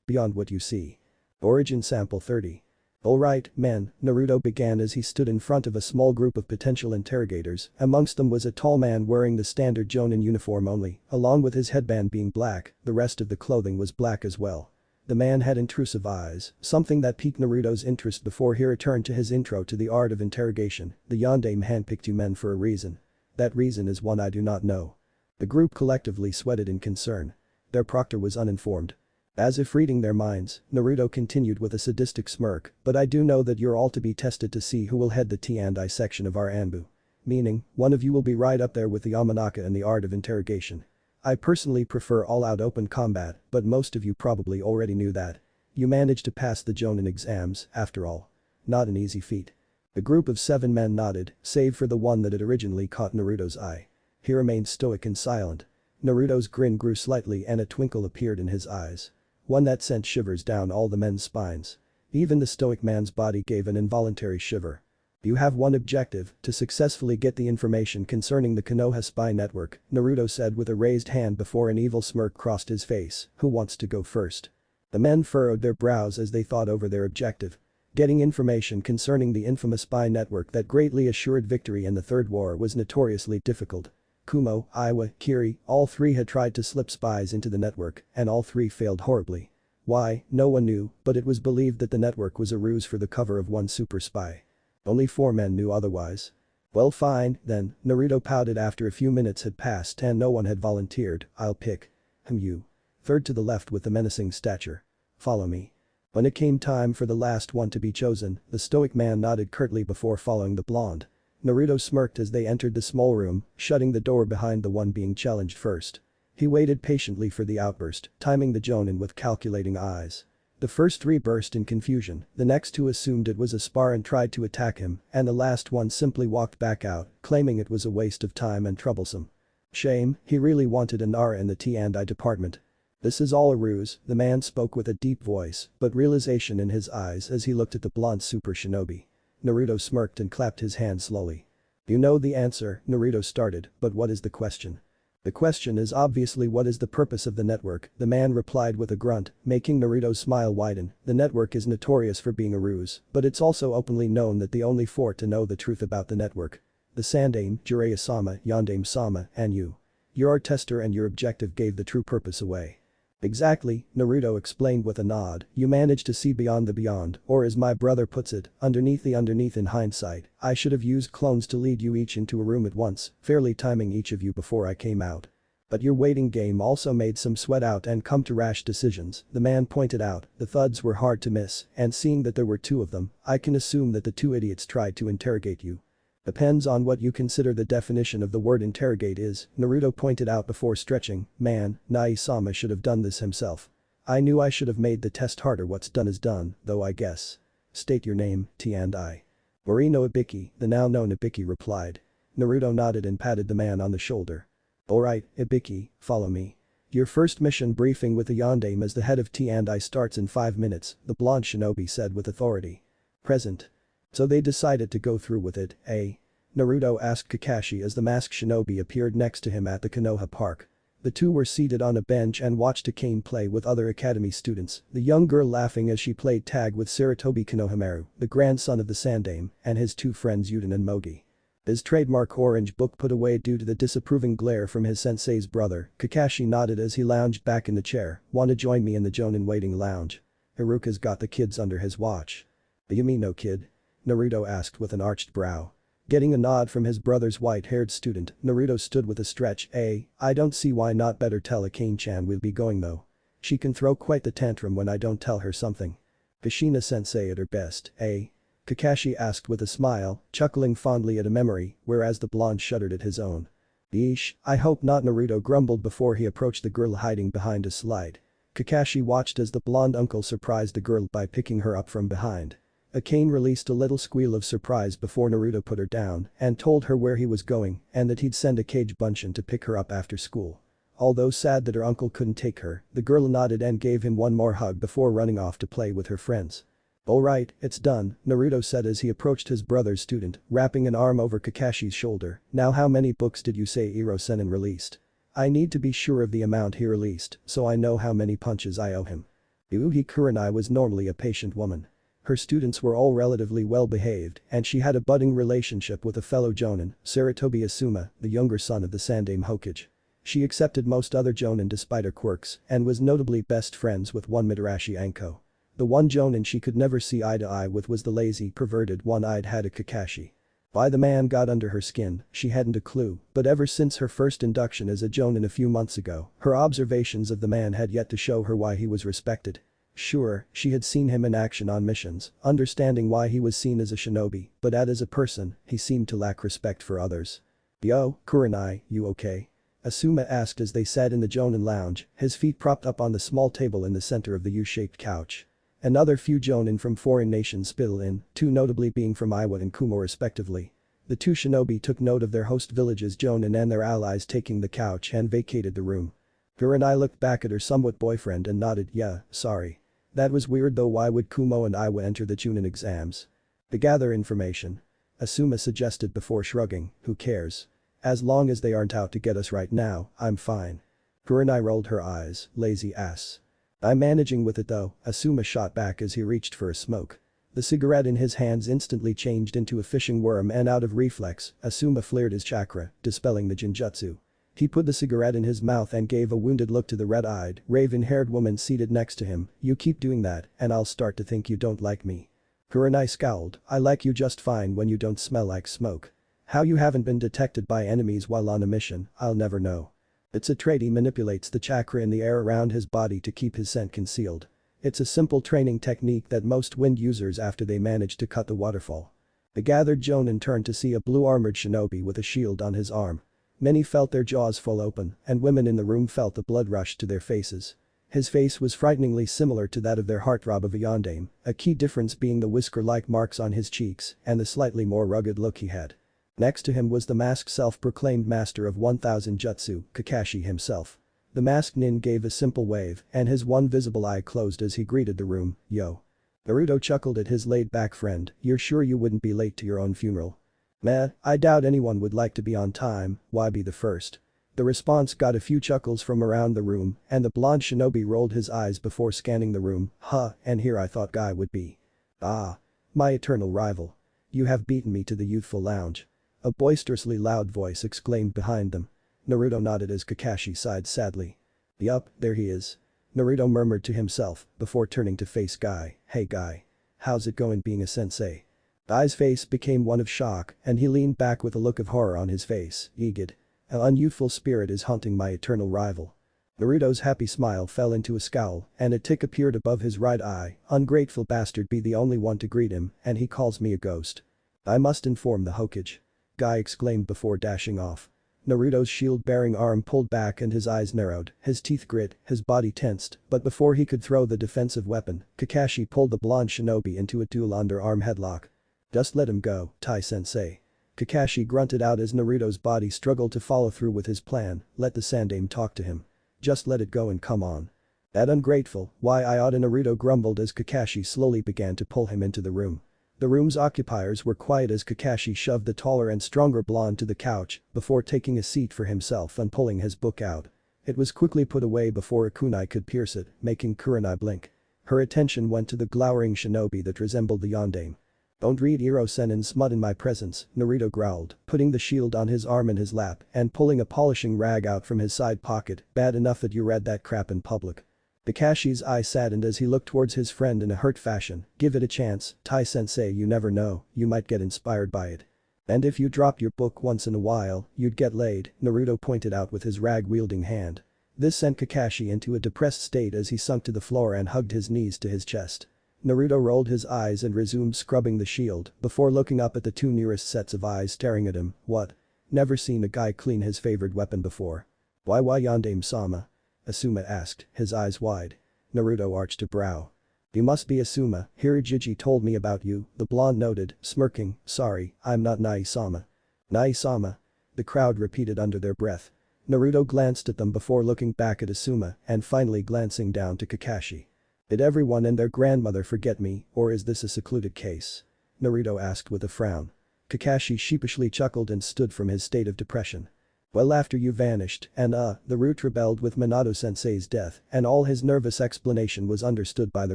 Beyond what you see. Origin sample 30. Alright, men, Naruto began as he stood in front of a small group of potential interrogators. Amongst them was a tall man wearing the standard Jonin uniform only, along with his headband being black, the rest of the clothing was black as well. The man had intrusive eyes, something that piqued Naruto's interest before he returned to his intro to the art of interrogation. The Yondaime handpicked you men for a reason. That reason is one I do not know. The group collectively sweated in concern. Their proctor was uninformed. As if reading their minds, Naruto continued with a sadistic smirk, but I do know that you're all to be tested to see who will head the T&I section of our Anbu. Meaning, one of you will be right up there with the Yamanaka in the art of interrogation. I personally prefer all-out open combat, but most of you probably already knew that. You managed to pass the Jonin exams, after all. Not an easy feat. The group of 7 men nodded, save for the one that had originally caught Naruto's eye. He remained stoic and silent. Naruto's grin grew slightly and a twinkle appeared in his eyes. One that sent shivers down all the men's spines. Even the stoic man's body gave an involuntary shiver. You have one objective, to successfully get the information concerning the Konoha spy network, Naruto said with a raised hand before an evil smirk crossed his face. Who wants to go first? The men furrowed their brows as they thought over their objective. Getting information concerning the infamous spy network that greatly assured victory in the Third War was notoriously difficult. Kumo, Iwa, Kiri, all 3 had tried to slip spies into the network, and all 3 failed horribly. Why, no one knew, but it was believed that the network was a ruse for the cover of one super spy. Only 4 men knew otherwise. Well fine, then, Naruto pouted after a few minutes had passed and no one had volunteered. I'll pick. You. Third to the left with the menacing stature. Follow me. When it came time for the last one to be chosen, the stoic man nodded curtly before following the blonde. Naruto smirked as they entered the small room, shutting the door behind the one being challenged first. He waited patiently for the outburst, timing the Jonin with calculating eyes. The first 3 burst in confusion, the next 2 assumed it was a spar and tried to attack him, and the last one simply walked back out, claiming it was a waste of time and troublesome. Shame, he really wanted an R in the T&I department. This is all a ruse, the man spoke with a deep voice, but realization in his eyes as he looked at the blonde super shinobi. Naruto smirked and clapped his hand slowly. You know the answer, Naruto started, but what is the question? The question is obviously what is the purpose of the network, the man replied with a grunt, making Naruto's smile widen. The network is notorious for being a ruse, but it's also openly known that the only 4 to know the truth about the network. The Sandaime, Jiraiya-sama, Yondaime-sama, and you. You're our tester and your objective gave the true purpose away. Exactly, Naruto explained with a nod, you managed to see beyond the beyond, or as my brother puts it, underneath the underneath in hindsight, I should have used clones to lead you each into a room at once, fairly timing each of you before I came out. But your waiting game also made some sweat out and come to rash decisions, the man pointed out, the thuds were hard to miss, and seeing that there were 2 of them, I can assume that the 2 idiots tried to interrogate you. Depends on what you consider the definition of the word interrogate is, Naruto pointed out before stretching, man, Nai-sama should have done this himself. I knew I should have made the test harder. What's done is done, though I guess. State your name, T&I. Morino Ibiki, the now known Ibiki replied. Naruto nodded and patted the man on the shoulder. Alright, Ibiki, follow me. Your first mission briefing with the Yondaime as the head of T&I starts in 5 minutes, the blonde shinobi said with authority. Present. So they decided to go through with it, eh? Naruto asked Kakashi as the masked shinobi appeared next to him at the Konoha Park. The 2 were seated on a bench and watched Akane play with other academy students, the young girl laughing as she played tag with Saratobi Konohamaru, the grandson of the Sandaime, and his 2 friends Yuden and Mogi. His trademark orange book put away due to the disapproving glare from his sensei's brother, Kakashi nodded as he lounged back in the chair, wanna join me in the Jonin waiting lounge? Haruka's got the kids under his watch. You mean no kid? Naruto asked with an arched brow. Getting a nod from his brother's white-haired student, Naruto stood with a stretch. I don't see why not, better tell Akane-chan we'll be going though. She can throw quite the tantrum when I don't tell her something. Kushina-sensei at her best, eh? Kakashi asked with a smile, chuckling fondly at a memory, whereas the blonde shuddered at his own. Yeesh, I hope not, Naruto grumbled before he approached the girl hiding behind a slide. Kakashi watched as the blonde uncle surprised the girl by picking her up from behind. Akane released a little squeal of surprise before Naruto put her down and told her where he was going and that he'd send a Kage Bunshin to pick her up after school. Although sad that her uncle couldn't take her, the girl nodded and gave him one more hug before running off to play with her friends. Alright, it's done, Naruto said as he approached his brother's student, wrapping an arm over Kakashi's shoulder. Now how many books did you say Iro-senin released? I need to be sure of the amount he released so I know how many punches I owe him. Uhi Kurenai was normally a patient woman. Her students were all relatively well behaved and she had a budding relationship with a fellow jonin, Saratobi Asuma, the younger son of the Sandaime Hokage. She accepted most other jonin despite her quirks and was notably best friends with one Mitarashi Anko. The one jonin she could never see eye to eye with was the lazy, perverted one-eyed Hada Kakashi. Why the man got under her skin, she hadn't a clue, but ever since her first induction as a jonin a few months ago, her observations of the man had yet to show her why he was respected. Sure, she had seen him in action on missions, understanding why he was seen as a shinobi, but as a person, he seemed to lack respect for others. "Yo, Kurenai, you okay?" Asuma asked as they sat in the jonin lounge, his feet propped up on the small table in the center of the U-shaped couch. Another few jonin from foreign nations spilled in, two notably being from Iwa and Kumo respectively. The two shinobi took note of their host village's jonin and their allies taking the couch and vacated the room. Kurenai looked back at her somewhat boyfriend and nodded, "Yeah, sorry. That was weird though, why would Kumo and Iwa enter the Chunin exams?" "To gather information." Asuma suggested before shrugging, "Who cares? As long as they aren't out to get us right now, I'm fine." Kurenai rolled her eyes, "Lazy ass." "I'm managing with it though," Asuma shot back as he reached for a smoke. The cigarette in his hands instantly changed into a fishing worm and out of reflex, Asuma flared his chakra, dispelling the genjutsu. He put the cigarette in his mouth and gave a wounded look to the red-eyed, raven-haired woman seated next to him. "You keep doing that and I'll start to think you don't like me." Kurenai scowled, "I like you just fine when you don't smell like smoke. How you haven't been detected by enemies while on a mission, I'll never know." It's a trait, he manipulates the chakra in the air around his body to keep his scent concealed. It's a simple training technique that most wind users after they manage to cut the waterfall. The gathered jonin turned to see a blue-armored shinobi with a shield on his arm. Many felt their jaws fall open, and women in the room felt the blood rush to their faces. His face was frighteningly similar to that of their heartthrob of a yondaime, a key difference being the whisker-like marks on his cheeks and the slightly more rugged look he had. Next to him was the masked self-proclaimed master of 1000 jutsu, Kakashi himself. The masked nin gave a simple wave and his one visible eye closed as he greeted the room, "Yo." Naruto chuckled at his laid-back friend, "You're sure you wouldn't be late to your own funeral?" "Meh, I doubt anyone would like to be on time, why be the first?" The response got a few chuckles from around the room and the blonde shinobi rolled his eyes before scanning the room, "Huh, and here I thought Guy would be. Ah. My eternal rival. You have beaten me to the youthful lounge." A boisterously loud voice exclaimed behind them. Naruto nodded as Kakashi sighed sadly. "Yup, there he is." Naruto murmured to himself before turning to face Guy, "Hey Guy. How's it going being a sensei?" Guy's face became one of shock and he leaned back with a look of horror on his face, "Egad. An unyouthful spirit is haunting my eternal rival." Naruto's happy smile fell into a scowl and a tick appeared above his right eye, "Ungrateful bastard, be the only one to greet him and he calls me a ghost. I must inform the Hokage." Guy exclaimed before dashing off. Naruto's shield-bearing arm pulled back and his eyes narrowed, his teeth grit, his body tensed, but before he could throw the defensive weapon, Kakashi pulled the blonde shinobi into a dual underarm headlock. "Just let him go, Tai-sensei." Kakashi grunted out as Naruto's body struggled to follow through with his plan, "Let the Sandaime talk to him. Just let it go and come on." "That ungrateful, why I oughta," Naruto grumbled as Kakashi slowly began to pull him into the room. The room's occupiers were quiet as Kakashi shoved the taller and stronger blonde to the couch before taking a seat for himself and pulling his book out. It was quickly put away before a kunai could pierce it, making Kurenai blink. Her attention went to the glowering shinobi that resembled the yondaime. "Don't read Iro-sennin smut in my presence," Naruto growled, putting the shield on his arm in his lap and pulling a polishing rag out from his side pocket, "Bad enough that you read that crap in public." Kakashi's eye saddened as he looked towards his friend in a hurt fashion, "Give it a chance, Tai-sensei, you never know, you might get inspired by it. And if you dropped your book once in a while, you'd get laid," Naruto pointed out with his rag-wielding hand. This sent Kakashi into a depressed state as he sunk to the floor and hugged his knees to his chest. Naruto rolled his eyes and resumed scrubbing the shield before looking up at the two nearest sets of eyes staring at him, "What? Never seen a guy clean his favorite weapon before." Why Yondaime-sama?" Asuma asked, his eyes wide. Naruto arched a brow. "You must be Asuma, Hirijiji told me about you," the blonde noted, smirking, "Sorry, I'm not Nai-sama." "Nai-sama?" The crowd repeated under their breath. Naruto glanced at them before looking back at Asuma and finally glancing down to Kakashi. "Did everyone and their grandmother forget me, or is this a secluded case?" Naruto asked with a frown. Kakashi sheepishly chuckled and stood from his state of depression. "Well, after you vanished and the root rebelled with Minato-sensei's death and all his nervous explanation was understood by the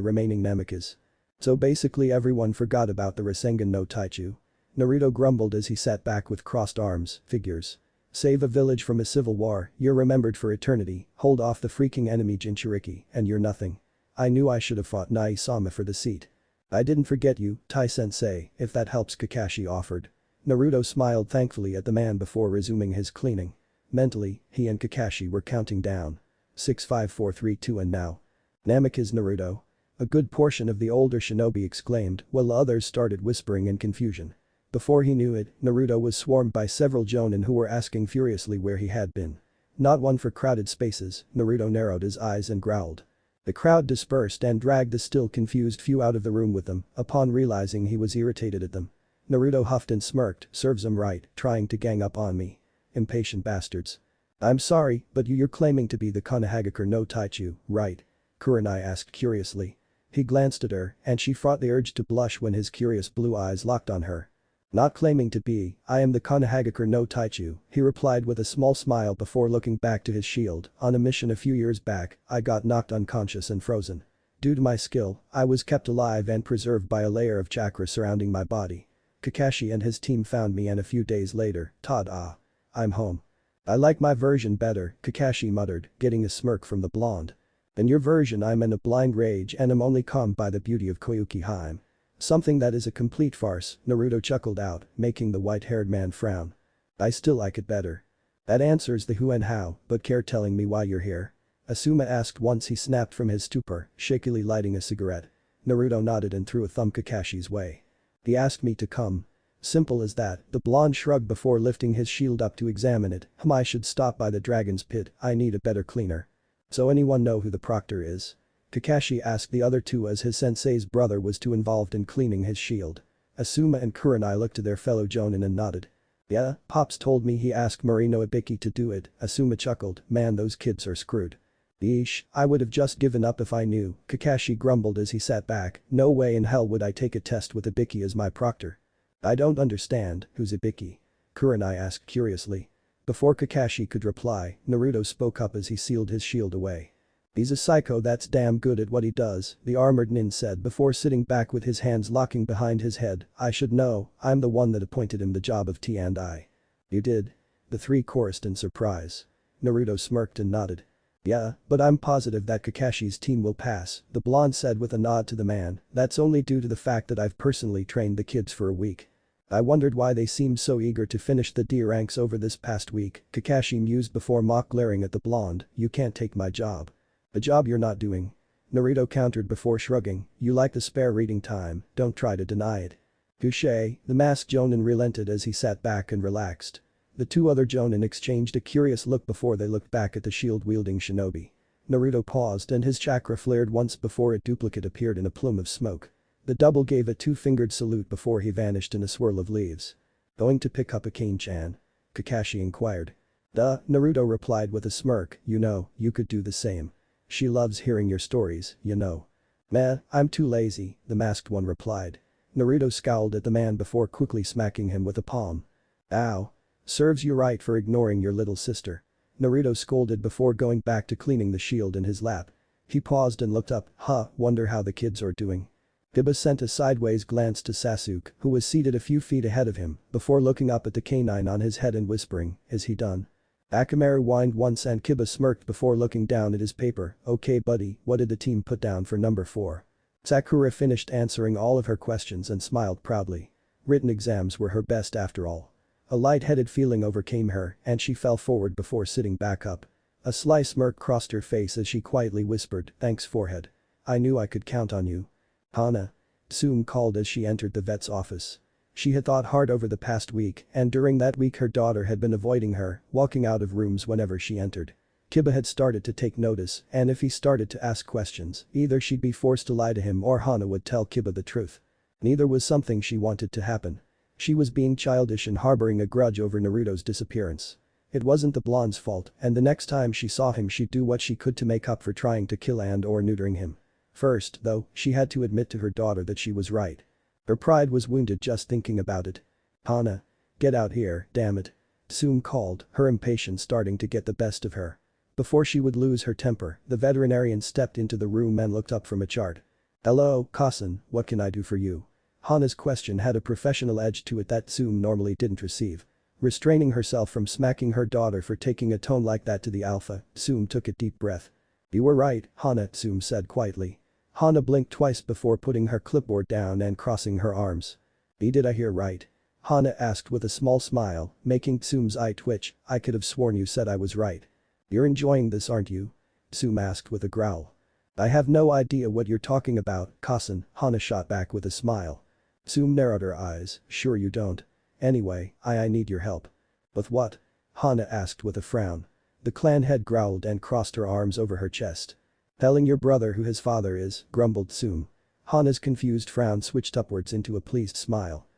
remaining Namikas." So basically everyone forgot about the Rasengan no Taichu. Naruto grumbled as he sat back with crossed arms, figures. Save a village from a civil war, you're remembered for eternity, hold off the freaking enemy Jinchuriki, and you're nothing. I knew I should have fought Nai-sama for the seat. I didn't forget you, Tai-sensei, if that helps, Kakashi offered. Naruto smiled thankfully at the man before resuming his cleaning. Mentally, he and Kakashi were counting down. 6 5 4 3 2 and now. Namikaze Naruto. A good portion of the older shinobi exclaimed while others started whispering in confusion. Before he knew it, Naruto was swarmed by several jonin who were asking furiously where he had been. Not one for crowded spaces, Naruto narrowed his eyes and growled. The crowd dispersed and dragged the still confused few out of the room with them upon realizing he was irritated at them. Naruto huffed and smirked, serves 'em right, trying to gang up on me. Impatient bastards. I'm sorry, but you're claiming to be the Konohagakure no Taichu, right? Kurenai asked curiously. He glanced at her, and she fought the urge to blush when his curious blue eyes locked on her. Not claiming to be, I am the Konohagakure no Taichu, he replied with a small smile before looking back to his shield. On a mission a few years back, I got knocked unconscious and frozen. Due to my skill, I was kept alive and preserved by a layer of chakra surrounding my body. Kakashi and his team found me and a few days later, ta-da. I'm home. I like my version better, Kakashi muttered, getting a smirk from the blonde. In your version I'm in a blind rage and am only calmed by the beauty of Koyuki Haim. Something that is a complete farce, Naruto chuckled out, making the white-haired man frown. I still like it better. That answers the who and how, but care telling me why you're here? Asuma asked once he snapped from his stupor, shakily lighting a cigarette. Naruto nodded and threw a thumb Kakashi's way. He asked me to come. Simple as that, the blonde shrugged before lifting his shield up to examine it. I should stop by the dragon's pit, I need a better cleaner. So anyone know who the proctor is? Kakashi asked the other two as his sensei's brother was too involved in cleaning his shield. Asuma and Kurenai looked to their fellow jonin and nodded. Yeah, Pops told me he asked Marino Ibiki to do it, Asuma chuckled, man those kids are screwed. Yeesh, I would have just given up if I knew, Kakashi grumbled as he sat back, no way in hell would I take a test with Ibiki as my proctor. I don't understand, who's Ibiki? Kurenai asked curiously. Before Kakashi could reply, Naruto spoke up as he sealed his shield away. He's a psycho that's damn good at what he does, the armored nin said before sitting back with his hands locking behind his head. I should know, I'm the one that appointed him the job of T&I. You did? The three chorused in surprise. Naruto smirked and nodded. Yeah, but I'm positive that Kakashi's team will pass, the blonde said with a nod to the man. That's only due to the fact that I've personally trained the kids for a week. I wondered why they seemed so eager to finish the D ranks over this past week, Kakashi mused before mock glaring at the blonde. You can't take my job. A job you're not doing. Naruto countered before shrugging, you like the spare reading time, don't try to deny it. Touché, the masked jonin relented as he sat back and relaxed. The two other jonin exchanged a curious look before they looked back at the shield-wielding shinobi. Naruto paused and his chakra flared once before a duplicate appeared in a plume of smoke. The double gave a two-fingered salute before he vanished in a swirl of leaves. Going to pick up a cane-chan? Kakashi inquired. Duh, Naruto replied with a smirk, you know, you could do the same. She loves hearing your stories, you know. Meh, I'm too lazy, the masked one replied. Naruto scowled at the man before quickly smacking him with a palm. Ow. Serves you right for ignoring your little sister. Naruto scolded before going back to cleaning the shield in his lap. He paused and looked up, wonder how the kids are doing. Kiba sent a sideways glance to Sasuke, who was seated a few feet ahead of him, before looking up at the canine on his head and whispering, is he done? Akamaru whined once and Kiba smirked before looking down at his paper, okay buddy, what did the team put down for number 4? Sakura finished answering all of her questions and smiled proudly. Written exams were her best after all. A light-headed feeling overcame her and she fell forward before sitting back up. A sly smirk crossed her face as she quietly whispered, thanks forehead. I knew I could count on you. Hana. Tsume called as she entered the vet's office. She had thought hard over the past week and during that week her daughter had been avoiding her, walking out of rooms whenever she entered. Kiba had started to take notice and if he started to ask questions, either she'd be forced to lie to him or Hana would tell Kiba the truth. Neither was something she wanted to happen. She was being childish and harboring a grudge over Naruto's disappearance. It wasn't the blonde's fault and the next time she saw him she'd do what she could to make up for trying to kill and or neutering him. First, though, she had to admit to her daughter that she was right. Her pride was wounded just thinking about it. Hana. Get out here, damn it. Tsume called, her impatience starting to get the best of her. Before she would lose her temper, the veterinarian stepped into the room and looked up from a chart. Hello, Kasen, what can I do for you? Hana's question had a professional edge to it that Tsume normally didn't receive. Restraining herself from smacking her daughter for taking a tone like that to the alpha, Tsume took a deep breath. You were right, Hana, Tsume said quietly. Hana blinked twice before putting her clipboard down and crossing her arms. Did I hear right? Hana asked with a small smile, making Tsume's eye twitch. I could have sworn you said I was right. You're enjoying this, aren't you? Tsume asked with a growl. I have no idea what you're talking about, Kasen, Hana shot back with a smile. Tsume narrowed her eyes, sure you don't. Anyway, I need your help. With what? Hana asked with a frown. The clan head growled and crossed her arms over her chest. Telling your brother who his father is, grumbled Tsume. Hana's confused frown switched upwards into a pleased smile.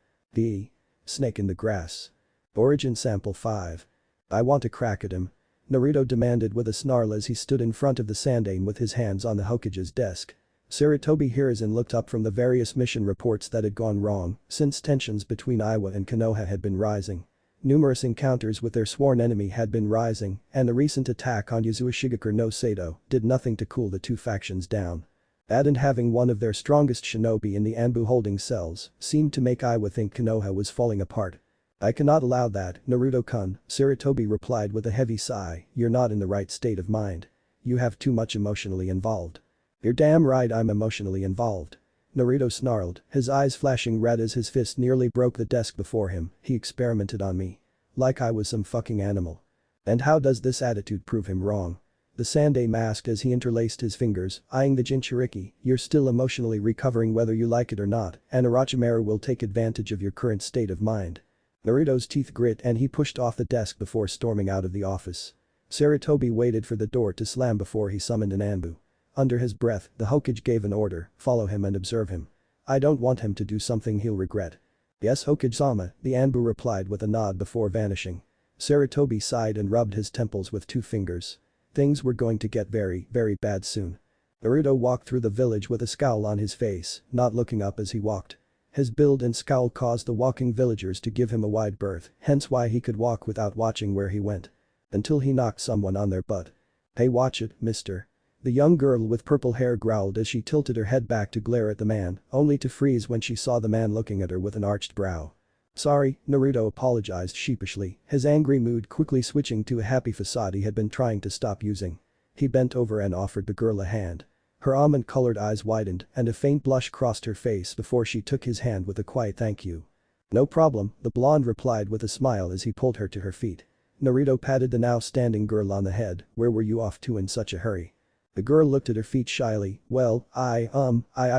Snake in the grass. Origin sample 5. I want to crack at him. Naruto demanded with a snarl as he stood in front of the Sandaime with his hands on the Hokage's desk. Sarutobi Hiruzen looked up from the various mission reports that had gone wrong since tensions between Iwa and Konoha had been rising. Numerous encounters with their sworn enemy had been rising, and the recent attack on Yuzue Shigekur no Sato did nothing to cool the two factions down. That and having one of their strongest shinobi in the Anbu holding cells seemed to make Iwa think Konoha was falling apart. I cannot allow that, Naruto-kun, Sarutobi replied with a heavy sigh, you're not in the right state of mind. You have too much emotionally involved. You're damn right I'm emotionally involved. Naruto snarled, his eyes flashing red as his fist nearly broke the desk before him. He experimented on me. Like I was some fucking animal. And how does this attitude prove him wrong? The Sandaime asked as he interlaced his fingers, eyeing the Jinchuriki. You're still emotionally recovering whether you like it or not, and Orochimaru will take advantage of your current state of mind. Naruto's teeth grit and he pushed off the desk before storming out of the office. Sarutobi waited for the door to slam before he summoned an Anbu. Under his breath, the Hokage gave an order, follow him and observe him. I don't want him to do something he'll regret. Yes, Hokage-sama, the Anbu replied with a nod before vanishing. Sarutobi sighed and rubbed his temples with two fingers. Things were going to get very, very bad soon. Naruto walked through the village with a scowl on his face, not looking up as he walked. His build and scowl caused the walking villagers to give him a wide berth, hence why he could walk without watching where he went. Until he knocked someone on their butt. Hey, watch it, mister. The young girl with purple hair growled as she tilted her head back to glare at the man, only to freeze when she saw the man looking at her with an arched brow. Sorry, Naruto apologized sheepishly, his angry mood quickly switching to a happy facade he had been trying to stop using. He bent over and offered the girl a hand. Her almond-colored eyes widened and a faint blush crossed her face before she took his hand with a quiet thank you. No problem, the blonde replied with a smile as he pulled her to her feet. Naruto patted the now standing girl on the head, where were you off to in such a hurry? The girl looked at her feet shyly, well, I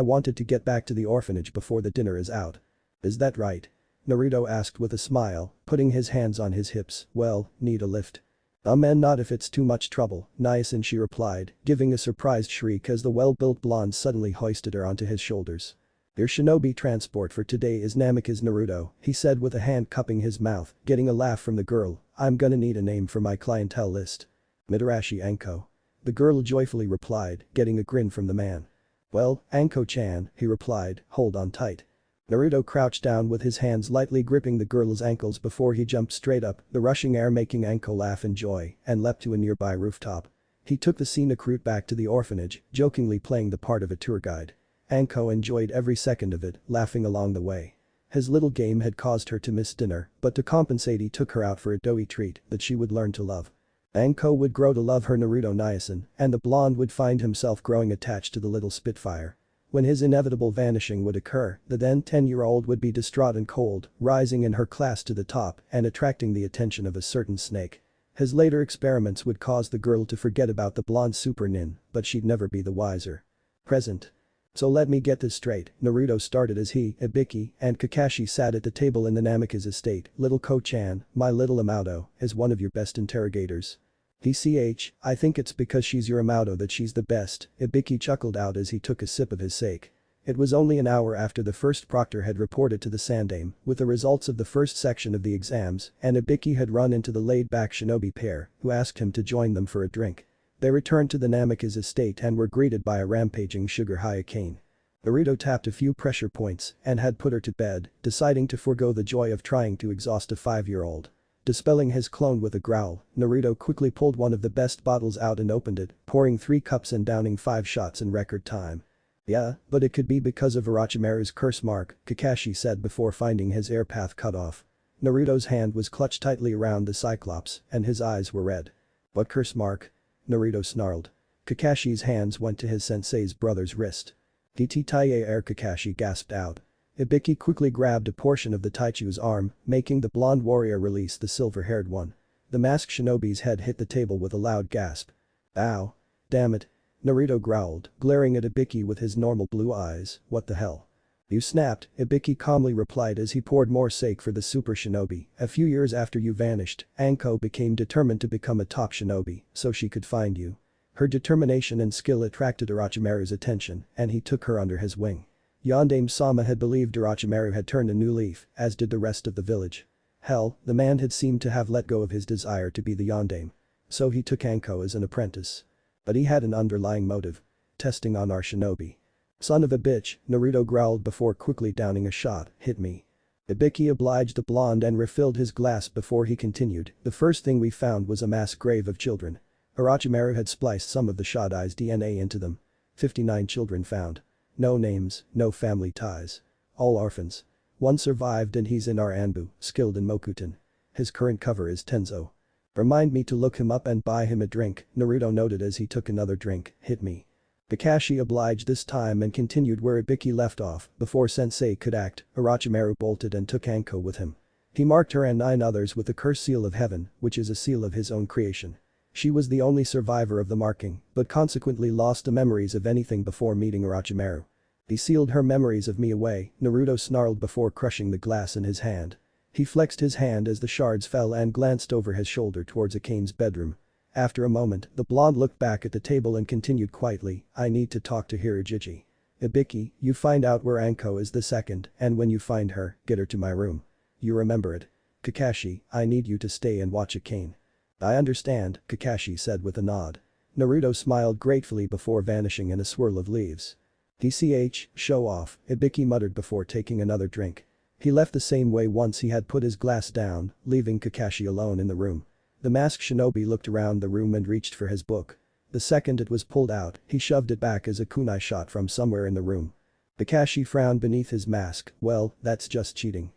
wanted to get back to the orphanage before the dinner is out. Is that right? Naruto asked with a smile, putting his hands on his hips, well, need a lift. And not if it's too much trouble, Nyasin she replied, giving a surprised shriek as the well-built blonde suddenly hoisted her onto his shoulders. Your shinobi transport for today is Namikaze Naruto, he said with a hand cupping his mouth, getting a laugh from the girl, I'm gonna need a name for my clientele list. Mitarashi Anko. The girl joyfully replied, getting a grin from the man. Well, Anko-chan, he replied, hold on tight. Naruto crouched down with his hands lightly gripping the girl's ankles before he jumped straight up, the rushing air making Anko laugh in joy, and leapt to a nearby rooftop. He took the scenic route back to the orphanage, jokingly playing the part of a tour guide. Anko enjoyed every second of it, laughing along the way. His little game had caused her to miss dinner, but to compensate he took her out for a doughy treat that she would learn to love. Anko would grow to love her Naruto Nyasin, and the blonde would find himself growing attached to the little spitfire. When his inevitable vanishing would occur, the then 10-year-old would be distraught and cold, rising in her class to the top and attracting the attention of a certain snake. His later experiments would cause the girl to forget about the blonde super nin, but she'd never be the wiser. Present. So let me get this straight, Naruto started as he, Ibiki, and Kakashi sat at the table in the Namikaze estate. Little Ko-chan, my little Amato, is one of your best interrogators. I think it's because she's your Amato that she's the best, Ibiki chuckled out as he took a sip of his sake. It was only an hour after the first proctor had reported to the Sandaime with the results of the first section of the exams, and Ibiki had run into the laid-back shinobi pair, who asked him to join them for a drink. They returned to the Namikaze estate and were greeted by a rampaging Sugar Hyacane. Naruto tapped a few pressure points and had put her to bed, deciding to forego the joy of trying to exhaust a 5-year-old. Dispelling his clone with a growl, Naruto quickly pulled one of the best bottles out and opened it, pouring 3 cups and downing 5 shots in record time. Yeah, but it could be because of Orochimaru's curse mark, Kakashi said before finding his air path cut off. Naruto's hand was clutched tightly around the Cyclops, and his eyes were red. What curse mark? Naruto snarled. Kakashi's hands went to his sensei's brother's wrist. DT Taiye Air Kakashi gasped out. Ibiki quickly grabbed a portion of the Taichu's arm, making the blonde warrior release the silver-haired one. The masked shinobi's head hit the table with a loud gasp. Ow. Damn it. Naruto growled, glaring at Ibiki with his normal blue eyes, what the hell? You snapped, Ibiki calmly replied as he poured more sake for the super shinobi. A few years after you vanished, Anko became determined to become a top shinobi, so she could find you. Her determination and skill attracted Orochimaru's attention, and he took her under his wing. Yondaime-sama had believed Orochimaru had turned a new leaf, as did the rest of the village. Hell, the man had seemed to have let go of his desire to be the Yondaime. So he took Anko as an apprentice. But he had an underlying motive. Testing on our shinobi. Son of a bitch, Naruto growled before quickly downing a shot, hit me. Ibiki obliged the blonde and refilled his glass before he continued, the first thing we found was a mass grave of children. Orochimaru had spliced some of the Shodai's DNA into them. 59 children found. No names, no family ties. All orphans. One survived and he's in our Anbu, skilled in Mokuton. His current cover is Tenzo. Remind me to look him up and buy him a drink, Naruto noted as he took another drink, hit me. Kakashi obliged this time and continued where Ibiki left off, before sensei could act, Orochimaru bolted and took Anko with him. He marked her and 9 others with the curse seal of heaven, which is a seal of his own creation. She was the only survivor of the marking, but consequently lost the memories of anything before meeting Orochimaru. He sealed her memories of me away, Naruto snarled before crushing the glass in his hand. He flexed his hand as the shards fell and glanced over his shoulder towards Akane's bedroom. After a moment, the blonde looked back at the table and continued quietly, I need to talk to Hirojiji. Ibiki, you find out where Anko is the second, and when you find her, get her to my room. You remember it. Kakashi, I need you to stay and watch Akane. I understand, Kakashi said with a nod. Naruto smiled gratefully before vanishing in a swirl of leaves. DCH, show off, Ibiki muttered before taking another drink. He left the same way once he had put his glass down, leaving Kakashi alone in the room. The masked shinobi looked around the room and reached for his book. The second it was pulled out, he shoved it back as a kunai shot from somewhere in the room. Kakashi frowned beneath his mask, well, that's just cheating.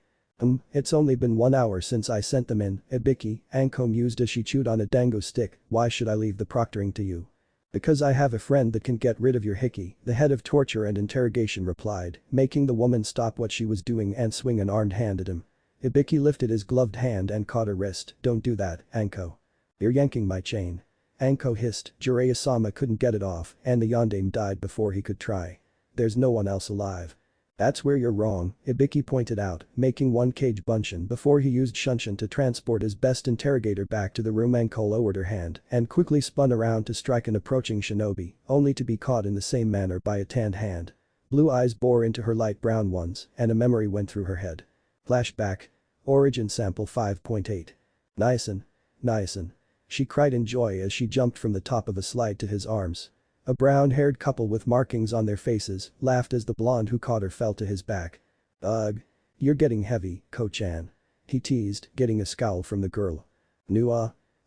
It's only been 1 hour since I sent them in, Ibiki, Anko mused as she chewed on a dango stick, why should I leave the proctoring to you? Because I have a friend that can get rid of your hickey, the head of torture and interrogation replied, making the woman stop what she was doing and swing an armed hand at him. Ibiki lifted his gloved hand and caught her wrist, don't do that, Anko. You're yanking my chain. Anko hissed, Jiraiya-sama couldn't get it off and the Yondaime died before he could try. There's no one else alive. That's where you're wrong, Ibiki pointed out, making one cage bunshin before he used Shunshin to transport his best interrogator back to the room. Anko lowered her hand and quickly spun around to strike an approaching shinobi, only to be caught in the same manner by a tanned hand. Blue eyes bore into her light brown ones and a memory went through her head. Flashback. Origin sample 5.8. Niacin. She cried in joy as she jumped from the top of a slide to his arms. A brown-haired couple with markings on their faces laughed as the blonde who caught her fell to his back. Ugh. You're getting heavy, Ko-chan. He teased, getting a scowl from the girl.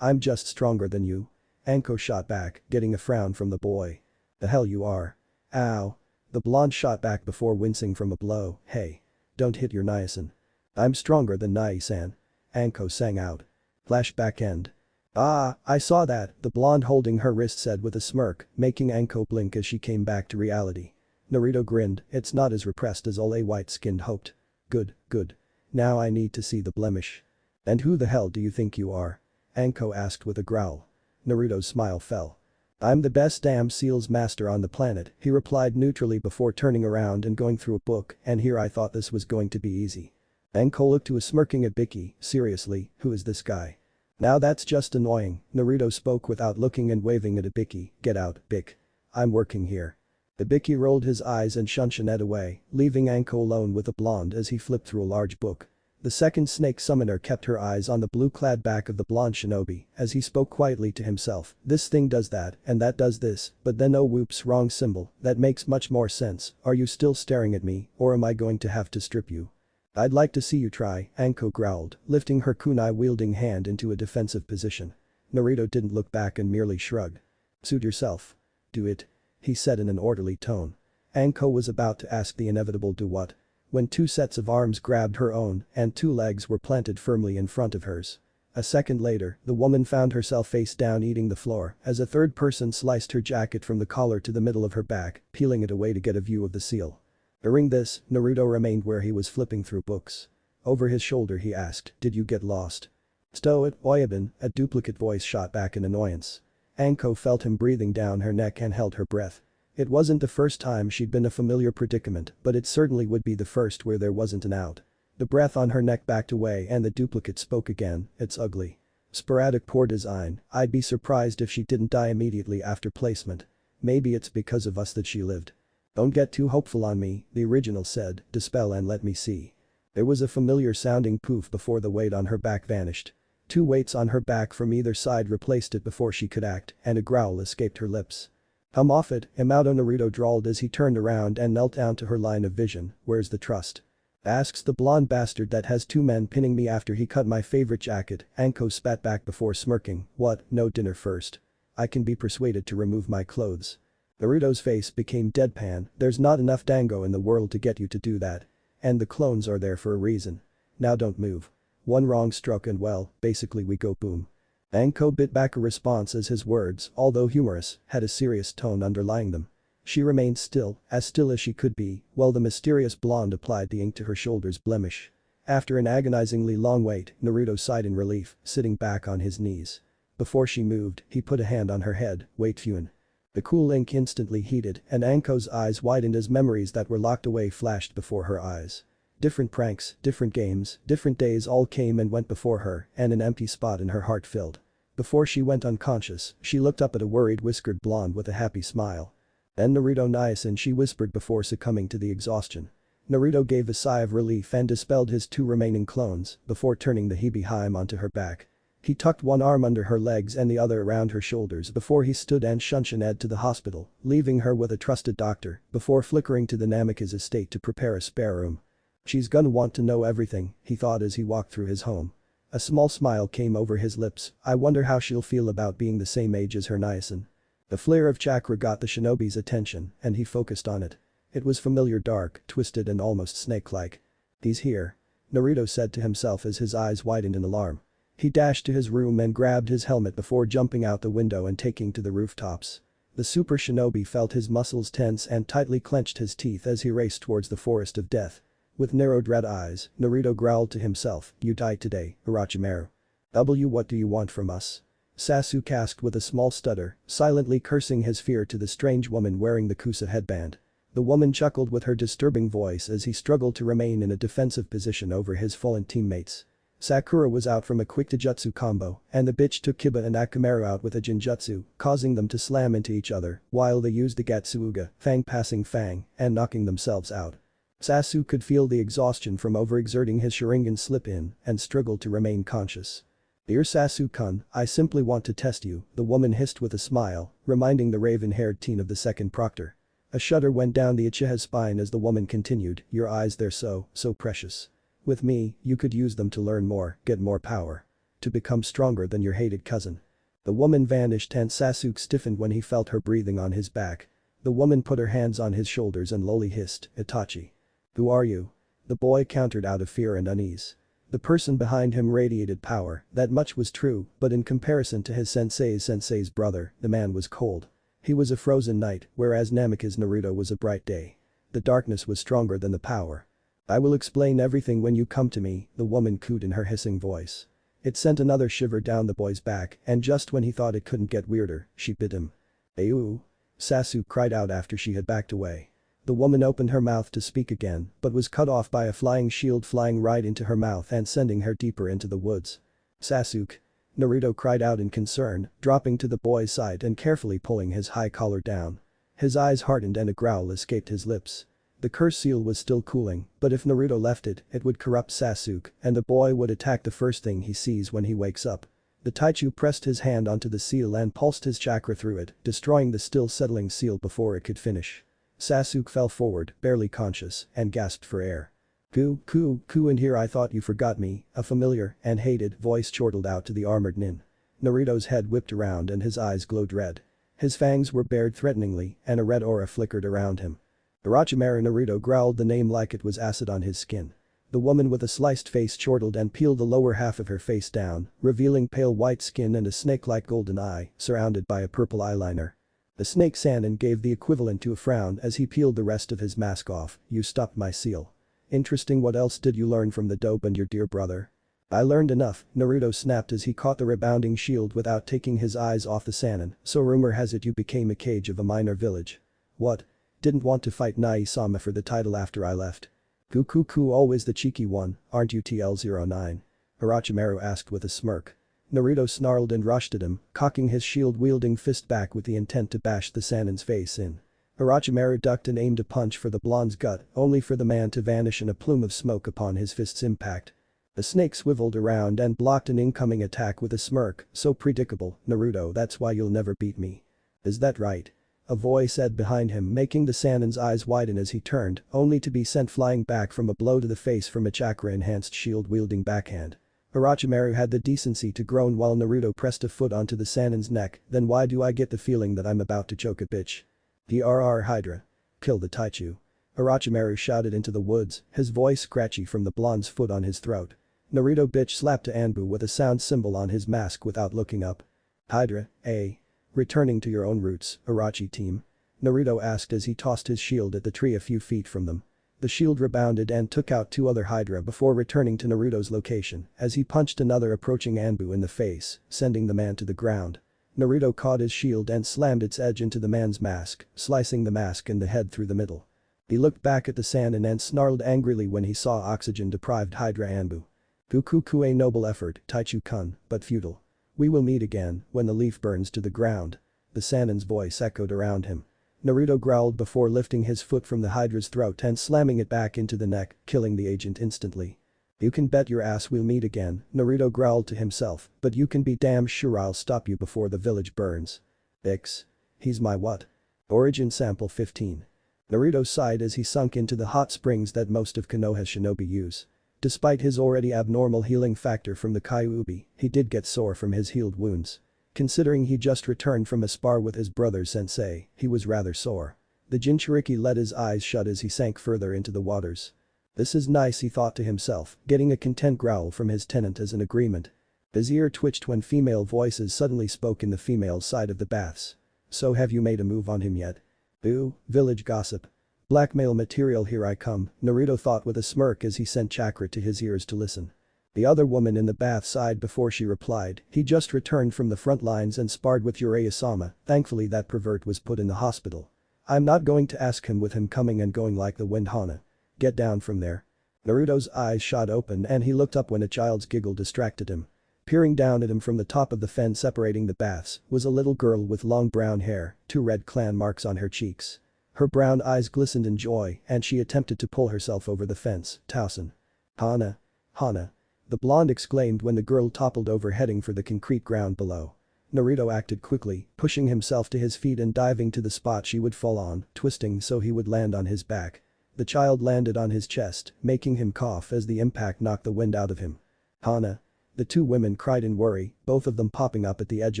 I'm just stronger than you. Anko shot back, getting a frown from the boy. The hell you are. Ow. The blonde shot back before wincing from a blow, hey. Don't hit your niacin. I'm stronger than Nai-san. Anko sang out. Flashback end. Ah, I saw that, the blonde holding her wrist said with a smirk, making Anko blink as she came back to reality. Naruto grinned, it's not as repressed as Ole white-skinned hoped. Good. Now I need to see the blemish. And who the hell do you think you are? Anko asked with a growl. Naruto's smile fell. I'm the best damn seals master on the planet, he replied neutrally before turning around and going through a book, and here I thought this was going to be easy. Anko looked to a smirking Ibiki, seriously, who is this guy? Now that's just annoying, Naruto spoke without looking and waving at Ibiki, get out, Bik. I'm working here. Ibiki rolled his eyes and Shunshin away, leaving Anko alone with the blonde as he flipped through a large book. The second snake summoner kept her eyes on the blue-clad back of the blonde shinobi as he spoke quietly to himself, this thing does that and that does this, but then oh whoops wrong symbol, that makes much more sense, are you still staring at me or am I going to have to strip you? I'd like to see you try, Anko growled, lifting her kunai-wielding hand into a defensive position. Naruto didn't look back and merely shrugged. Suit yourself. Do it. He said in an orderly tone. Anko was about to ask the inevitable do what. When two sets of arms grabbed her own and two legs were planted firmly in front of hers. A second later, the woman found herself face down eating the floor as a third person sliced her jacket from the collar to the middle of her back, peeling it away to get a view of the seal. During this, Naruto remained where he was flipping through books. Over his shoulder he asked, "Did you get lost?" "Stow it, Oyabun," a duplicate voice shot back in annoyance. Anko felt him breathing down her neck and held her breath. It wasn't the first time she'd been in a familiar predicament, but it certainly would be the first where there wasn't an out. The breath on her neck backed away and the duplicate spoke again, "It's ugly. Sporadic poor design, I'd be surprised if she didn't die immediately after placement. Maybe it's because of us that she lived." "Don't get too hopeful on me," the original said, "dispel and let me see." There was a familiar sounding poof before the weight on her back vanished. Two weights on her back from either side replaced it before she could act, and a growl escaped her lips. "Come off it, Yamato," Naruto drawled as he turned around and knelt down to her line of vision, "Where's the trust?" "Asks the blonde bastard that has two men pinning me after he cut my favorite jacket," Anko spat back before smirking, "What, no dinner first? I can be persuaded to remove my clothes." Naruto's face became deadpan, "There's not enough dango in the world to get you to do that. And the clones are there for a reason. Now don't move. One wrong stroke and well, basically we go boom." Anko bit back a response as his words, although humorous, had a serious tone underlying them. She remained still as she could be, while the mysterious blonde applied the ink to her shoulder's blemish. After an agonizingly long wait, Naruto sighed in relief, sitting back on his knees. Before she moved, he put a hand on her head, "Wait Fune." The cool ink instantly heated and Anko's eyes widened as memories that were locked away flashed before her eyes. Different pranks, different games, different days all came and went before her and an empty spot in her heart filled. Before she went unconscious, she looked up at a worried whiskered blonde with a happy smile. "Then Naruto Niacin," she whispered before succumbing to the exhaustion. Naruto gave a sigh of relief and dispelled his two remaining clones before turning the Hibi-Hime onto her back. He tucked one arm under her legs and the other around her shoulders before he stood and Shunshin to the hospital, leaving her with a trusted doctor before flickering to the Namika's estate to prepare a spare room. "She's gonna want to know everything," he thought as he walked through his home. A small smile came over his lips, "I wonder how she'll feel about being the same age as her Niacin." The flare of chakra got the shinobi's attention and he focused on it. It was familiar, dark, twisted and almost snake-like. "He's here," Naruto said to himself as his eyes widened in alarm. He dashed to his room and grabbed his helmet before jumping out the window and taking to the rooftops. The super shinobi felt his muscles tense and tightly clenched his teeth as he raced towards the forest of death. With narrowed red eyes, Naruto growled to himself, "You die today, Orochimaru." What do you want from us?" Sasuke asked with a small stutter, silently cursing his fear to the strange woman wearing the Kusa headband. The woman chuckled with her disturbing voice as he struggled to remain in a defensive position over his fallen teammates. Sakura was out from a quick taijutsu combo and the bitch took Kiba and Akamaru out with a genjutsu, causing them to slam into each other while they used the Gatsuga, Fang passing Fang, and knocking themselves out. Sasuke could feel the exhaustion from overexerting his Sharingan slip in and struggled to remain conscious. "Dear Sasuke-kun, I simply want to test you," the woman hissed with a smile, reminding the raven-haired teen of the second proctor. A shudder went down the Uchiha's spine as the woman continued, "Your eyes, they're so precious. With me, you could use them to learn more, get more power. To become stronger than your hated cousin." The woman vanished and Sasuke stiffened when he felt her breathing on his back. The woman put her hands on his shoulders and lowly hissed, "Itachi. Who are you?" The boy countered out of fear and unease. The person behind him radiated power, that much was true, but in comparison to his sensei's brother, the man was cold. He was a frozen night, whereas Namika's Naruto was a bright day. The darkness was stronger than the power. "I will explain everything when you come to me," the woman cooed in her hissing voice. It sent another shiver down the boy's back and just when he thought it couldn't get weirder, she bit him. "Ayu!" Sasuke cried out after she had backed away. The woman opened her mouth to speak again but was cut off by a flying shield flying right into her mouth and sending her deeper into the woods. "Sasuke!" Naruto cried out in concern, dropping to the boy's side and carefully pulling his high collar down. His eyes hardened and a growl escaped his lips. The curse seal was still cooling, but if Naruto left it, it would corrupt Sasuke and the boy would attack the first thing he sees when he wakes up. The Taichu pressed his hand onto the seal and pulsed his chakra through it, destroying the still settling seal before it could finish. Sasuke fell forward, barely conscious, and gasped for air. Ku, and here I thought you forgot me," a familiar and hated voice chortled out to the armored nin. Naruto's head whipped around and his eyes glowed red. His fangs were bared threateningly and a red aura flickered around him. Orochimaru. Naruto growled the name like it was acid on his skin. The woman with a sliced face chortled and peeled the lower half of her face down, revealing pale white skin and a snake-like golden eye, surrounded by a purple eyeliner. The snake Sannin gave the equivalent to a frown as he peeled the rest of his mask off. "You stopped my seal. Interesting. What else did you learn from the dope and your dear brother?" "I learned enough," Naruto snapped as he caught the rebounding shield without taking his eyes off the Sannin. "So rumor has it you became a cage of a minor village." "What? Didn't want to fight Nai-sama for the title after I left." "Kuku always the cheeky one, aren't you TL09? Orochimaru asked with a smirk. Naruto snarled and rushed at him, cocking his shield-wielding fist back with the intent to bash the Sannin's face in. Orochimaru ducked and aimed a punch for the blonde's gut, only for the man to vanish in a plume of smoke upon his fist's impact. The snake swiveled around and blocked an incoming attack with a smirk. "So predictable, Naruto, that's why you'll never beat me. Is that right?" A voice said behind him, making the Sannin's eyes widen as he turned, only to be sent flying back from a blow to the face from a chakra-enhanced shield-wielding backhand. Orochimaru had the decency to groan while Naruto pressed a foot onto the Sannin's neck. "Then why do I get the feeling that I'm about to choke a bitch? DRR Hydra. Kill the Taichu." Orochimaru shouted into the woods, his voice scratchy from the blonde's foot on his throat. Naruto bitch slapped Anbu with a sound symbol on his mask without looking up. "Hydra, eh? Returning to your own roots, Orochi team?" Naruto asked as he tossed his shield at the tree a few feet from them. The shield rebounded and took out two other Hydra before returning to Naruto's location as he punched another approaching Anbu in the face, sending the man to the ground. Naruto caught his shield and slammed its edge into the man's mask, slicing the mask and the head through the middle. He looked back at the Sannin and snarled angrily when he saw oxygen-deprived Hydra Anbu. "Kuku a noble effort, Taichu-kun, but futile. We will meet again when the leaf burns to the ground." The Sannin's voice echoed around him. Naruto growled before lifting his foot from the Hydra's throat and slamming it back into the neck, killing the agent instantly. "You can bet your ass we'll meet again," Naruto growled to himself, "but you can be damn sure I'll stop you before the village burns." Ix. He's my what? Origin sample 15. Naruto sighed as he sunk into the hot springs that most of Konoha's shinobi use. Despite his already abnormal healing factor from the Kyuubi, he did get sore from his healed wounds. Considering he just returned from a spar with his brother sensei, he was rather sore. The Jinchuriki let his eyes shut as he sank further into the waters. "This is nice," he thought to himself, getting a content growl from his tenant as an agreement. His ear twitched when female voices suddenly spoke in the female side of the baths. "So have you made a move on him yet?" "Ooh, village gossip. Blackmail material, here I come," Naruto thought with a smirk as he sent chakra to his ears to listen. The other woman in the bath sighed before she replied, "He just returned from the front lines and sparred with Uraya-sama, thankfully that pervert was put in the hospital. I'm not going to ask him with him coming and going like the wind, Hana. Get down from there." Naruto's eyes shot open and he looked up when a child's giggle distracted him. Peering down at him from the top of the fence separating the baths was a little girl with long brown hair, two red clan marks on her cheeks. Her brown eyes glistened in joy and she attempted to pull herself over the fence. "Tausen. Hana. Hana." The blonde exclaimed when the girl toppled over heading for the concrete ground below. Naruto acted quickly, pushing himself to his feet and diving to the spot she would fall on, twisting so he would land on his back. The child landed on his chest, making him cough as the impact knocked the wind out of him. "Hana." The two women cried in worry, both of them popping up at the edge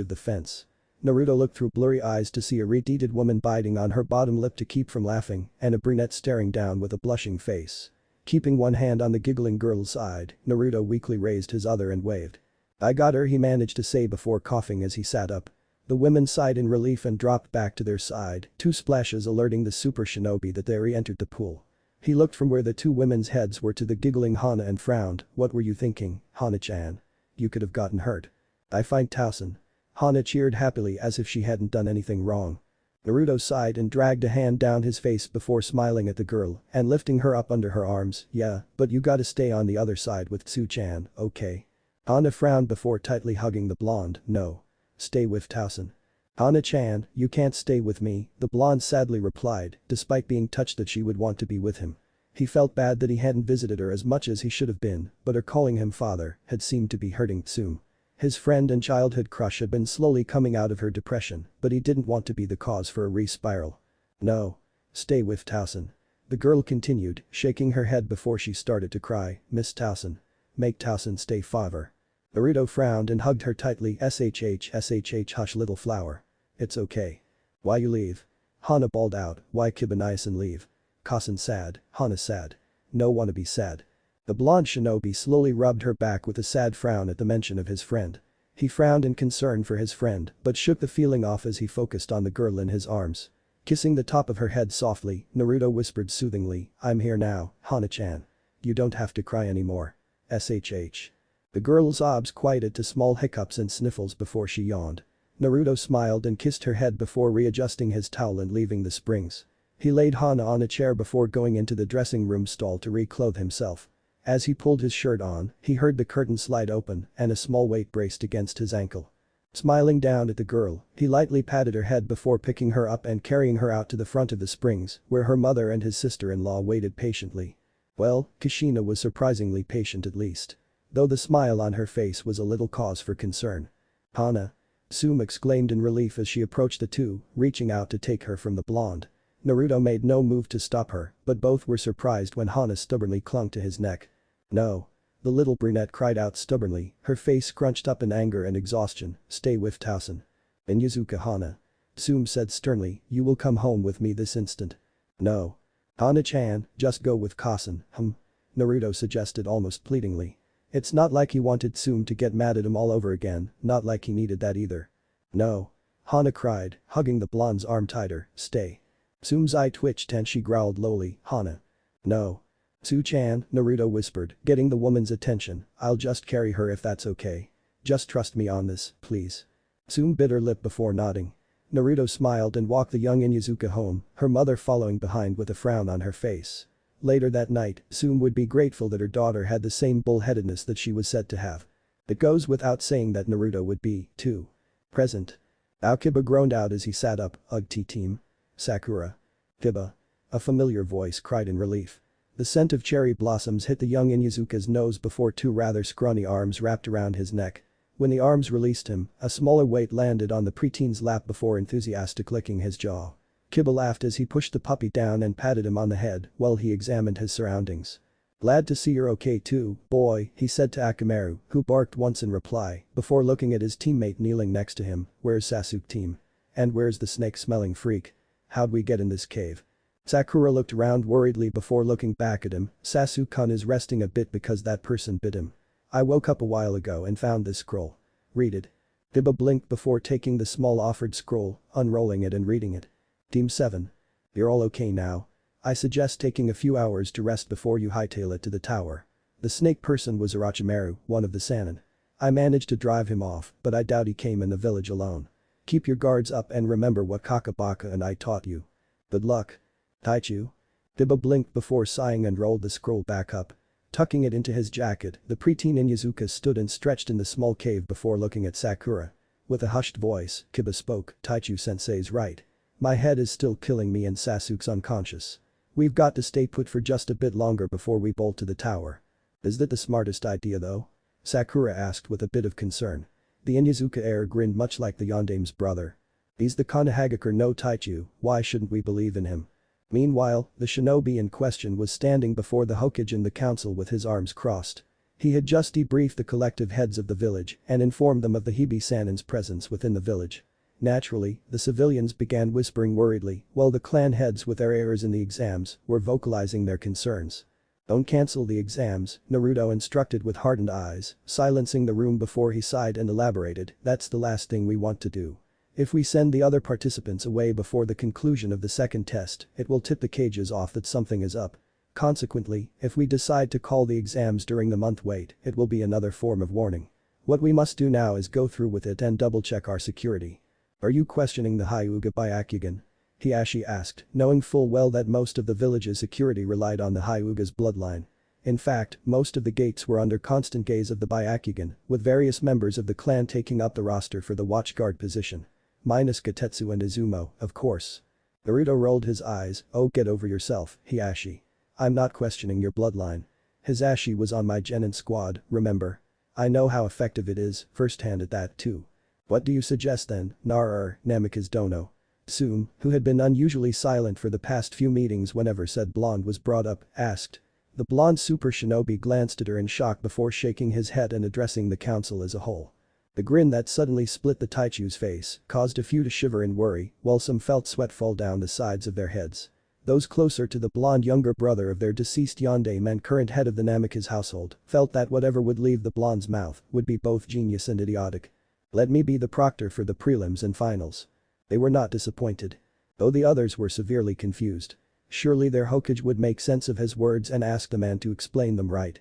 of the fence. Naruto looked through blurry eyes to see a red-heated woman biting on her bottom lip to keep from laughing and a brunette staring down with a blushing face. Keeping one hand on the giggling girl's side, Naruto weakly raised his other and waved. "I got her," he managed to say before coughing as he sat up. The women sighed in relief and dropped back to their side, two splashes alerting the super shinobi that they re-entered the pool. He looked from where the two women's heads were to the giggling Hana and frowned. "What were you thinking, Hana-chan? You could have gotten hurt." "I find Tausen." Hana cheered happily as if she hadn't done anything wrong. Naruto sighed and dragged a hand down his face before smiling at the girl and lifting her up under her arms. "Yeah, but you gotta stay on the other side with Tsu-chan, okay?" Hana frowned before tightly hugging the blonde. "No. Stay with Tausen." "Hana-chan, you can't stay with me," the blonde sadly replied, despite being touched that she would want to be with him. He felt bad that he hadn't visited her as much as he should have been, but her calling him father had seemed to be hurting Tsum. His friend and childhood crush had been slowly coming out of her depression, but he didn't want to be the cause for a re-spiral. "No. Stay with Tausen." The girl continued, shaking her head before she started to cry. "Miss Tausen. Make Tausen stay forever." Naruto frowned and hugged her tightly. SHH hush little flower. "It's okay. Why you leave?" Hana bawled out. "Why Kibaniasan leave? Kasen sad, Hana sad. No wanna be sad. The blonde shinobi slowly rubbed her back with a sad frown at the mention of his friend. He frowned in concern for his friend but shook the feeling off as he focused on the girl in his arms. Kissing the top of her head softly, Naruto whispered soothingly, "I'm here now, Hana-chan. You don't have to cry anymore. SHH." The girl's sobs quieted to small hiccups and sniffles before she yawned. Naruto smiled and kissed her head before readjusting his towel and leaving the springs. He laid Hana on a chair before going into the dressing room stall to reclothe himself. As he pulled his shirt on, he heard the curtain slide open and a small weight braced against his ankle. Smiling down at the girl, he lightly patted her head before picking her up and carrying her out to the front of the springs where her mother and his sister-in-law waited patiently. Well, Kushina was surprisingly patient at least. Though the smile on her face was a little cause for concern. "Hana!" Tsume exclaimed in relief as she approached the two, reaching out to take her from the blonde. Naruto made no move to stop her, but both were surprised when Hana stubbornly clung to his neck. "No." The little brunette cried out stubbornly, her face scrunched up in anger and exhaustion, "Stay with Tausen." "Inyazuka Hana." Tsume said sternly, "You will come home with me this instant." "No." "Hana-chan, just go with Kasen, Naruto suggested almost pleadingly. It's not like he wanted Tsume to get mad at him all over again, not like he needed that either. "No." Hana cried, hugging the blonde's arm tighter, "Stay." Tsume's eye twitched and she growled lowly, "Hana." "No." "Tsu-chan," Naruto whispered, getting the woman's attention, "I'll just carry her if that's okay. Just trust me on this, please." Tsume bit her lip before nodding. Naruto smiled and walked the young Inyazuka home, her mother following behind with a frown on her face. Later that night, Tsume would be grateful that her daughter had the same bullheadedness that she was said to have. It goes without saying that Naruto would be, too. Present. Aokiba groaned out as he sat up, "Ugh team. Sakura." "Kiba." A familiar voice cried in relief. The scent of cherry blossoms hit the young Inyazuka's nose before two rather scrawny arms wrapped around his neck. When the arms released him, a smaller weight landed on the preteen's lap before enthusiastic licking his jaw. Kiba laughed as he pushed the puppy down and patted him on the head while he examined his surroundings. "Glad to see you're okay too, boy," he said to Akamaru, who barked once in reply, before looking at his teammate kneeling next to him, "Where's Sasuke team? And where's the snake-smelling freak? How'd we get in this cave?" Sakura looked around worriedly before looking back at him. "Sasuke-kun is resting a bit because that person bit him. I woke up a while ago and found this scroll. Read it." Kiba blinked before taking the small offered scroll, unrolling it and reading it. "Team 7. You're all okay now. I suggest taking a few hours to rest before you hightail it to the tower." The snake person was Orochimaru, one of the Sannin. "I managed to drive him off, but I doubt he came in the village alone. Keep your guards up and remember what Kakabaka and I taught you. Good luck. Taichu." Kiba blinked before sighing and rolled the scroll back up. Tucking it into his jacket, the preteen Inyazuka stood and stretched in the small cave before looking at Sakura. With a hushed voice, Kiba spoke, "Taichu-sensei's right. My head is still killing me and Sasuke's unconscious. We've got to stay put for just a bit longer before we bolt to the tower." "Is that the smartest idea though?" Sakura asked with a bit of concern. The Inyazuka heir grinned much like the Yondame's brother. "He's the Konohagakure no Taichu, why shouldn't we believe in him?" Meanwhile, the shinobi in question was standing before the Hokage and the council with his arms crossed. He had just debriefed the collective heads of the village and informed them of the Hibi Sannin's presence within the village. Naturally, the civilians began whispering worriedly while the clan heads with their errors in the exams were vocalizing their concerns. "Don't cancel the exams," Naruto instructed with hardened eyes, silencing the room before he sighed and elaborated, "That's the last thing we want to do. If we send the other participants away before the conclusion of the second test, it will tip the cages off that something is up. Consequently, if we decide to call the exams during the month wait, it will be another form of warning. What we must do now is go through with it and double-check our security." "Are you questioning the Hyuga Byakugan?" Hiashi asked, knowing full well that most of the village's security relied on the Hyuga's bloodline. In fact, most of the gates were under constant gaze of the Byakugan, with various members of the clan taking up the roster for the watchguard position. Minus Gatetsu and Izumo, of course. Naruto rolled his eyes, "Oh, get over yourself, Hiashi. I'm not questioning your bloodline. Hisashi was on my Genin squad, remember? I know how effective it is, firsthand at that too." "What do you suggest then, Namikaze Dono?" Tsume, who had been unusually silent for the past few meetings whenever said blonde was brought up, asked. The blonde super shinobi glanced at her in shock before shaking his head and addressing the council as a whole. The grin that suddenly split the Taichu's face caused a few to shiver in worry while some felt sweat fall down the sides of their heads. Those closer to the blonde younger brother of their deceased yondaime and current head of the Namikaze household felt that whatever would leave the blonde's mouth would be both genius and idiotic. Let me be the proctor for the prelims and finals. They were not disappointed. Though the others were severely confused. Surely their Hokage would make sense of his words and ask the man to explain them right.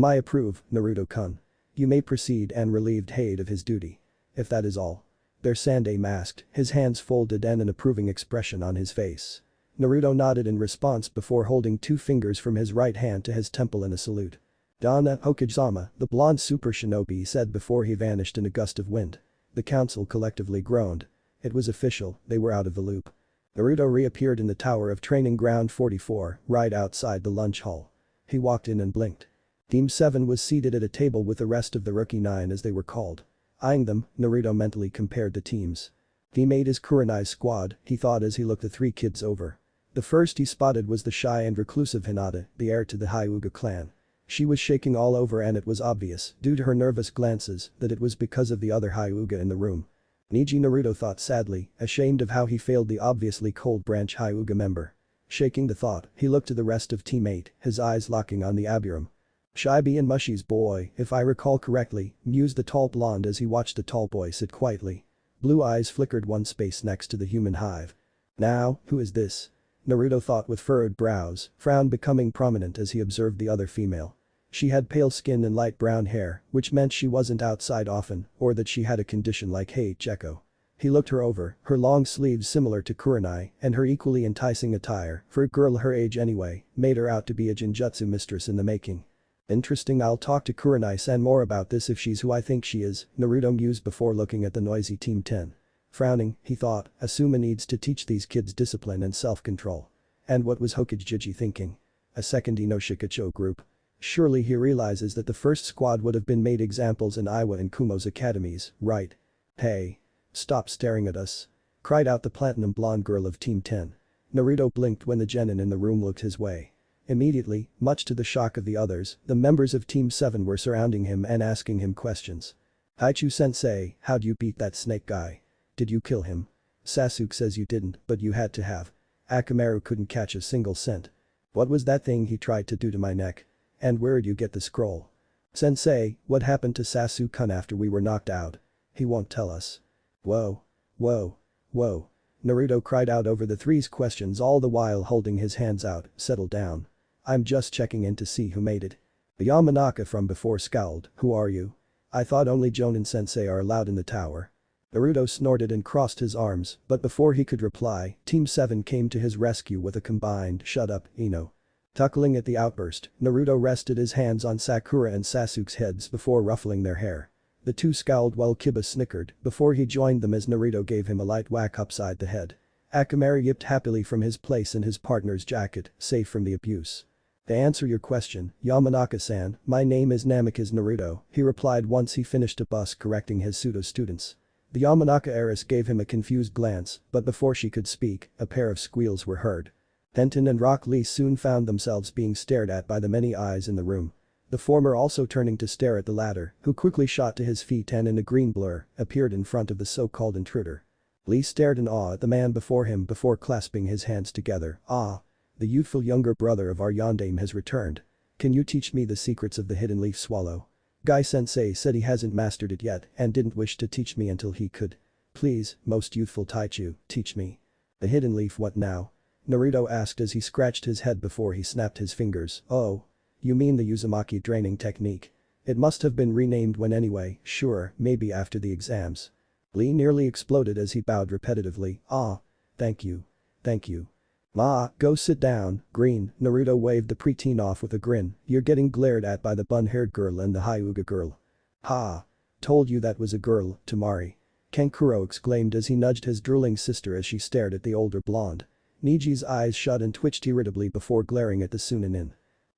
I approve, Naruto-kun. You may proceed, and relieved Hade of his duty. If that is all. Their Sandaime asked, his hands folded and an approving expression on his face. Naruto nodded in response before holding 2 fingers from his right hand to his temple in a salute. Dana Hokage-sama, the blonde super shinobi said before he vanished in a gust of wind. The council collectively groaned. It was official, they were out of the loop. Naruto reappeared in the tower of training ground 44, right outside the lunch hall. He walked in and blinked. Team 7 was seated at a table with the rest of the rookie 9 as they were called. Eyeing them, Naruto mentally compared the teams. Team 8 is Kurenai's squad, he thought as he looked the 3 kids over. The first he spotted was the shy and reclusive Hinata, the heir to the Hyuga clan. She was shaking all over and it was obvious, due to her nervous glances, that it was because of the other Hyuga in the room. Neji, Naruto thought sadly, ashamed of how he failed the obviously cold branch Hyuga member. Shaking the thought, he looked to the rest of Team 8, his eyes locking on the Abiram. Shibi and Mushi's boy, if I recall correctly, mused the tall blonde as he watched the tall boy sit quietly. Blue eyes flickered one space next to the human hive. Now, who is this? Naruto thought with furrowed brows, frown becoming prominent as he observed the other female. She had pale skin and light brown hair, which meant she wasn't outside often, or that she had a condition like Hachiko. He looked her over, her long sleeves similar to Kurenai, and her equally enticing attire, for a girl her age anyway, made her out to be a Genjutsu mistress in the making. Interesting, I'll talk to Kurenai-san more about this if she's who I think she is, Naruto mused before looking at the noisy Team 10. Frowning, he thought, Asuma needs to teach these kids discipline and self-control. And what was Hokage Jiji thinking? A second Inoshikacho group? Surely he realizes that the first squad would have been made examples in Iwa and Kumo's academies, right? Hey. Stop staring at us. Cried out the platinum blonde girl of Team 10. Naruto blinked when the genin in the room looked his way. Immediately, much to the shock of the others, the members of Team 7 were surrounding him and asking him questions. Haichu-sensei, how'd you beat that snake guy? Did you kill him? Sasuke says you didn't, but you had to have. Akamaru couldn't catch a single scent. What was that thing he tried to do to my neck? And where'd you get the scroll? Sensei, what happened to Sasuke-kun after we were knocked out? He won't tell us. Whoa. Whoa. Whoa. Naruto cried out over the 3's questions all the while holding his hands out, settle down. I'm just checking in to see who made it. The Yamanaka from before scowled, who are you? I thought only Jonin-sensei are allowed in the tower. Naruto snorted and crossed his arms, but before he could reply, Team 7 came to his rescue with a combined, shut up, Ino. Chuckling at the outburst, Naruto rested his hands on Sakura and Sasuke's heads before ruffling their hair. The 2 scowled while Kiba snickered before he joined them as Naruto gave him a light whack upside the head. Akamaru yipped happily from his place in his partner's jacket, safe from the abuse. To answer your question, Yamanaka-san, my name is Namikaze Naruto, he replied once he finished a bus correcting his pseudo-students. The Yamanaka heiress gave him a confused glance, but before she could speak, a pair of squeals were heard. Tenten and Rock Lee soon found themselves being stared at by the many eyes in the room. The former also turning to stare at the latter, who quickly shot to his feet and in a green blur, appeared in front of the so-called intruder. Lee stared in awe at the man before him before clasping his hands together, ah. The youthful younger brother of our yondaime has returned. Can you teach me the secrets of the hidden leaf swallow? Guy-sensei said he hasn't mastered it yet and didn't wish to teach me until he could. Please, most youthful Taichu, teach me. The hidden leaf, what now? Naruto asked as he scratched his head before he snapped his fingers. Oh. You mean the Uzumaki draining technique? It must have been renamed when anyway, sure, maybe after the exams. Lee nearly exploded as he bowed repetitively, ah. Thank you. Thank you. Ma, go sit down, Green, Naruto waved the preteen off with a grin, you're getting glared at by the bun-haired girl and the Hyuga girl. Ha. Told you that was a girl, Tamari. Kankuro exclaimed as he nudged his drooling sister as she stared at the older blonde. Niji's eyes shut and twitched irritably before glaring at the Sunanin.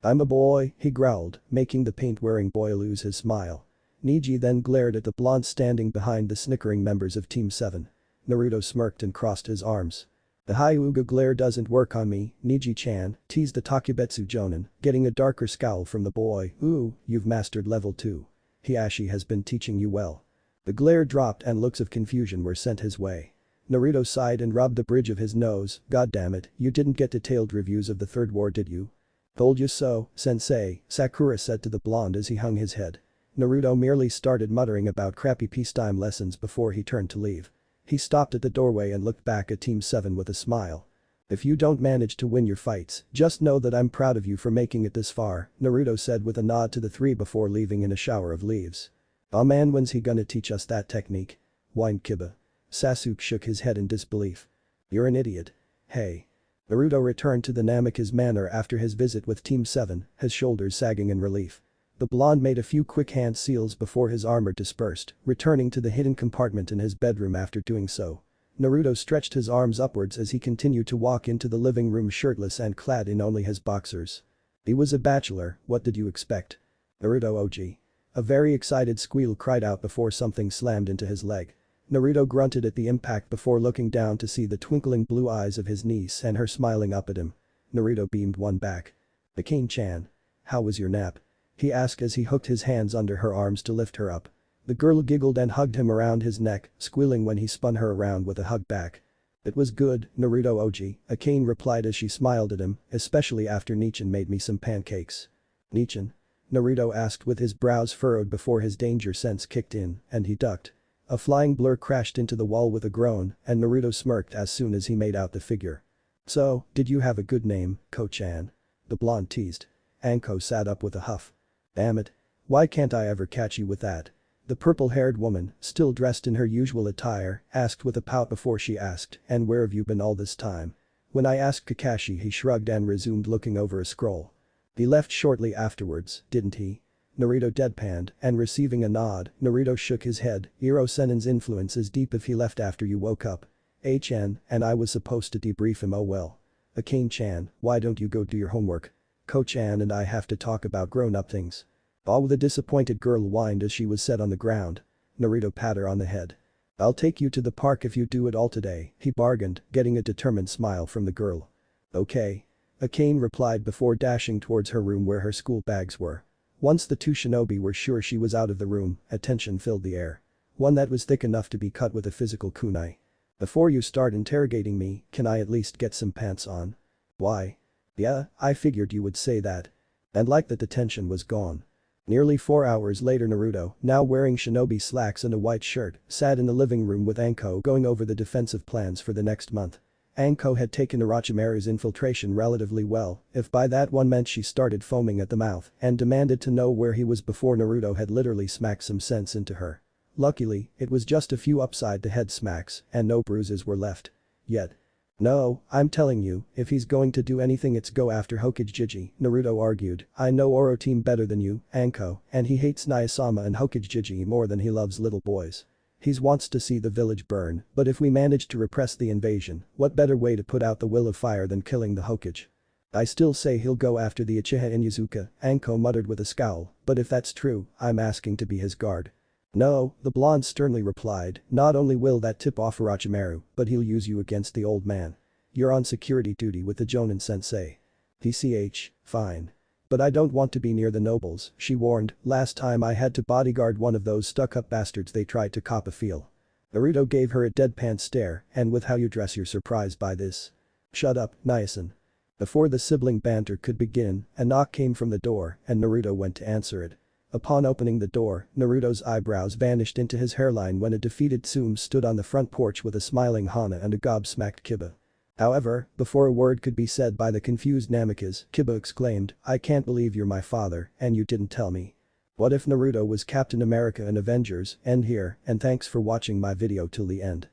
I'm a boy, he growled, making the paint-wearing boy lose his smile. Niji then glared at the blonde standing behind the snickering members of Team 7. Naruto smirked and crossed his arms. The Hyuga glare doesn't work on me, Niji-chan, teased the Takubetsu Jonin, getting a darker scowl from the boy, ooh, you've mastered level 2. Hiashi has been teaching you well. The glare dropped and looks of confusion were sent his way. Naruto sighed and rubbed the bridge of his nose. God damn it, you didn't get detailed reviews of the third war, did you? Told you so, sensei, Sakura said to the blonde as he hung his head. Naruto merely started muttering about crappy peacetime lessons before he turned to leave. He stopped at the doorway and looked back at Team 7 with a smile. If you don't manage to win your fights, just know that I'm proud of you for making it this far, Naruto said with a nod to the three before leaving in a shower of leaves. Aw man, when's he gonna teach us that technique? Whined Kiba. Sasuke shook his head in disbelief. You're an idiot. Hey. Naruto returned to the Namikaze manor after his visit with Team 7, his shoulders sagging in relief. The blonde made a few quick hand seals before his armor dispersed, returning to the hidden compartment in his bedroom after doing so. Naruto stretched his arms upwards as he continued to walk into the living room shirtless and clad in only his boxers. He was a bachelor, what did you expect? Naruto OG. A very excited squeal cried out before something slammed into his leg. Naruto grunted at the impact before looking down to see the twinkling blue eyes of his niece and her smiling up at him. Naruto beamed one back. Akane-chan. How was your nap? He asked as he hooked his hands under her arms to lift her up. The girl giggled and hugged him around his neck, squealing when he spun her around with a hug back. It was good, Naruto OG, Akane replied as she smiled at him, especially after Nichan made me some pancakes. Nichan? Naruto asked with his brows furrowed before his danger sense kicked in, and he ducked. A flying blur crashed into the wall with a groan, and Naruto smirked as soon as he made out the figure. So, did you have a good name, Ko-chan? The blonde teased. Anko sat up with a huff. Damn it. Why can't I ever catch you with that? The purple-haired woman, still dressed in her usual attire, asked with a pout before she asked, and where have you been all this time? When I asked Kakashi, he shrugged and resumed looking over a scroll. He left shortly afterwards, didn't he? Naruto deadpanned, and receiving a nod, Naruto shook his head. Iro Sennin's influence is deep if he left after you woke up. HN, and I was supposed to debrief him, oh well. Akane-chan, why don't you go do your homework? Ko-chan and I have to talk about grown-up things. Oh, the disappointed girl whined as she was set on the ground. Naruto pat her on the head. I'll take you to the park if you do it all today, he bargained, getting a determined smile from the girl. Okay. Akane replied before dashing towards her room where her school bags were. Once the two shinobi were sure she was out of the room, a tension filled the air. One that was thick enough to be cut with a physical kunai. Before you start interrogating me, can I at least get some pants on? Why? Yeah, I figured you would say that. And like that the tension was gone. Nearly 4 hours later Naruto, now wearing shinobi slacks and a white shirt, sat in the living room with Anko going over the defensive plans for the next month. Anko had taken Orochimaru's infiltration relatively well, if by that one meant she started foaming at the mouth and demanded to know where he was before Naruto had literally smacked some sense into her. Luckily, it was just a few upside-the-head smacks and no bruises were left. Yet. No, I'm telling you, if he's going to do anything it's go after Hokage, Naruto argued. I know Oro team better than you, Anko, and he hates Nayasama and Hokage more than he loves little boys. He wants to see the village burn, but if we manage to repress the invasion, what better way to put out the will of fire than killing the Hokage? I still say he'll go after the Uchiha Inuzuka, Anko muttered with a scowl, but if that's true, I'm asking to be his guard. No, the blonde sternly replied, not only will that tip off Orochimaru, but he'll use you against the old man. You're on security duty with the Jonin sensei. TCH, fine. But I don't want to be near the nobles, she warned, last time I had to bodyguard one of those stuck-up bastards they tried to cop a feel. Naruto gave her a deadpan stare, and with how you dress you're surprised by this. Shut up, Nyasan. Before the sibling banter could begin, a knock came from the door and Naruto went to answer it. Upon opening the door, Naruto's eyebrows vanished into his hairline when a defeated Tsume stood on the front porch with a smiling Hana and a gobsmacked Kiba. However, before a word could be said by the confused Namikaze, Kiba exclaimed, I can't believe you're my father, and you didn't tell me. What if Naruto was Captain America in Avengers? End here, and thanks for watching my video till the end.